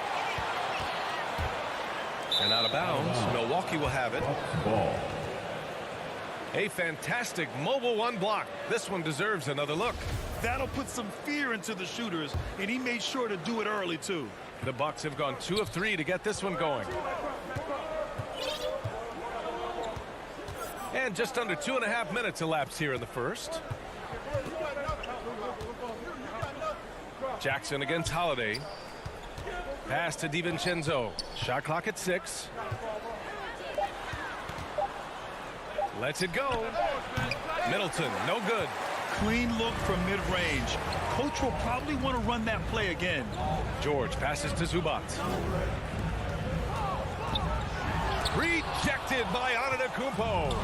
And out of bounds. Milwaukee will have it. Ball. A fantastic mobile 1 block. This one deserves another look. That'll put some fear into the shooters, and he made sure to do it early, too. The Bucks have gone 2 of 3 to get this one going. And just under 2.5 minutes elapsed here in the first. Jackson against Holiday. Pass to DiVincenzo. Shot clock at 6. Lets it go. Middleton, no good. Clean look from mid-range. Coach will probably want to run that play again. George passes to Zubac. Rejected by Antetokounmpo.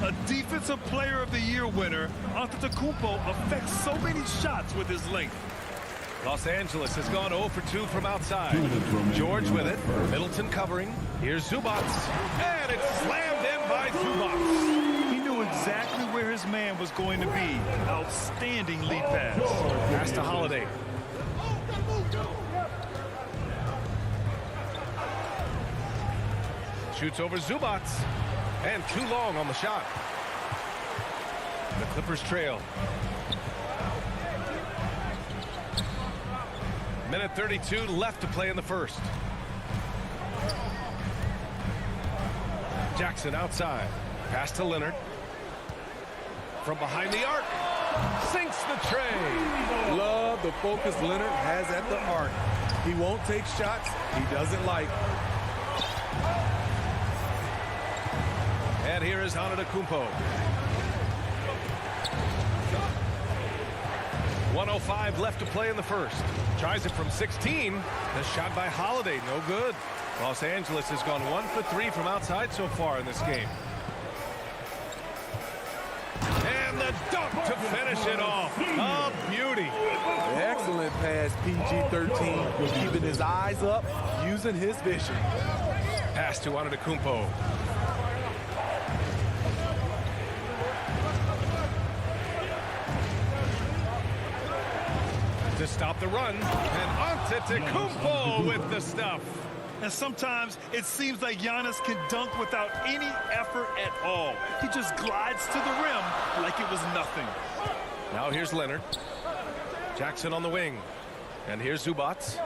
A Defensive Player of the Year winner, Antetokounmpo affects so many shots with his length. Los Angeles has gone 0 for 2 from outside. George with it. Middleton covering. Here's Zubac. And it's slammed in by Zubac. He knew exactly where his man was going to be. Outstanding lead pass. Pass to Holiday. Shoots over Zubac. And too long on the shot. The Clippers trail. Minute 32 left to play in the first. Jackson outside. Pass to Leonard. From behind the arc. Sinks the tray. Love the focus Leonard has at the arc. He won't take shots he doesn't like. And here is Antetokounmpo. 1:05 left to play in the first. Tries it from 16. The shot by Holiday, no good. Los Angeles has gone 1 for 3 from outside so far in this game. And the dunk to finish it off. A beauty. Excellent pass, PG-13. Keeping his eyes up, using his vision. Pass to Antetokounmpo. To stop the run, and Antetokounmpo with the stuff. And sometimes it seems like Giannis can dunk without any effort at all. He just glides to the rim like it was nothing. Now here's Leonard. Jackson on the wing. And here's Zubac.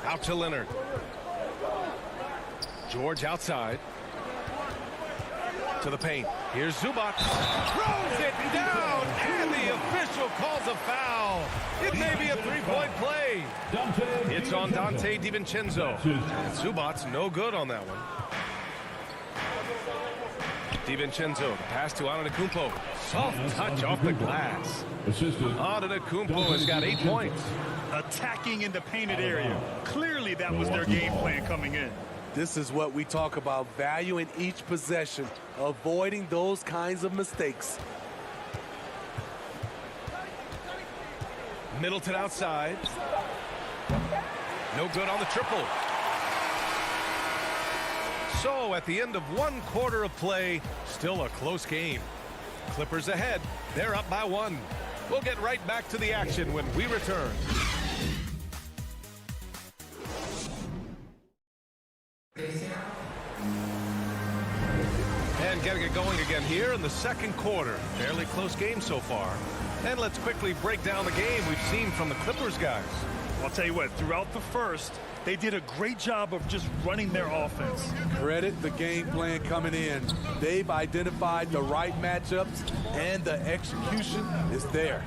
Out to Leonard. George outside. To the paint. Here's Zubac. Throws it down, and the official calls a foul. It may be a three-point play. It's on Dante DiVincenzo. And Zubac no good on that one. DiVincenzo, pass to Antetokounmpo. Soft touch off the glass. Antetokounmpo has got 8 points. Attacking in the painted area. Clearly that was their game plan coming in. This is what we talk about, valuing each possession, avoiding those kinds of mistakes. Middleton outside. No good on the triple. So at the end of 1 quarter of play, still a close game. Clippers ahead. They're up by 1. We'll get right back to the action when we return. And getting it going again here in the second quarter. Fairly close game so far. And let's quickly break down the game we've seen from the Clippers guys. I'll tell you what, throughout the first, they did a great job of just running their offense. Credit the game plan coming in. They've identified the right matchups, and the execution is there.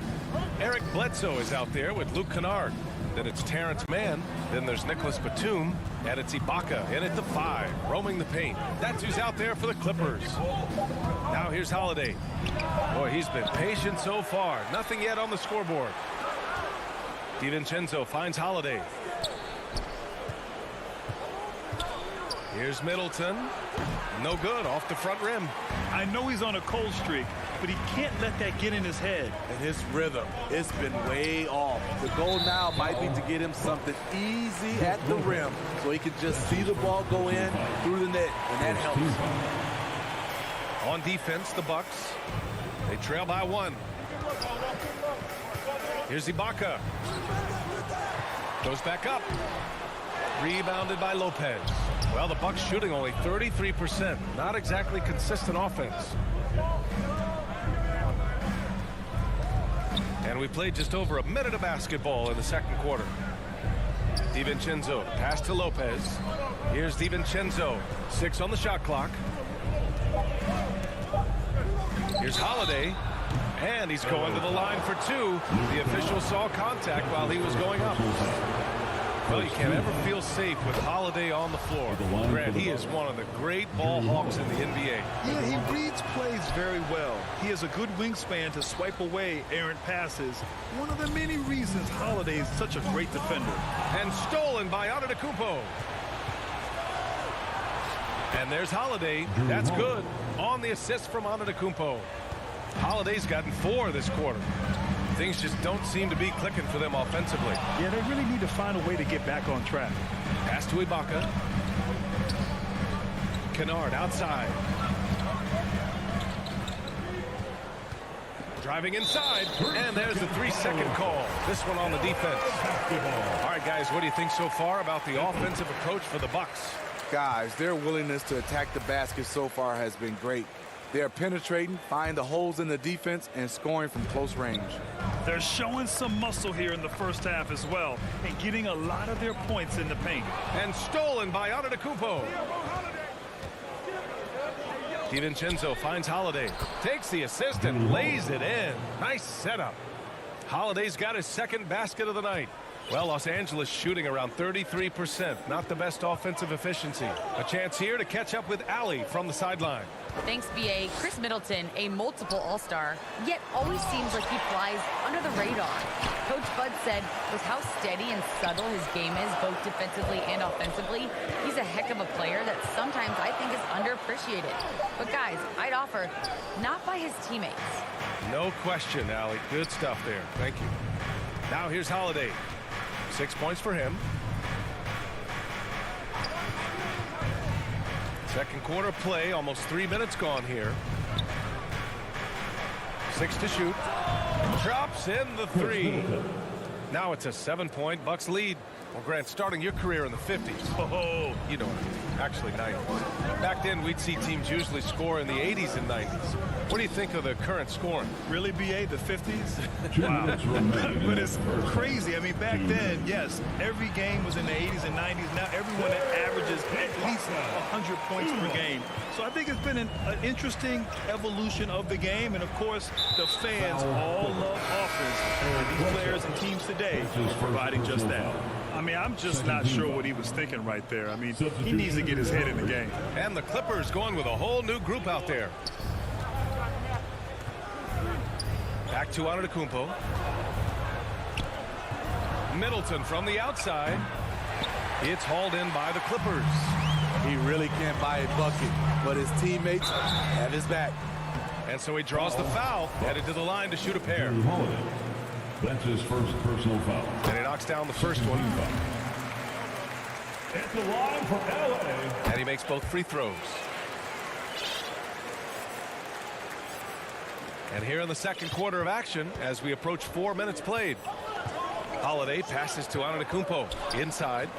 Eric Bledsoe is out there with Luke Kennard. Then it's Terrence Mann. Then there's Nicholas Batum. And it's Ibaka in at the 5, roaming the paint. That's who's out there for the Clippers. Now here's Holiday. Boy, he's been patient so far. Nothing yet on the scoreboard. DiVincenzo finds Holiday. Here's Middleton. No good, off the front rim. I know he's on a cold streak, but he can't let that get in his head. And his rhythm, it's been way off. The goal now might be to get him something easy at the rim so he can just see the ball go in through the net, and that helps. On defense, the Bucks. They trail by 1. Here's Ibaka. Goes back up. Rebounded by Lopez. Well, the Bucks shooting only 33%. Not exactly consistent offense. And we played just over a minute of basketball in the second quarter. DiVincenzo, pass to Lopez. Here's DiVincenzo. 6 on the shot clock. Here's Holiday. And he's going to the line for two. The official saw contact while he was going up. Well, you can't ever feel safe with Holiday on the floor. Grant, he is one of the great ball hawks in the NBA. Yeah, he reads plays very well. He has a good wingspan to swipe away errant passes. One of the many reasons Holiday is such a great defender. And stolen by Antetokounmpo. And there's Holiday. That's good. On the assist from Antetokounmpo. Holiday's gotten 4 this quarter. Things just don't seem to be clicking for them offensively. Yeah, they really need to find a way to get back on track. Pass to Ibaka. Kennard outside. Driving inside. And there's the 3-second call. This one on the defense. All right, guys, what do you think so far about the offensive approach for the Bucks? Guys, their willingness to attack the basket so far has been great. They're penetrating, finding the holes in the defense, and scoring from close range. They're showing some muscle here in the first half as well, and getting a lot of their points in the paint. And stolen by Antetokounmpo. DiVincenzo finds Holiday, takes the assist and lays it in. Nice setup. Holiday's got his second basket of the night. Well, Los Angeles shooting around 33%. Not the best offensive efficiency. A chance here to catch up with Allie from the sideline. Thanks, B.A. Chris Middleton, a multiple All-Star, yet always seems like he flies under the radar. Coach Bud said with how steady and subtle his game is, both defensively and offensively, he's a heck of a player that sometimes I think is underappreciated. But guys, I'd offer not by his teammates. No question, Allie. Good stuff there. Thank you. Now here's Holiday. 6 points for him. Second quarter play, almost 3 minutes gone here. 6 to shoot. Drops in the 3. Now it's a 7-point Bucks lead. Well, Grant, starting your career in the 50s. Oh, you know, actually 90s. Back then, we'd see teams usually score in the 80s and 90s. What do you think of the current scoring? Really, B.A., the 50s? Wow. But it's crazy. I mean, back then, yes, every game was in the 80s and 90s. Now everyone averages at least 100 points per game. So I think it's been an interesting evolution of the game. And, of course, the fans all love offense. And these players and teams today are providing just that. I mean, I'm just not sure what he was thinking right there. I mean, he needs to get his head in the game. And the Clippers going with a whole new group out there. Back to Antetokounmpo. Middleton from the outside. It's hauled in by the Clippers. He really can't buy a bucket, but his teammates have his back. And so he draws the foul, headed to the line to shoot a pair. That's his first personal foul. And he knocks down the first one. At the line for LA. And he makes both free throws. And here in the second quarter of action, as we approach 4 minutes played. Holiday passes to Antetokounmpo. Inside.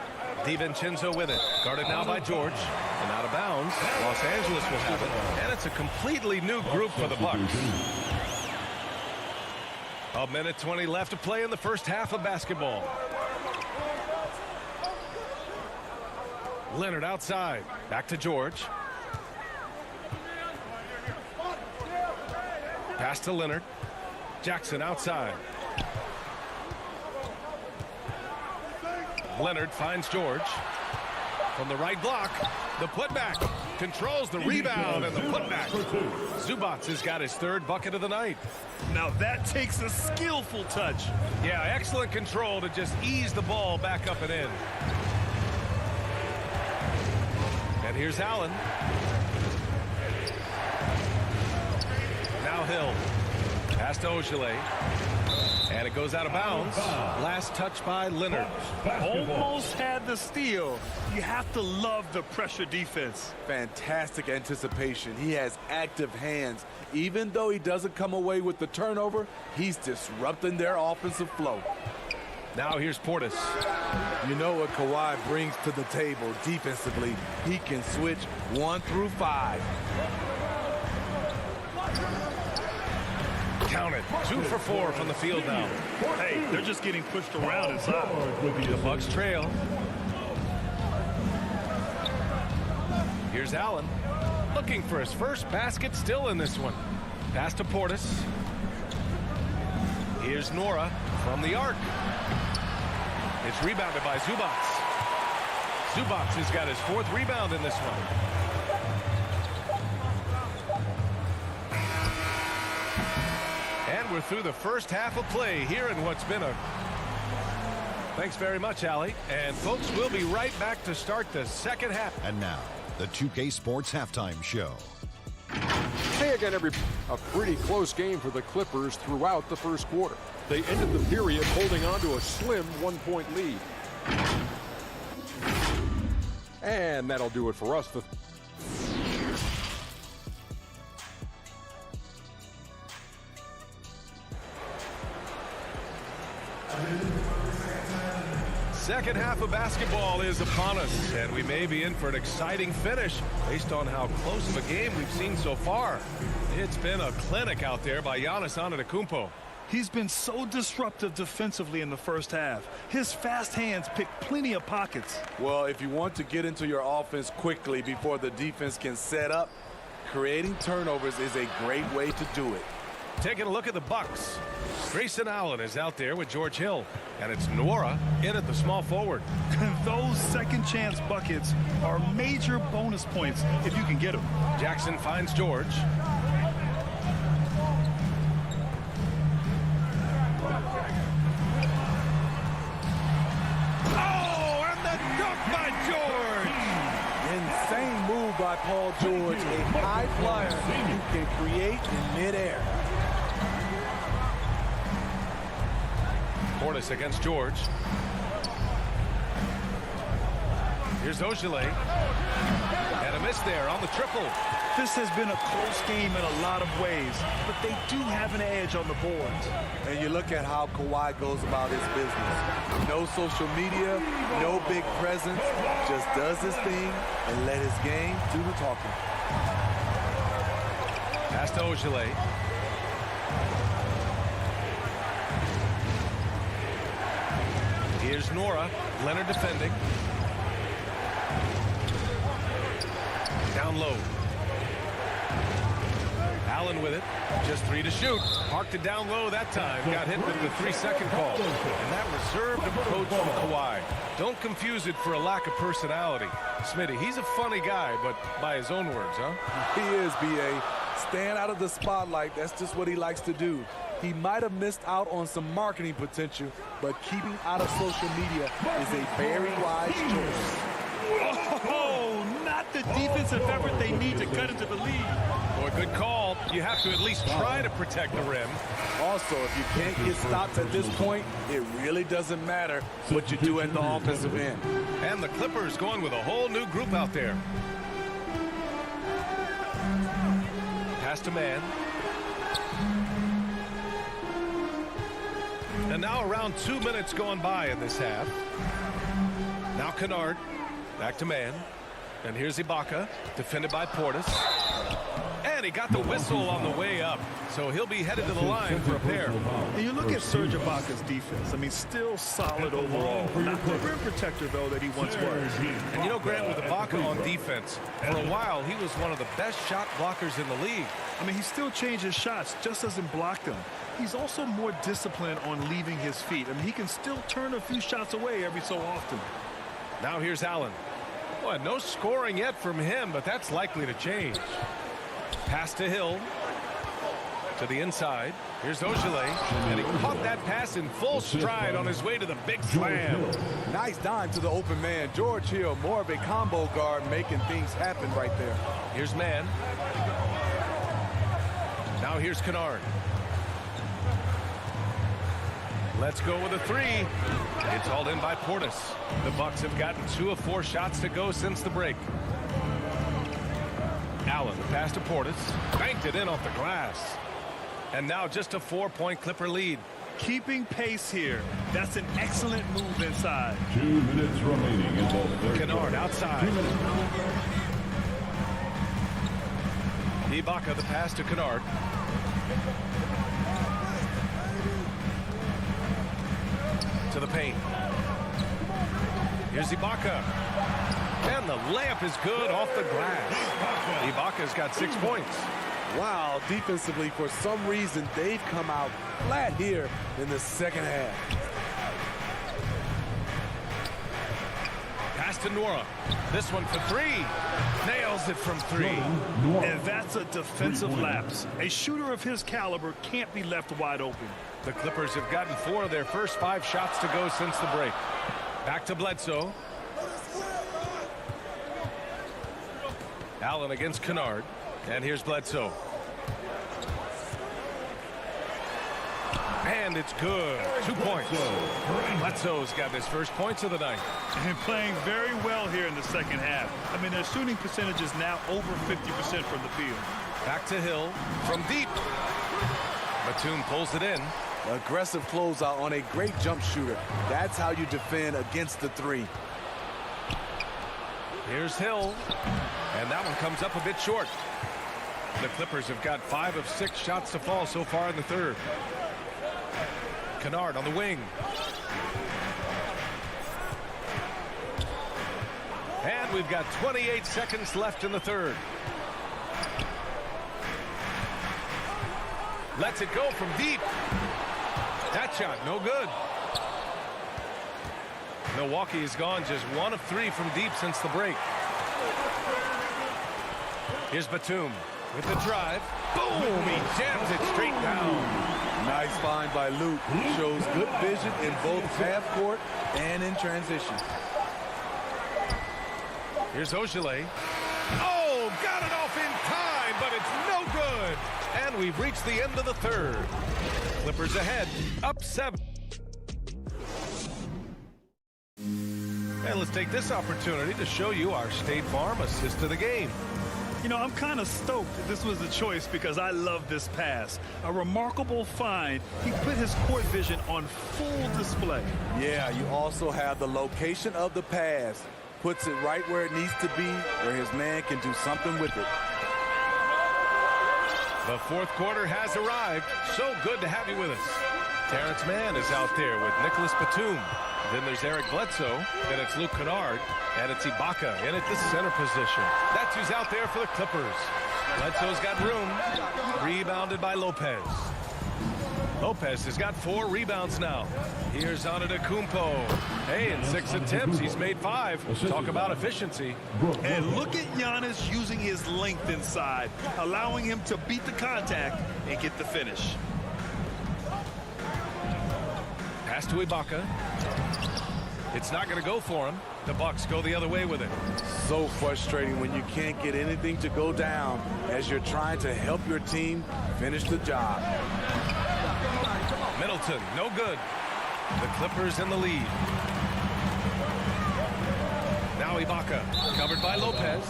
DiVincenzo with it. Guarded now by George. And out of bounds. Los Angeles will have it. And it's a completely new group for the Bucks. A minute 20 left to play in the first half of basketball. Leonard outside. Back to George. Pass to Leonard. Jackson outside. Leonard finds George. From the right block. The putback. Controls the rebound and the putback. Zubac has got his third bucket of the night. Now that takes a skillful touch. Yeah, excellent control to just ease the ball back up and in. And here's Allen. Now Hill. Pass to Ogilvy. And it goes out of bounds. Last touch by Leonard. Almost had the steal. You have to love the pressure defense. Fantastic anticipation. He has active hands. Even though he doesn't come away with the turnover, he's disrupting their offensive flow. Now here's Portis. You know what Kawhi brings to the table defensively. He can switch 1 through 5. Count it. 2 for 4 from the field now. Hey, they're just getting pushed around inside. The Bucks trail. Here's Allen. looking for his first basket, still in this one. Pass to Portis. Here's Nora from the arc. It's rebounded by Zubats. Zubats has got his 4th rebound in this one. And we're through the first half of play here in what's been a... Thanks very much, Allie. And folks, we'll be right back to start the second half. And now, the 2K Sports Halftime Show. Hey again, everybody. A pretty close game for the Clippers throughout the first quarter. They ended the period holding on to a slim 1-point lead. And that'll do it for us. Second half of basketball is upon us, and we may be in for an exciting finish based on how close of a game we've seen so far. It's been a clinic out there by Giannis Antetokounmpo. He's been so disruptive defensively in the first half. His fast hands pick plenty of pockets. Well, if you want to get into your offense quickly before the defense can set up, creating turnovers is a great way to do it. Taking a look at the Bucks. Grayson Allen is out there with George Hill, and it's Nora in at the small forward. Those second chance buckets are major bonus points if you can get them. Jackson finds George. Oh, and the dunk by George! Insane move by Paul George, a high flyer who can create in midair. Portis against George. Here's Ogilvy. And a miss there on the triple. This has been a close game in a lot of ways, but they do have an edge on the boards. And you look at how Kawhi goes about his business. No social media, no big presence, just does his thing and let his game do the talking. Pass to Ogilvy. Here's Nora. Leonard defending. Down low. Allen with it. Just 3 to shoot. Parked it down low that time. Got hit with the 3-second call. And that reserved approach from Kawhi. Don't confuse it for a lack of personality. Smitty, he's a funny guy, but by his own words, huh? He is, B.A. Staying out of the spotlight, that's just what he likes to do. He might have missed out on some marketing potential, but keeping out of social media is a very wise choice. Oh, not the defensive effort they need to cut into the lead. Boy, good call. You have to at least try to protect the rim. Also, if you can't get stops at this point, it really doesn't matter what you do at the offensive end. And the Clippers going with a whole new group out there. Pass to man. And now around 2 minutes going by in this half. Now Kennard. Back to man. And here's Ibaka. Defended by Portis. And he got the whistle on the way up. So he'll be headed to the line for a pair. And you look at Serge Ibaka's defense. I mean, still solid overall. Not the rim protector, though, that he once was. And you know, Grant, with Ibaka on defense, for a while, he was one of the best shot blockers in the league. I mean, he still changes shots, just doesn't block them. He's also more disciplined on leaving his feet. I mean, he can still turn a few shots away every so often. Now here's Allen. Boy, no scoring yet from him, but that's likely to change. Pass to Hill. To the inside. Here's Ogilvy. And he caught that pass in full stride on his way to the big slam. Nice dime to the open man. George Hill, more of a combo guard, making things happen right there. Here's man. Now here's Kennard. Let's go with a 3. It's hauled in by Portis. The Bucks have gotten 2 of 4 shots to go since the break. Allen, the pass to Portis. Banked it in off the glass. And now just a 4-point Clipper lead. Keeping pace here. That's an excellent move inside. 2 minutes remaining in the third. Kennard outside. Ibaka, the pass to Kennard. To the paint. Here's Ibaka. And the layup is good off the glass. Ibaka's got 6 points. Wow, defensively, for some reason, they've come out flat here in the second half. Pass to Nora. This one for 3. Nails it from 3. And that's a defensive lapse. A shooter of his caliber can't be left wide open. The Clippers have gotten 4 of their first 5 shots to go since the break. Back to Bledsoe. Allen against Kennard. And here's Bledsoe. And it's good. 2 points. Bledsoe's got his first points of the night. And playing very well here in the second half. I mean, their shooting percentage is now over 50% from the field. Back to Hill from deep. Batum pulls it in. Aggressive closeout on a great jump shooter. That's how you defend against the 3. Here's Hill. And that one comes up a bit short. The Clippers have got 5 of 6 shots to fall so far in the third. Kennard on the wing. And we've got 28 seconds left in the third. Lets it go from deep. That shot no good. Milwaukee has gone just 1 of 3 from deep since the break. Here's Batum with the drive. Boom! He jams it straight down. Nice find by Luke. Shows good vision in both half court and in transition. Here's Ogilvy. Oh, got it off in time, but it's no good. And we've reached the end of the third. Clippers ahead, up 7. And let's take this opportunity to show you our State Farm assist of the game. You know, I'm kind of stoked that this was the choice because I love this pass. A remarkable find. He put his court vision on full display. Yeah, you also have the location of the pass. Puts it right where it needs to be, where his man can do something with it. The fourth quarter has arrived. So good to have you with us. Terrence Mann is out there with Nicholas Batum. Then there's Eric Bledsoe. Then it's Luke Kennard. And it's Ibaka in at the center position. That's who's out there for the Clippers. Bledsoe's got room. Rebounded by Lopez. Lopez has got 4 rebounds now. Here's Antetokounmpo. Hey, in 6 attempts, he's made 5. Talk about efficiency. And look at Giannis using his length inside, allowing him to beat the contact and get the finish. Pass to Ibaka. It's not going to go for him. The Bucks go the other way with it. So frustrating when you can't get anything to go down as you're trying to help your team finish the job. Middleton, no good. The Clippers in the lead. Now Ibaka, covered by Lopez.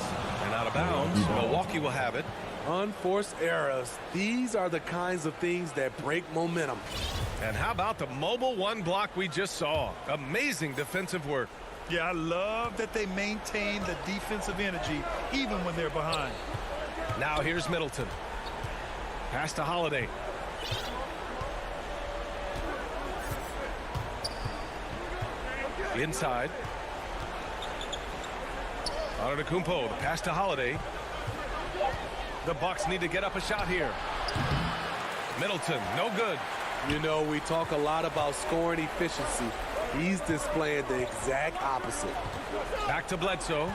And out of bounds. Milwaukee will have it. Unforced errors. These are the kinds of things that break momentum. And how about the mobile 1 block we just saw? Amazing defensive work. Yeah, I love that they maintain the defensive energy even when they're behind. Now here's Middleton. Pass to Holiday. Inside. Antetokounmpo, the pass to Holiday. The Bucks need to get up a shot here. Middleton, no good. You know, we talk a lot about scoring efficiency. He's displaying the exact opposite. Back to Bledsoe.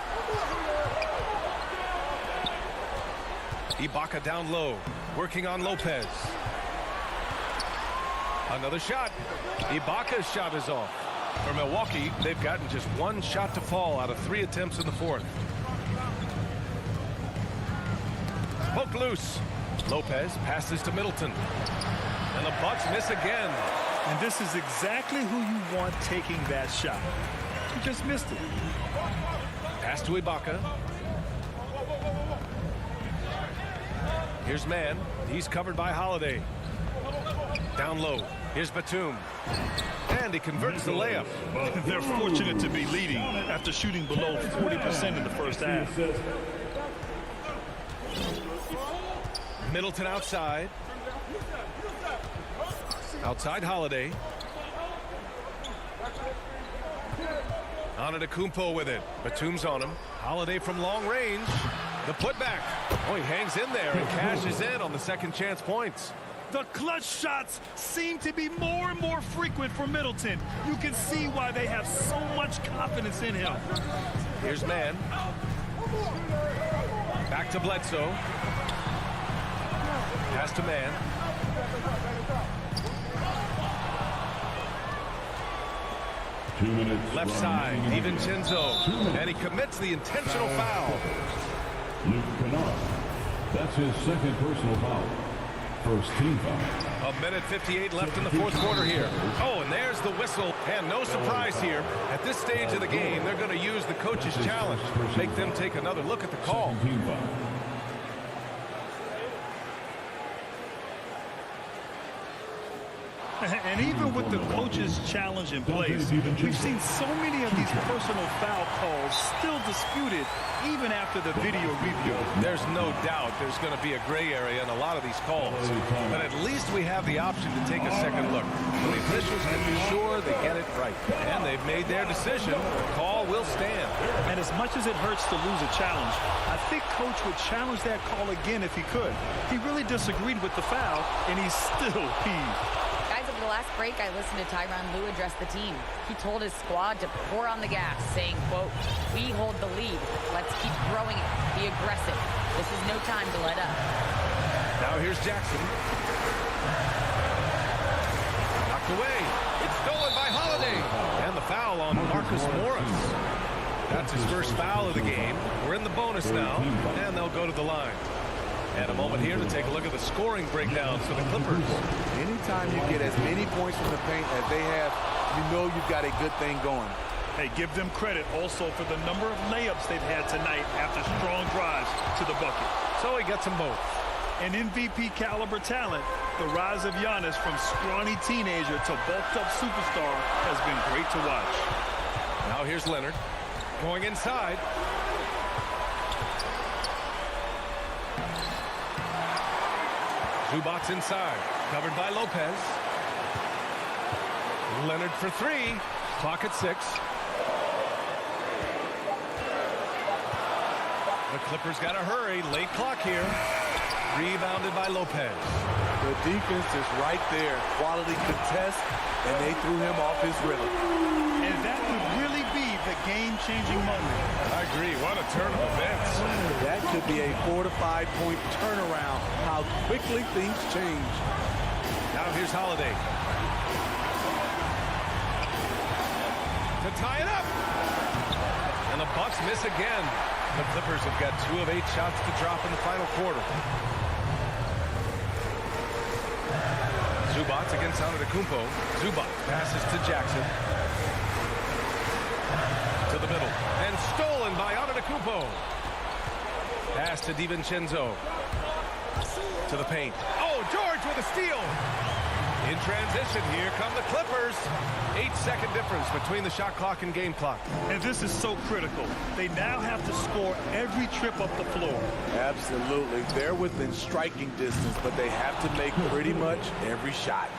Ibaka down low, working on Lopez. Another shot. Ibaka's shot is off. For Milwaukee, they've gotten just 1 shot to fall out of 3 attempts in the fourth. Poke loose. Lopez passes to Middleton. And the Bucks miss again. And this is exactly who you want taking that shot. He just missed it. Pass to Ibaka. Here's Mann. He's covered by Holiday. Down low. Here's Batum. And he converts the layup. They're fortunate to be leading after shooting below 40% in the first half. Middleton outside. Outside Holiday. Antetokounmpo with it. Batum's on him. Holiday from long range. The putback. Oh, he hangs in there and cashes in on the second chance points. The clutch shots seem to be more and more frequent for Middleton. You can see why they have so much confidence in him. Here's Mann. Back to Bledsoe. Pass to Mann. Left side, DiVincenzo. And he commits the intentional foul. Luke Kennard. That's his second personal foul. First team foul. 1:58 left in the fourth quarter here. Oh, and there's the whistle. And no surprise here. At this stage of the game, they're going to use the coach's challenge. Make them take another look at the call. Team foul. And even with the coach's challenge in place, we've seen so many of these personal foul calls still disputed even after the video review. There's no doubt there's going to be a gray area in a lot of these calls. But at least we have the option to take a second look. The officials can be sure they get it right. And they've made their decision. The call will stand. And as much as it hurts to lose a challenge, I think Coach would challenge that call again if he could. He really disagreed with the foul, and he's still peeved. Over the last break, I listened to Tyronn Lue address the team. He told his squad to pour on the gas, saying, quote, "We hold the lead. Let's keep growing it. Be aggressive. This is no time to let up." Now here's Jackson. Knocked away. It's stolen by Holiday. And the foul on Marcus Morris. That's his first foul of the game. We're in the bonus now, and they'll go to the line. And a moment here to take a look at the scoring breakdown for the Clippers. Anytime you get as many points from the paint as they have, you know you've got a good thing going. Hey, give them credit also for the number of layups they've had tonight after strong drives to the bucket. So he gets them both. An MVP caliber talent, the rise of Giannis from scrawny teenager to bulked up superstar has been great to watch. Now here's Leonard going inside. Zubac's inside, covered by Lopez. Leonard for three. Clock at 6. The Clippers got to hurry. Late clock here. Rebounded by Lopez. The defense is right there. Quality contest, and they threw him off his rhythm. And that could really be the game-changing moment. I agree. What a turn of events. That could be a 4 to 5 point turnaround. How quickly things change. Now here's Holiday. To tie it up. And the Bucks miss again. The Clippers have got 2 of 8 shots to drop in the final quarter. Zubac against Antetokounmpo. Zubac passes to Jackson. To the middle. And stolen by Antetokounmpo. Pass to DiVincenzo. To the paint. Oh, George with a steal. In transition, here come the Clippers. 8-second difference between the shot clock and game clock. And this is so critical. They now have to score every trip up the floor. Absolutely. They're within striking distance, but they have to make pretty much every shot.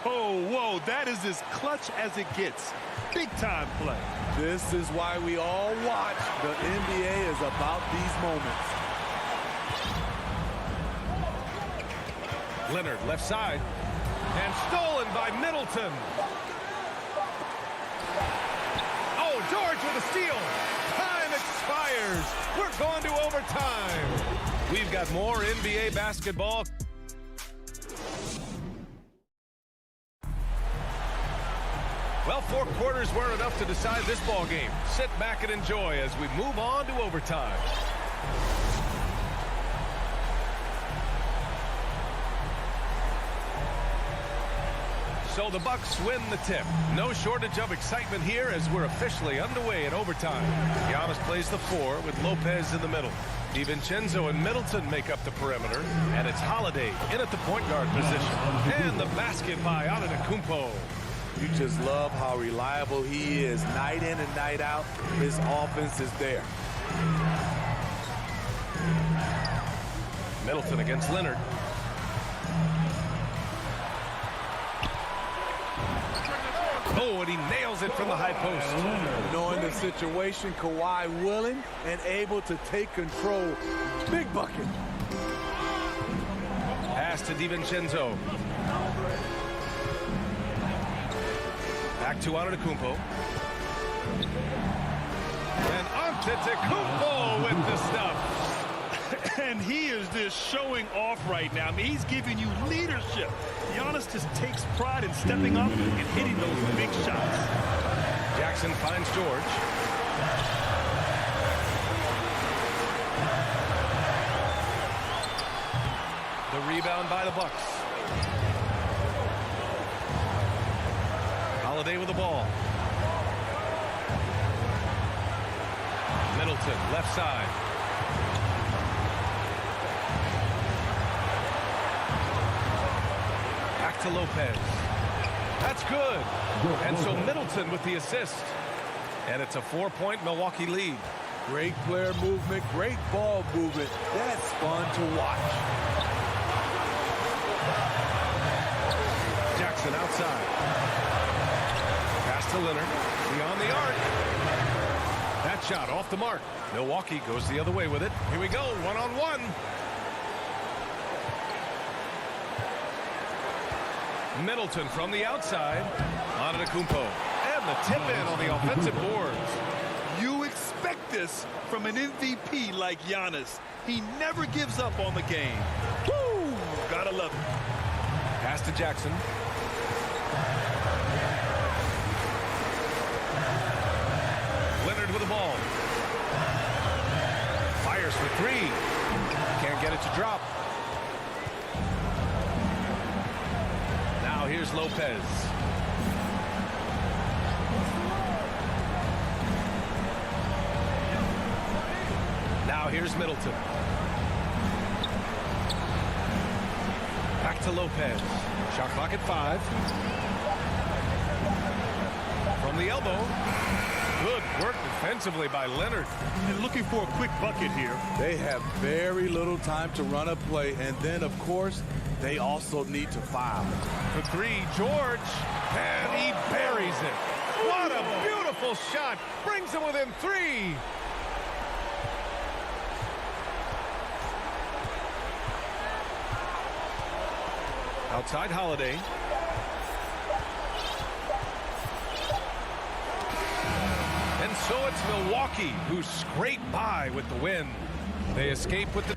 Oh, whoa, that is as clutch as it gets. Big-time play. This is why we all watch. The NBA is about these moments. Leonard, left side. And stolen by Middleton. Oh, George with a steal. Time expires. We're going to overtime. We've got more NBA basketball. Well, 4 quarters were enough to decide this ball game. Sit back and enjoy as we move on to overtime. So the Bucks win the tip. No shortage of excitement here as we're officially underway in overtime. Giannis plays the 4 with Lopez in the middle. DiVincenzo and Middleton make up the perimeter, and it's Holiday in at the point guard position. And the basket by Antetokounmpo. You just love how reliable he is. Night in and night out, his offense is there. Middleton against Leonard. Oh, and he nails it from the high post. Knowing the situation, Kawhi willing and able to take control. Big bucket. Pass to DiVincenzo. Back to Antetokounmpo. And Antetokounmpo with the stuff. And he is just showing off right now. I mean, he's giving you leadership. Giannis just takes pride in stepping up and hitting those big shots. Jackson finds George. The rebound by the Bucks. Holiday with the ball. Middleton, left side. Back to Lopez. That's good. And so Middleton with the assist. And it's a 4-point Milwaukee lead. Great player movement, great ball movement. That's fun to watch. Jackson outside. Pass to Leonard. Beyond the arc. That shot off the mark. Milwaukee goes the other way with it. Here we go, one-on-one. Middleton from the outside. Antetokounmpo. And the tip in on the offensive boards. You expect this from an MVP like Giannis. He never gives up on the game. Woo! Gotta love it. Pass to Jackson. Leonard with the ball. Fires for three. Can't get it to drop. Now here's Lopez. Now here's Middleton. Back to Lopez. Shot clock at 5. From the elbow. Good work defensively by Leonard. And looking for a quick bucket here. They have very little time to run a play, and then, of course, they also need to foul. For three, George. And he buries it. What a beautiful shot. Brings him within 3. Outside Holiday. And so it's Milwaukee who scrape by with the win. They escape with the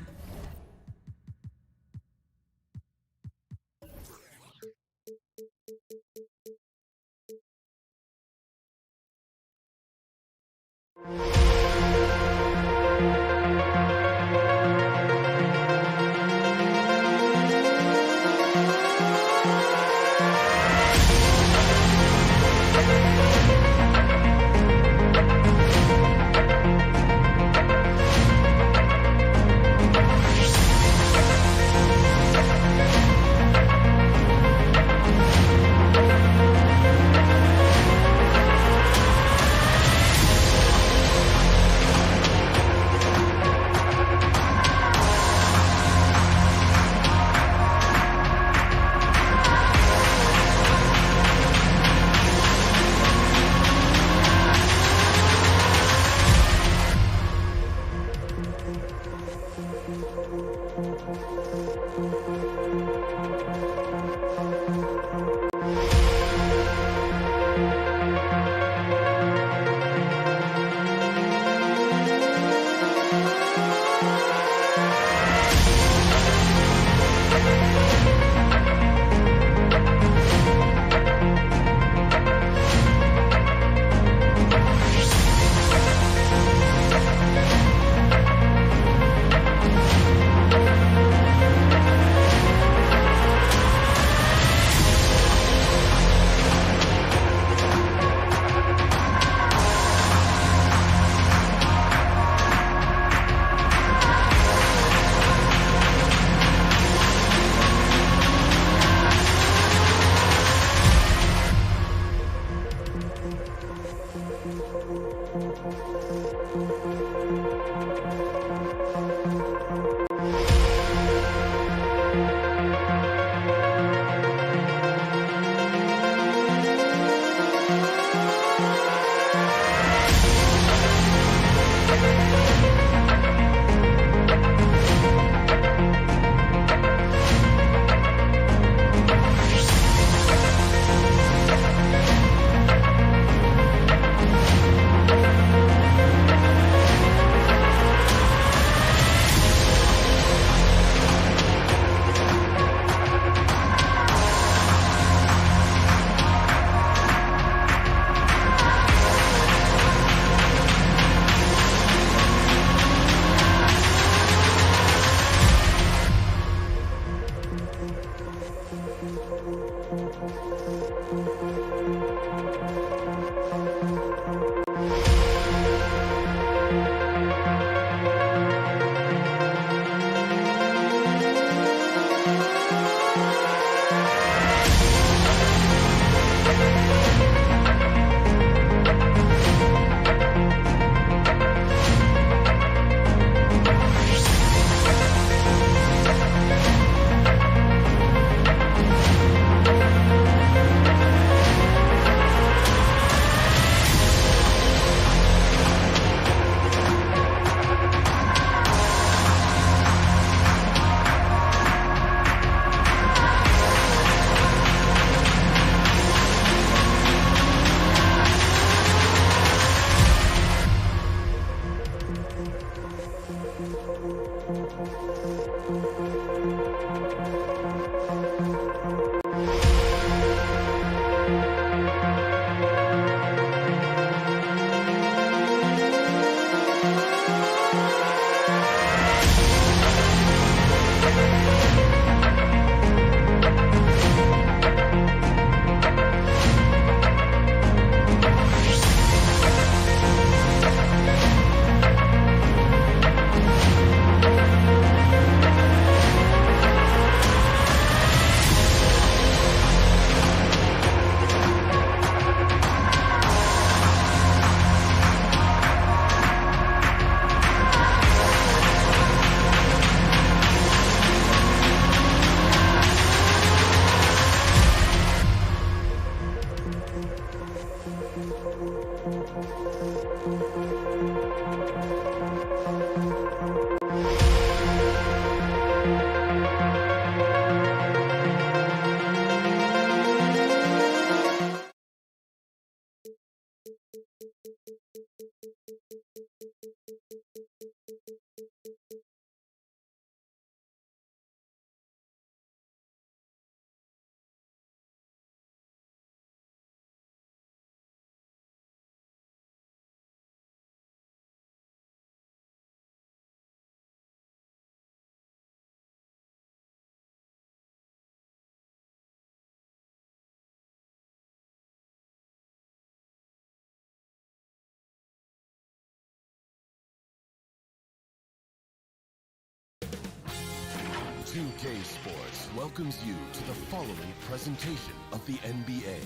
2K Sports welcomes you to the following presentation of the NBA.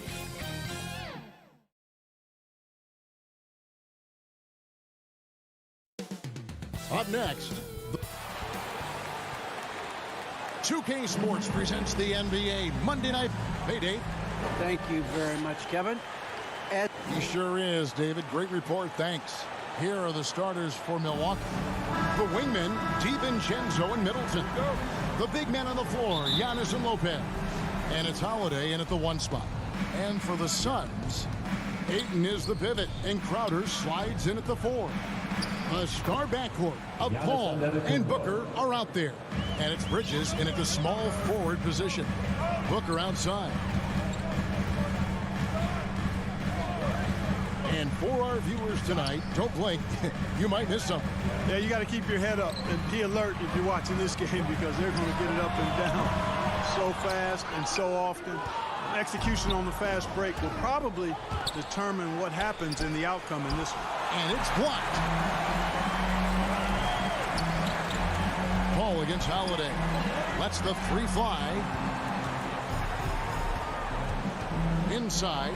Up next, 2K Sports presents the NBA Monday Night Payday. Thank you very much, Kevin. He sure is, David. Great report. Thanks. Here are the starters for Milwaukee. The wingmen, DiVincenzo and Middleton. The big men on the floor, Giannis and Lopez. And it's Holiday in at the 1 spot. And for the Suns, Ayton is the pivot, and Crowder slides in at the 4. A star backcourt of Paul and Booker are out there. And it's Bridges in at the small forward position. Booker outside. And for our viewers tonight, don't blink. You might miss something. Yeah, you got to keep your head up and be alert if you're watching this game because they're going to get it up and down so fast and so often. Execution on the fast break will probably determine what happens in the outcome in this one. And it's blocked. Paul against Holiday. Lets the 3 fly. Inside.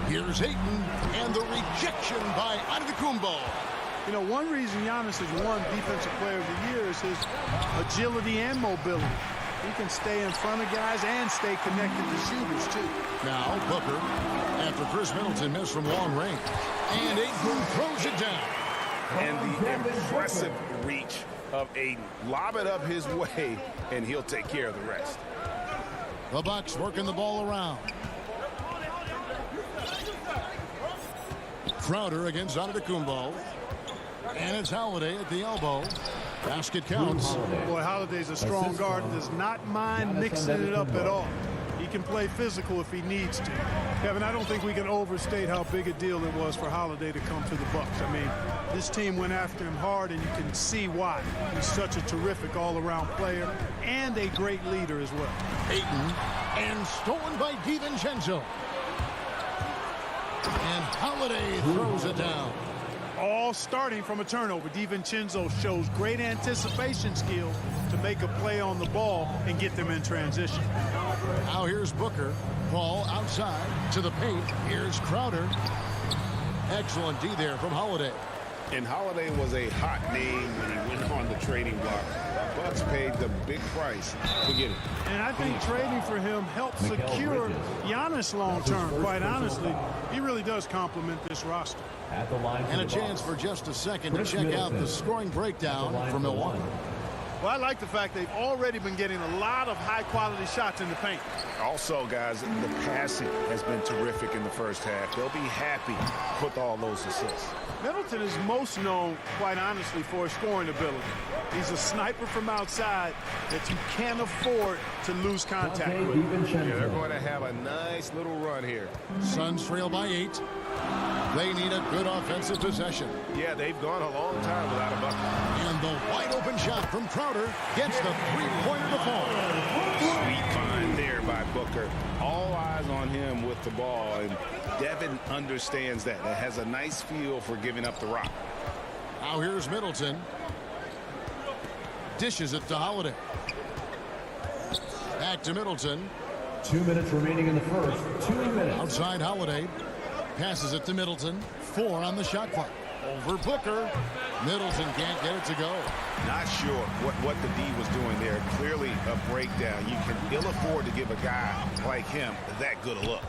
Here's Ayton, and the rejection by Antetokounmpo. You know, one reason Giannis has won Defensive Player of the Year is his agility and mobility. He can stay in front of guys and stay connected to shooters, too. Now, Booker, after Chris Middleton missed from long range. And Ayton throws it down. And the impressive reach of Ayton. Lob it up his way, and he'll take care of the rest. The Bucks working the ball around. Crowder against Antetokounmpo. And it's Holiday at the elbow. Basket counts. Boy, Holiday's a strong guard. Does not mind mixing it up at all. He can play physical if he needs to. Kevin, I don't think we can overstate how big a deal it was for Holiday to come to the Bucks. I mean, this team went after him hard, and you can see why. He's such a terrific all-around player and a great leader as well. Ayton, and stolen by DiVincenzo. And Holiday throws it down. All starting from a turnover. DiVincenzo shows great anticipation skill to make a play on the ball and get them in transition. Now here's Booker. Ball outside to the paint. Here's Crowder. Excellent D there from Holiday. And Holiday was a hot name when he went on the trading block. Bucks paid the big price to get him. And I think trading for him helps secure Giannis long term. Quite honestly, he really does complement this roster. At the line and a chance for just a second to check out the scoring breakdown for Milwaukee. Well, I like the fact they've already been getting a lot of high-quality shots in the paint. Also, guys, the passing has been terrific in the first half. They'll be happy with all those assists. Middleton is most known, quite honestly, for his scoring ability. He's a sniper from outside that you can't afford to lose contact with. Yeah, they're going to have a nice little run here. Suns trail by 8. They need a good offensive possession. Yeah, they've gone a long time without a bucket. And the wide open shot from Crowder gets the three-pointer to fall. Sweet find there by Booker. All eyes on him with the ball, and Devin understands that. It has a nice feel for giving up the rock. Now here's Middleton. Dishes it to Holiday. Back to Middleton. 2 minutes remaining in the first. 2 minutes. Outside Holiday. Passes it to Middleton. 4 on the shot clock. Over Booker. Middleton can't get it to go. Not sure what the D was doing there. Clearly a breakdown. You can ill afford to give a guy like him that good a look.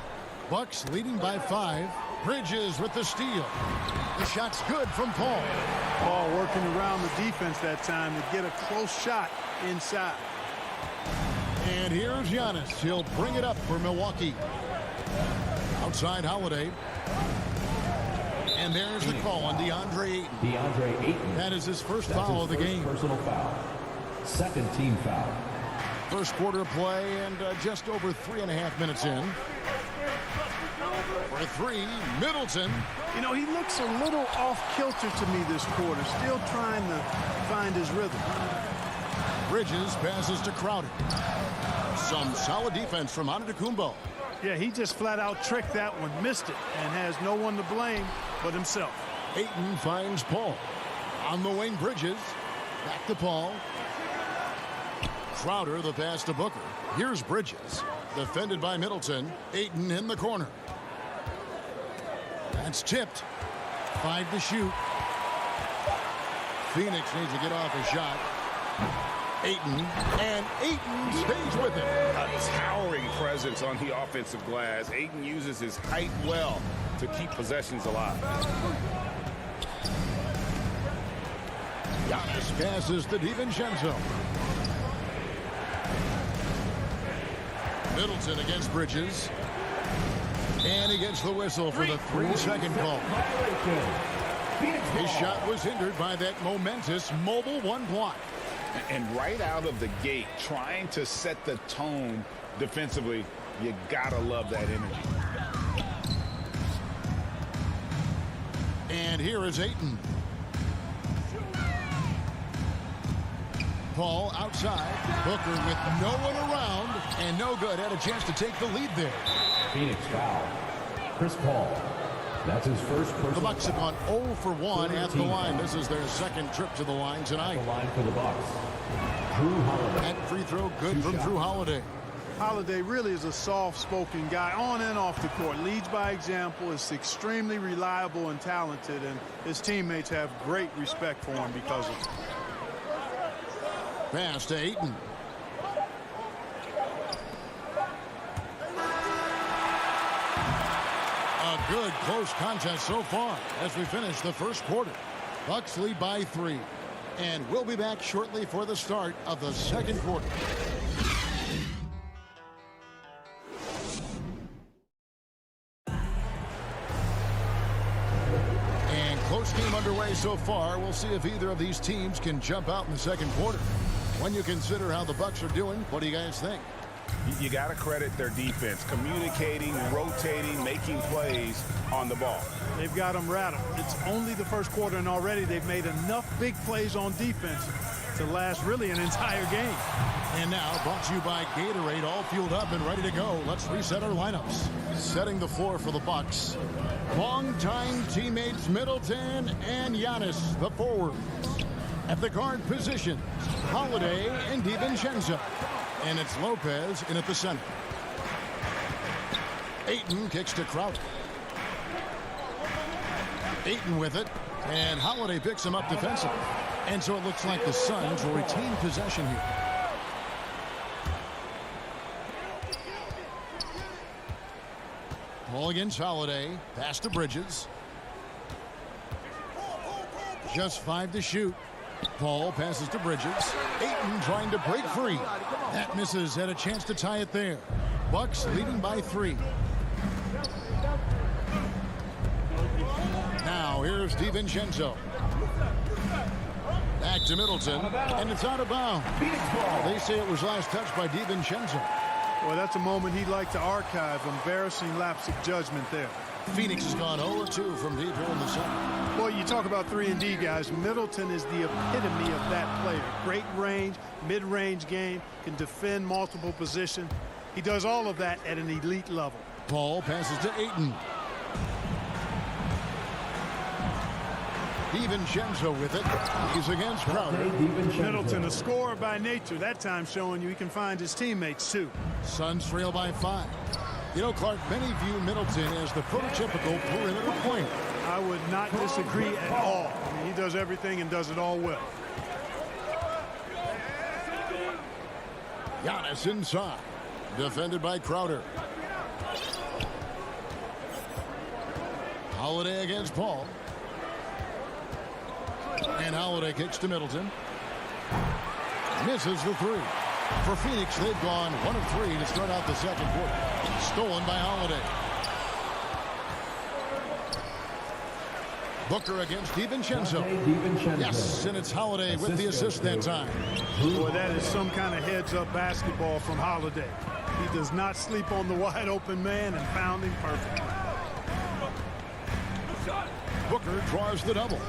Bucks leading by 5. Bridges with the steal. The shot's good from Paul. Paul working around the defense that time to get a close shot inside. And here's Giannis. He'll bring it up for Milwaukee. Outside Holiday. And there's the call on DeAndre Ayton. That is his first foul of the game. Personal foul. Second team foul. First quarter play and just over 3.5 minutes in. For 3, Middleton. You know, he looks a little off-kilter to me this quarter. Still trying to find his rhythm. Bridges passes to Crowder. Some solid defense from Antetokounmpo. Yeah, he just flat-out tricked that one, missed it, and has no one to blame but himself. Ayton finds Paul. On the wing, Bridges. Back to Paul. Crowder, the pass to Booker. Here's Bridges. Defended by Middleton. Ayton in the corner. That's tipped. 5 to shoot. Phoenix needs to get off a shot. Ayton, and Ayton stays with him. A towering presence on the offensive glass. Ayton uses his height well to keep possessions alive. Giannis passes to DiVincenzo. Middleton against Bridges. And he gets the whistle for the 3-second call. His shot was hindered by that momentous mobile 1 block. And right out of the gate, trying to set the tone defensively, you gotta love that energy. And here is Ayton. Paul outside. Booker with no one around and no good. Had a chance to take the lead there. Phoenix foul. Chris Paul. That's his first personal. The Bucks have gone 0 for 1 at the line. This is their second trip to the line tonight. The line for the Bucks. Drew Holiday. That free throw good from Drew Holiday. Holiday really is a soft-spoken guy on and off the court. Leads by example, is extremely reliable and talented, and his teammates have great respect for him because of it. Pass to Ayton. A good close contest so far as we finish the first quarter. Bucks lead by 3. And we'll be back shortly for the start of the second quarter. And close game underway so far. We'll see if either of these teams can jump out in the second quarter. When you consider how the Bucks are doing, what do you guys think? You got to credit their defense, communicating, rotating, making plays on the ball. They've got them rattled. It's only the first quarter, and already they've made enough big plays on defense to last really an entire game. And now, brought to you by Gatorade, all fueled up and ready to go. Let's reset our lineups. Setting the floor for the Bucks. Longtime teammates Middleton and Giannis, the forwards. At the guard positions, Holiday and DiVincenzo. And it's Lopez in at the center. Ayton kicks to Crowder. Ayton with it, and Holiday picks him up defensively. And so it looks like the Suns will retain possession here. Ball against Holiday. Pass to Bridges. Just 5 to shoot. Paul passes to Bridges. Ayton trying to break free. That misses. Had a chance to tie it there. Bucks leading by 3. Now here's DiVincenzo. Back to Middleton, and it's out of bounds. They say it was last touched by DiVincenzo. Well, that's a moment he'd like to archive. Embarrassing lapse of judgment there. Phoenix has gone 0-2 from deep here in the center. Boy, you talk about 3-and-D guys. Middleton is the epitome of that player. Great range, mid-range game, can defend multiple positions. He does all of that at an elite level. Paul passes to Ayton. DiVincenzo with it. He's against Crowder. Middleton, a scorer by nature. That time showing you he can find his teammates, too. Suns trail by 5. You know, Clark, many view Middleton as the prototypical perimeter point. I would not disagree at all. I mean, he does everything and does it all well. Giannis inside. Defended by Crowder. Holiday against Paul. And Holiday kicks to Middleton. Misses the 3. For Phoenix, they've gone 1 of 3 to start out the second quarter. Stolen by Holiday. Booker against DiVincenzo. Yes, and it's Holiday with the assist that time. Boy, that is some kind of heads-up basketball from Holiday. He does not sleep on the wide-open man and found him perfectly. Booker draws the double.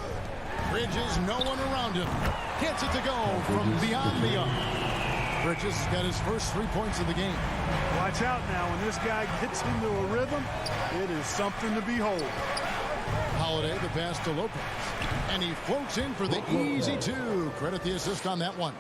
Bridges, no one around him. Gets it to go from beyond the arc. Bridges got his first 3 points of the game. Watch out now. When this guy gets into a rhythm, it is something to behold. Holiday, the pass to Lopez. And he floats in for the easy 2. Credit the assist on that one.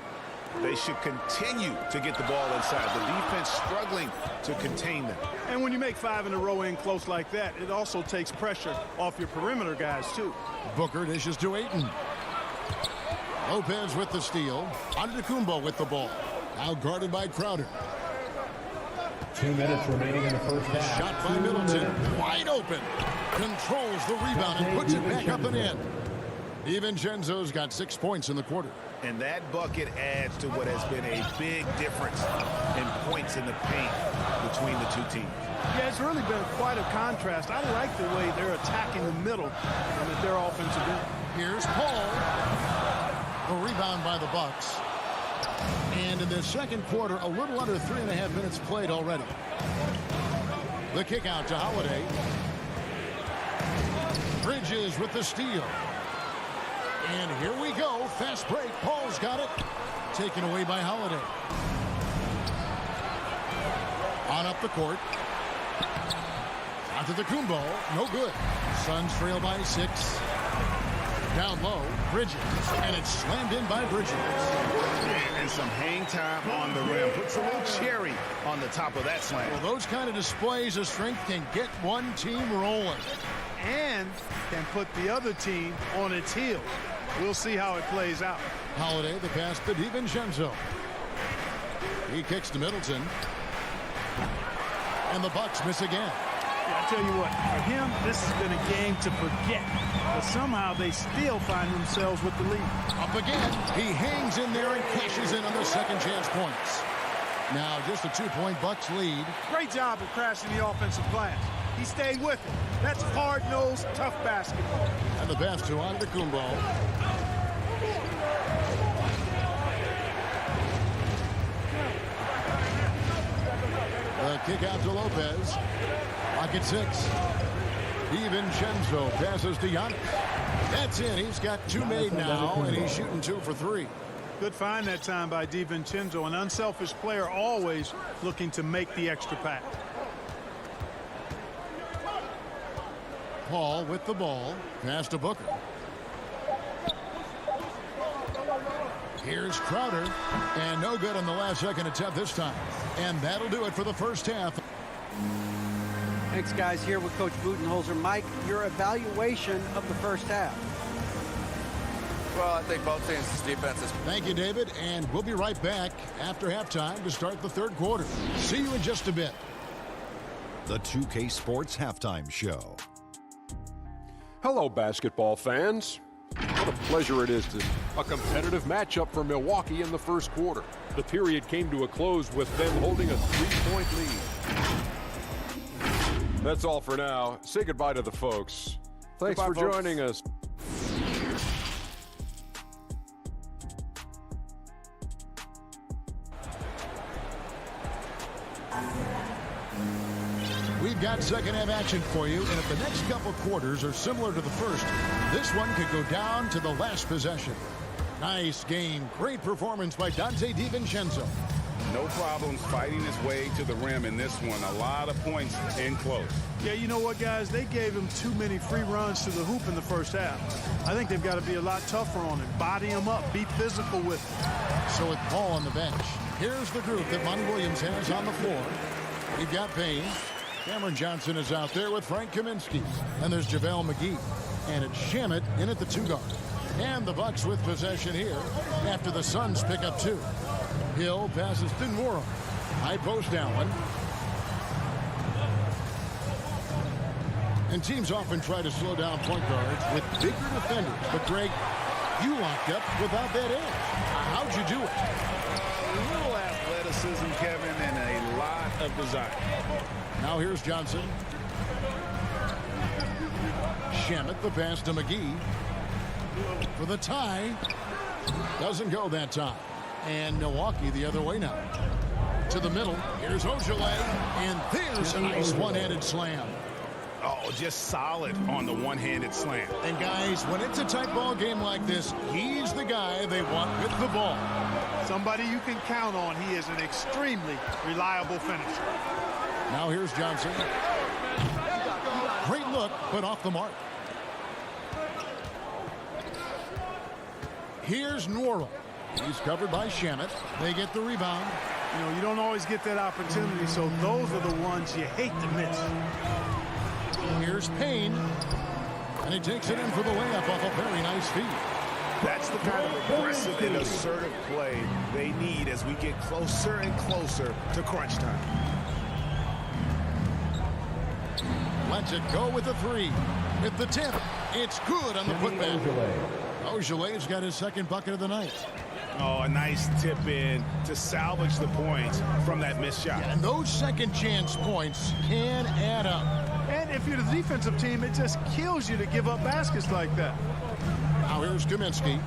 They should continue to get the ball inside. The defense struggling to contain them. And when you make 5 in a row in close like that, it also takes pressure off your perimeter guys, too. Booker dishes to Ayton. Lopez with the steal. Antetokounmpo with the ball. Now guarded by Crowder. 2 minutes remaining in the first half. Shot by Middleton. Wide open. Controls the rebound and puts it back up and in. DiVincenzo's got 6 points in the quarter. And that bucket adds to what has been a big difference in points in the paint between the two teams. Yeah, it's really been quite a contrast. I like the way they're attacking the middle and at their offensive end. Here's Paul. A rebound by the Bucks. And in the second quarter, a little under 3.5 minutes played already. The kick out to Holiday. Bridges with the steal. And here we go. Fast break. Paul's got it. Taken away by Holiday. On up the court. Antetokounmpo. No good. Suns trail by 6. Down low. Bridges. And it's slammed in by Bridges. And some hang time on the rim. Puts a little cherry on the top of that slam. Well, those kind of displays of strength can get one team rolling. And can put the other team on its heels. We'll see how it plays out. Holiday, the pass to DiVincenzo. He kicks to Middleton. And the Bucks miss again. Yeah, I tell you what, for him, this has been a game to forget. But somehow they still find themselves with the lead. Up again. He hangs in there and cashes in on the second chance points. Now just a 2-point Bucks lead. Great job of crashing the offensive glass. He stayed with it. That's hard-nosed, tough basketball. And the pass to Antetokounmpo. kick out to Lopez. Lock at 6. DiVincenzo passes to Giannis. That's it. He's got 2 made now, and he's shooting 2 for 3. Good find that time by DiVincenzo. An unselfish player, always looking to make the extra pass. Paul with the ball. Pass to Booker. Here's Crowder. And no good on the last second attempt this time. And that'll do it for the first half. Thanks, guys. Here with Coach Budenholzer. Mike, your evaluation of the first half. Well, I think both teams' defenses. Thank you, David. And we'll be right back after halftime to start the third quarter. See you in just a bit. The 2K Sports Halftime Show. Hello, basketball fans. What a pleasure it is to a competitive matchup for Milwaukee in the first quarter. The period came to a close with them holding a 3-point lead. That's all for now. Say goodbye to the folks. Thanks for joining us. We've got second half action for you, and if the next couple quarters are similar to the first, this one could go down to the last possession. Nice game. Great performance by Dante DiVincenzo. No problems fighting his way to the rim in this one. A lot of points in close. Yeah, you know what, guys? They gave him too many free runs to the hoop in the first half. I think they've got to be a lot tougher on him. Body him up. Be physical with him. So with Paul on the bench, here's the group that Monty Williams has on the floor. We've got Payne. Cameron Johnson is out there with Frank Kaminsky. And there's JaVale McGee. And it's Shamet in at the 2 guard. And the Bucks with possession here after the Suns pick up 2. Hill passes to Nwora. High post Allen. And teams often try to slow down point guards with bigger defenders. But Greg, you locked up without that edge. How'd you do it? A little athleticism, Kevin, and a lot of desire. Now here's Johnson. Shamet the pass to McGee. For the tie. Doesn't go that time. And Milwaukee the other way now. To the middle. Here's Ojale. And there's a nice one-handed slam. Oh, just solid on the one-handed slam. And guys, when it's a tight ball game like this, he's the guy they want with the ball. Somebody you can count on. He is an extremely reliable finisher. Now here's Johnson. Great look, but off the mark. Here's Nwora. He's covered by Shamet. They get the rebound. You know, you don't always get that opportunity, so those are the ones you hate to miss. Here's Payne. And he takes it in for the layup off a very nice feed. That's the kind of aggressive and assertive play they need as we get closer and closer to crunch time. Lets it go with the 3. At the tip, it's good on the putback. Ojale's got his second bucket of the night. Oh, a nice tip in to salvage the points from that missed shot. Yeah, and those second chance points can add up. And if you're the defensive team, it just kills you to give up baskets like that. Now here's Kaminsky.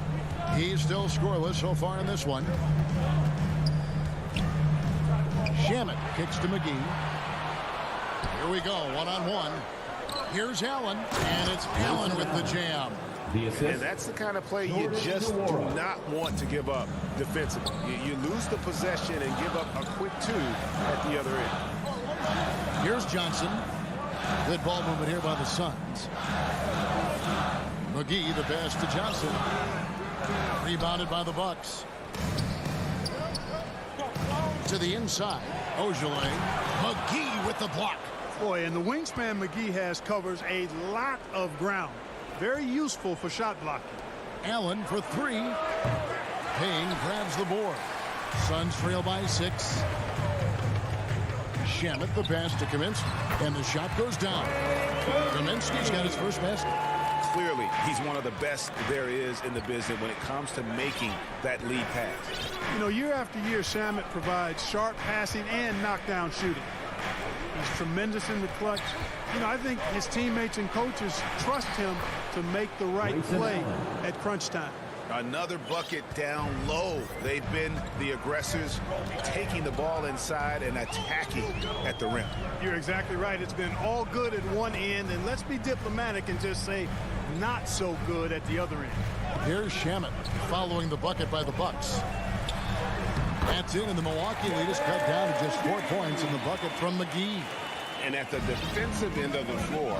He's still scoreless so far in this one. Shamet kicks to McGee. Here we go, one-on-one. Here's Allen, and it's Allen with the jam. And that's the kind of play you just do not want to give up defensively. You lose the possession and give up a quick 2 at the other end. Here's Johnson. Good ball movement here by the Suns. McGee, the pass to Johnson. Rebounded by the Bucks. To the inside. Ojale. McGee with the block. Boy, and the wingspan McGee has covers a lot of ground. Very useful for shot blocking. Allen for 3. Payne grabs the board. Suns trail by 6. Shamet the pass to Kaminsky. And the shot goes down. Kaminsky's got his first basket. Clearly, he's one of the best there is in the business when it comes to making that lead pass. You know, year after year, Shamet provides sharp passing and knockdown shooting. He's tremendous in the clutch. You know, I think his teammates and coaches trust him to make the right play at crunch time. Another bucket down low. They've been the aggressors, taking the ball inside and attacking at the rim. You're exactly right. It's been all good at one end, and let's be diplomatic and just say not so good at the other end. Here's Shamet following the bucket by the Bucks. That's in, and the Milwaukee lead is cut down to just 4 points in the bucket from McGee. And at the defensive end of the floor,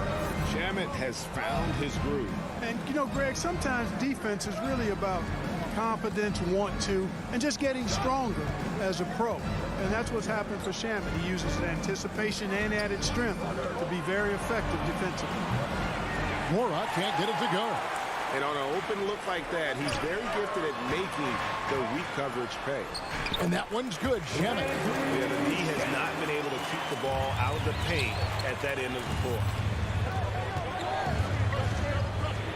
Shamet has found his groove. And, you know, Greg, sometimes defense is really about confidence, want to, and just getting stronger as a pro. And that's what's happened for Shamet. He uses anticipation and added strength to be very effective defensively. Mora can't get it to go. And on an open look like that, he's very gifted at making the weak coverage pay. And that one's good, Shamet. Yeah, the D has not been able to keep the ball out of the paint at that end of the floor.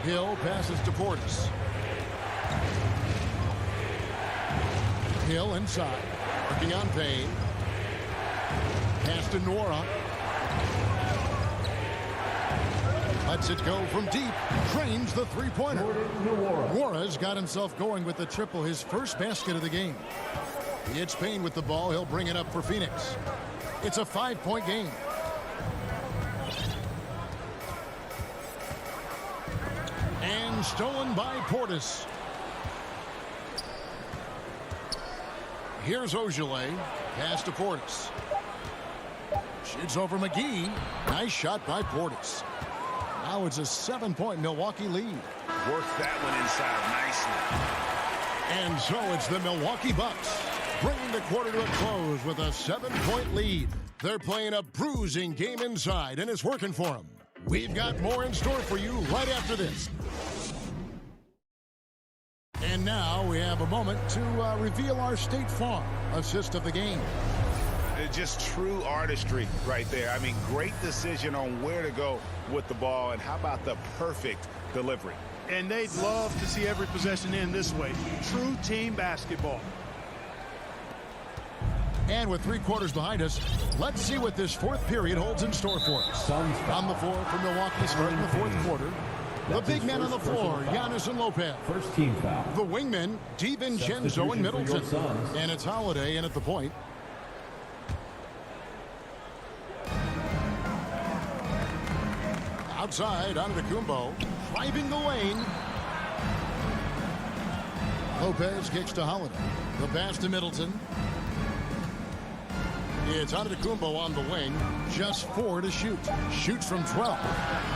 Hill passes to Portis. Hill inside, working on Payne. Pass to Nora. Lets it go from deep. Drains the three-pointer. Nora's got himself going with the triple, his first basket of the game. He hits Payne with the ball. He'll bring it up for Phoenix. It's a 5-point game. And stolen by Portis. Here's Ogilvy. Pass to Portis. Shoots over McGee. Nice shot by Portis. Now it's a 7-point Milwaukee lead. Works that one inside nicely. And so it's the Milwaukee Bucks bringing the quarter to a close with a 7-point lead. They're playing a bruising game inside, and it's working for them. We've got more in store for you right after this. And now we have a moment to reveal our State Farm assist of the game. Just true artistry right there. I mean, great decision on where to go with the ball, and how about the perfect delivery? And they'd love to see every possession end this way. True team basketball. And with 3 quarters behind us, let's see what this fourth period holds in store for us. On the floor for Milwaukee starting the fourth quarter. The big men on the floor, Giannis and Lopez. First team foul. The wingmen, DiVincenzo and Middleton. And it's Holiday in at the point. Outside, Antetokounmpo, driving the lane. Lopez kicks to Holiday. The pass to Middleton. It's Antetokounmpo on the wing. Just 4 to shoot. Shoots from 12.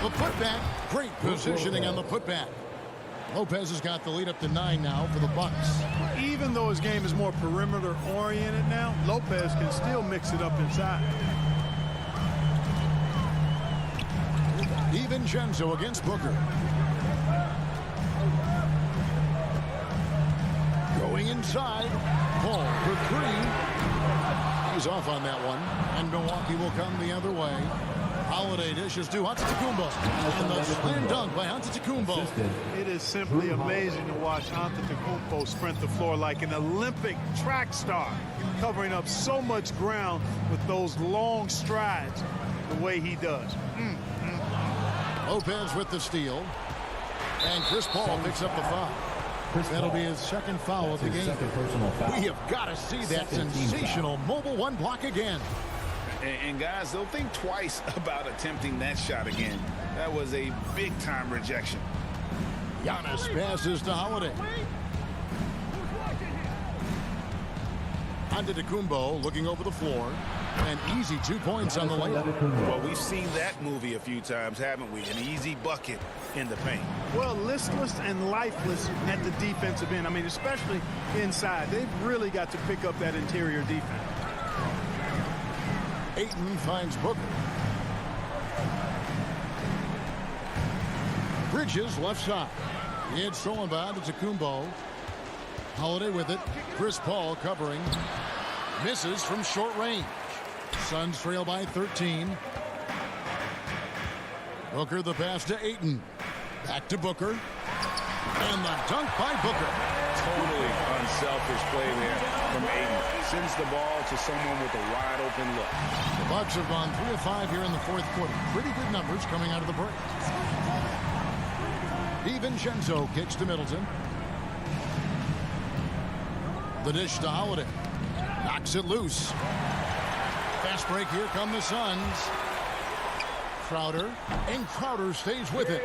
The putback. Great positioning on the putback. Lopez has got the lead up to 9 now for the Bucks. Even though his game is more perimeter oriented now, Lopez can still mix it up inside. DiVincenzo against Booker. Going inside. Paul for 3. He's off on that one. And Milwaukee will come the other way. Holiday dishes to Antetokounmpo. And the slam dunk by Antetokounmpo. It is simply amazing to watch Antetokounmpo sprint the floor like an Olympic track star, covering up so much ground with those long strides the way he does. Lopez with the steal. And Chris Paul picks up the foul. That'll be his second foul of the game. We have got to see that sensational mobile one block again. And guys, they'll think twice about attempting that shot again. That was a big-time rejection. Giannis passes to Holiday. Antetokounmpo looking over the floor. An easy 2 points on the layup. Well, we've seen that movie a few times, haven't we? An easy bucket in the paint. Well, listless and lifeless at the defensive end. I mean, especially inside. They've really got to pick up that interior defense. Ayton finds Booker. Bridges left side. It's stolen by Antetokounmpo. Holiday with it. Chris Paul covering. Misses from short range. Suns trail by 13. Booker the pass to Ayton. Back to Booker. And the dunk by Booker. Totally unselfish play there from Ayton. Sends the ball to someone with a wide open look. The Bucks have gone 3 of 5 here in the fourth quarter. Pretty good numbers coming out of the break. DiVincenzo kicks to Middleton. The dish to Holiday. Knocks it loose. Fast break. Here come the Suns. Crowder. And Crowder stays with it.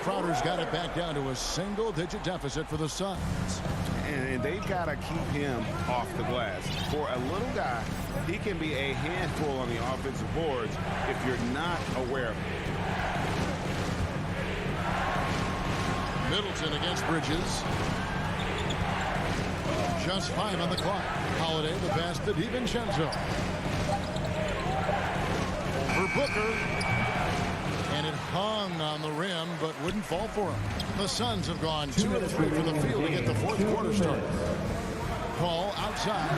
Crowder's got it back down to a single-digit deficit for the Suns. And they've got to keep him off the glass. For a little guy, he can be a handful on the offensive boards if you're not aware of it. Middleton against Bridges. Just 5 on the clock. Holiday, the pass to DiVincenzo. Over Booker. And it hung on the rim, but wouldn't fall for him. The Suns have gone 2 of 3 from the field to get the fourth quarter started. Paul outside.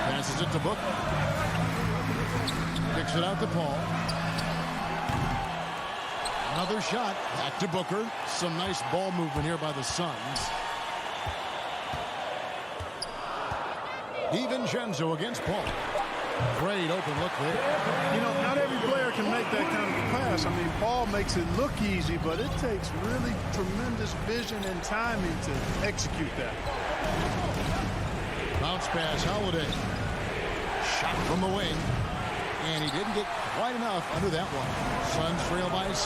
Passes it to Booker. Kicks it out to Paul. Another shot. Back to Booker. Some nice ball movement here by the Suns. DiVincenzo against Paul. Great open look there. You know, not every player can make that kind of pass. I mean, Paul makes it look easy, but it takes really tremendous vision and timing to execute that. Bounce pass, Holiday. Shot from the wing. And he didn't get quite enough under that one. Suns trail by 6.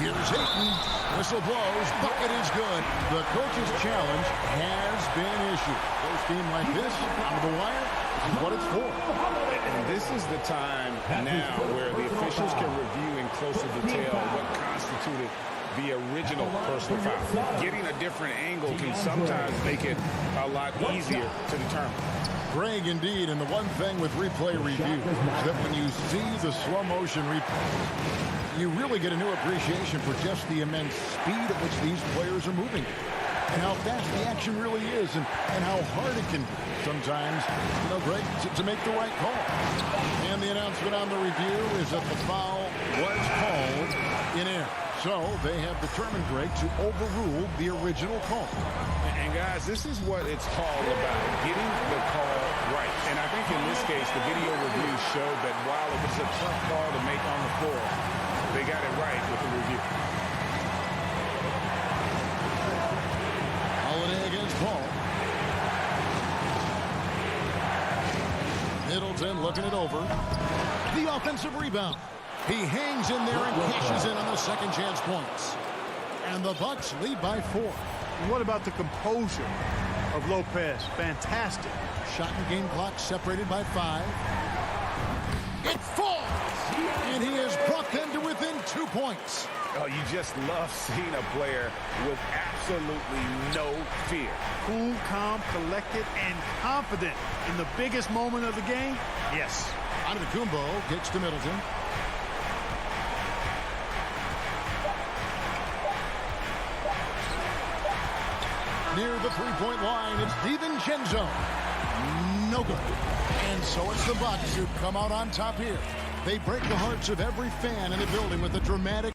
Here's Ayton. Whistle blows. Bucket is good. The coach's challenge has been issued. First game like this, out of the wire, this is what it's for. And this is the time now where the officials can review in closer detail what constituted the original personal foul. Getting a different angle can sometimes make it a lot easier to determine. Greg, indeed, and the one thing with replay review is that when you see the slow motion replay, you really get a new appreciation for just the immense speed at which these players are moving and how fast the action really is and how hard it can be sometimes, you know, Greg, to make the right call. And the announcement on the review is that the foul was called in air. So they have determined, Greg, to overrule the original call. And guys, this is what it's all about, getting the call right. And I think in this case, the video review showed that while it was a tough call to make on the floor, they got it right with the review. Holiday against Paul. Middleton looking it over. The offensive rebound. He hangs in there and cashes in on the second chance points. And the Bucks lead by 4. What about the composure of Lopez? Fantastic. Shot and game clock separated by 5. It falls! And he has brought them to within 2 points. Oh, you just love seeing a player with absolutely no fear. Cool, calm, collected, and confident in the biggest moment of the game? Yes. Antetokounmpo gets to Middleton. Near the three-point line, it's DiVincenzo. No good. And so it's the Bucks who come out on top here. They break the hearts of every fan in the building with a dramatic